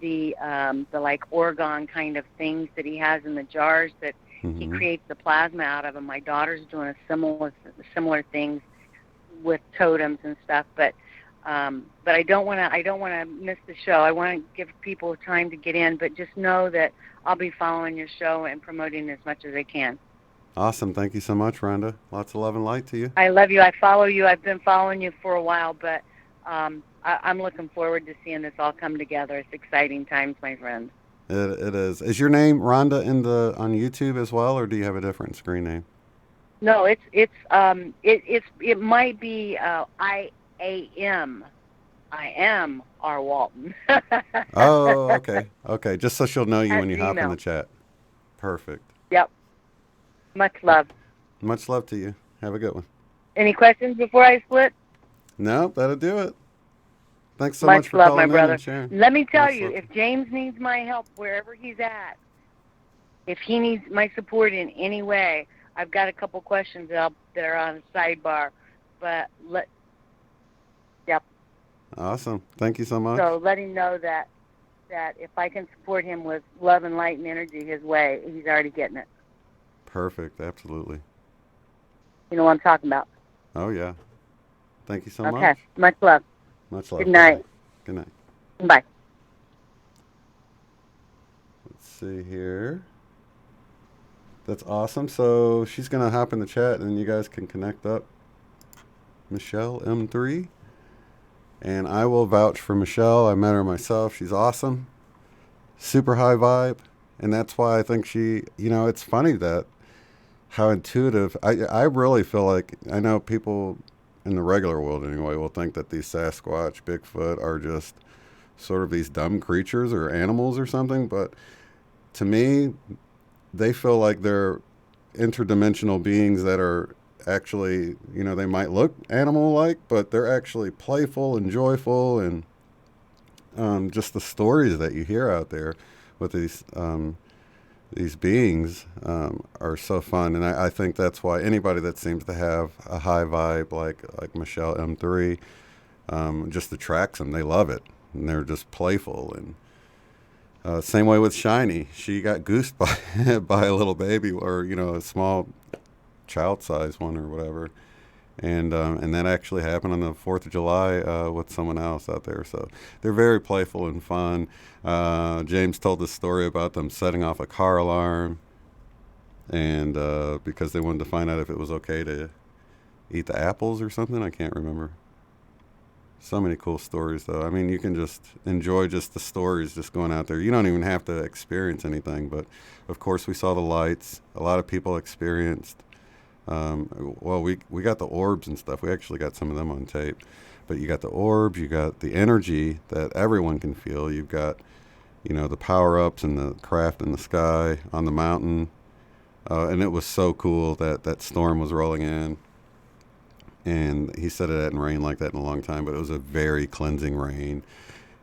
the like orgone kind of things that he has in the jars that he creates the plasma out of. And my daughter's doing a similar things with totems and stuff. But I don't want to miss the show. I want to give people time to get in, but just know that I'll be following your show and promoting as much as I can. Awesome. Thank you so much, Rhonda. Lots of love and light to you. I love you. I follow you. I've been following you for a while, but I'm looking forward to seeing this all come together. It's exciting times, my friend. It is. Is your name Rhonda on YouTube as well, or do you have a different screen name? No, it might be I-am. I am R. Walton. Oh, okay. Okay, just so she'll know you when you hop in the chat. Perfect. Yep. Much love. Much love to you. Have a good one. Any questions before I split? No, that'll do it. Thanks so much for love, calling my brother. in and sharing. Let me tell you, if James needs my help wherever he's at, if he needs my support in any way, I've got a couple questions that are on the sidebar. But yep. Awesome. Thank you so much. So let him know that if I can support him with love and light and energy his way, he's already getting it. Perfect. Absolutely. You know what I'm talking about. Oh, yeah. Thank you so much. Okay. Much love. Much love. Good night. Bye. Good night. Bye. Let's see here. That's awesome. So she's going to hop in the chat and you guys can connect up. Michelle M3. And I will vouch for Michelle. I met her myself. She's awesome. Super high vibe. And that's why I think it's funny that how intuitive. I really feel like, I know people in the regular world anyway will think that these Sasquatch, Bigfoot are just sort of these dumb creatures or animals or something. But to me, they feel like they're interdimensional beings that are actually, they might look animal-like, but they're actually playful and joyful, and just the stories that you hear out there with these beings are so fun. And I think that's why anybody that seems to have a high vibe like Michelle M3 just attracts them. They love it, and they're just playful. And same way with Shiny. She got goosed by a little baby, or a small child-sized one or whatever, and that actually happened on the 4th of July with someone else out there. So they're very playful and fun. James told the story about them setting off a car alarm, and because they wanted to find out if it was okay to eat the apples or something. I can't remember. So many cool stories, though. I mean, you can just enjoy just the stories just going out there. You don't even have to experience anything, but of course we saw the lights. A lot of people experienced we got the orbs and stuff. We actually got some of them on tape. But you got the orbs, you got the energy that everyone can feel. You've got, the power-ups and the craft in the sky, on the mountain. And it was so cool that storm was rolling in. And he said it hadn't rained like that in a long time, but it was a very cleansing rain.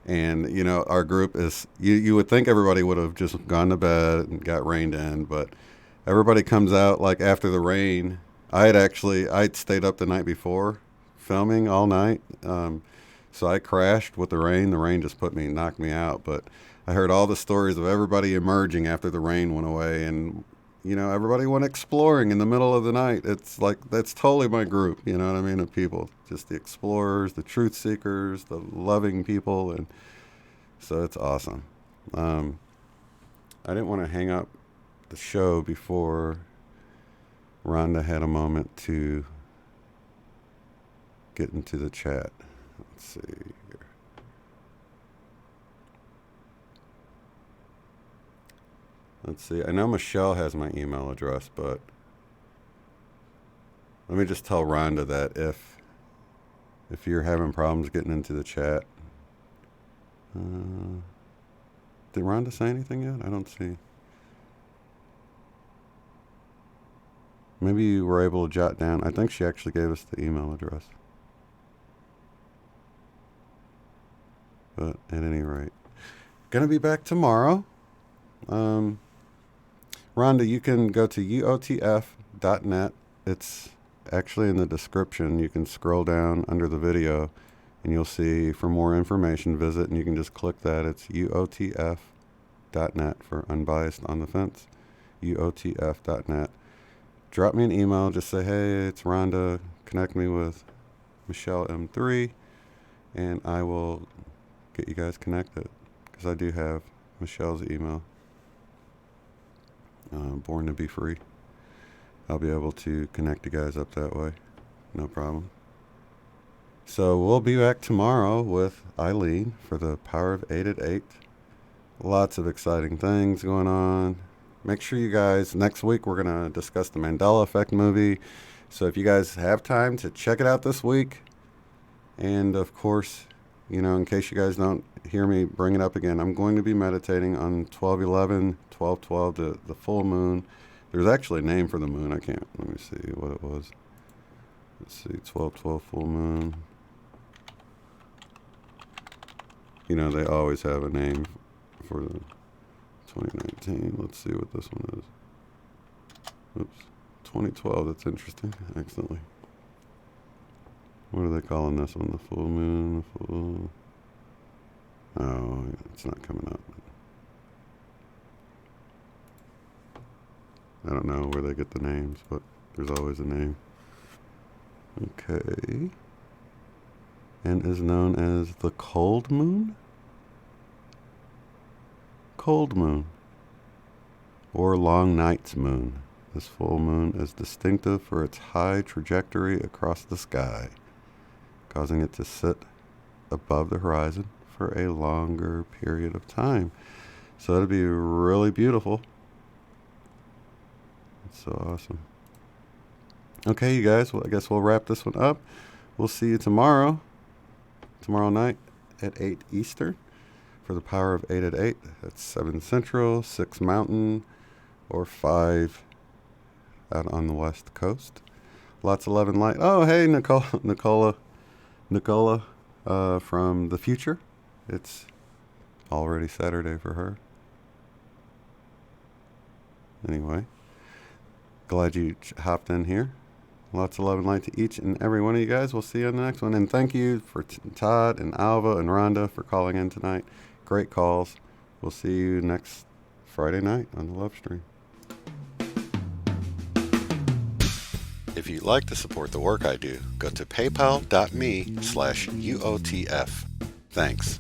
And, our group is, you would think everybody would have just gone to bed and got rained in, but everybody comes out like after the rain. I'd stayed up the night before filming all night. So I crashed with the rain. The rain just knocked me out. But I heard all the stories of everybody emerging after the rain went away. And, everybody went exploring in the middle of the night. It's like, that's totally my group, you know what I mean, of people. Just the explorers, the truth seekers, the loving people. And so it's awesome. I didn't want to hang up the show before Rhonda had a moment to get into the chat. Let's see here. Let's see. I know Michelle has my email address, but let me just tell Rhonda that if you're having problems getting into the chat, did Rhonda say anything yet? I don't see. Maybe you were able to jot down. I think she actually gave us the email address. But at any rate, gonna be back tomorrow. Rhonda, you can go to uotf.net. It's actually in the description. You can scroll down under the video and you'll see for more information, visit, and you can just click that. It's uotf.net for Unbiased on the Fence. uotf.net. Drop me an email. Just say, hey, it's Rhonda. Connect me with Michelle M3, and I will get you guys connected, because I do have Michelle's email. Born to be free. I'll be able to connect you guys up that way. No problem. So we'll be back tomorrow with Eileen for the Power of 8 at 8. Lots of exciting things going on. Make sure you guys, next week we're going to discuss the Mandela Effect movie. So if you guys have time to check it out this week, and of course, you know, in case you guys don't hear me bring it up again, I'm going to be meditating on 12/11, 12/12, the full moon. There's actually a name for the moon. Let me see what it was. Let's see, 12/12 full moon. You know, they always have a name for the 2019. Let's see what this one is. Oops, 2012. That's interesting. Accidentally. What are they calling this one? The full moon? The full... Oh, it's not coming up. I don't know where they get the names, but there's always a name. Okay. And is known as the cold moon? Cold moon. Or long night's moon. This full moon is distinctive for its high trajectory across the sky, causing it to sit above the horizon for a longer period of time. So it'll be really beautiful. It's so awesome. Okay, you guys, well, I guess we'll wrap this one up. We'll see you tomorrow night at 8 Eastern for the Power of 8 at 8. That's 7 Central, 6 Mountain, or 5 out on the West Coast. Lots of love and light. Oh, hey, Nicola from the future. It's already Saturday for her. Anyway, glad you hopped in here. Lots of love and light to each and every one of you guys. We'll see you on the next one. And thank you for Todd and Alva and Rhonda for calling in tonight. Great calls. We'll see you next Friday night on the Love Stream. If you'd like to support the work I do, go to paypal.me/UOTF. Thanks.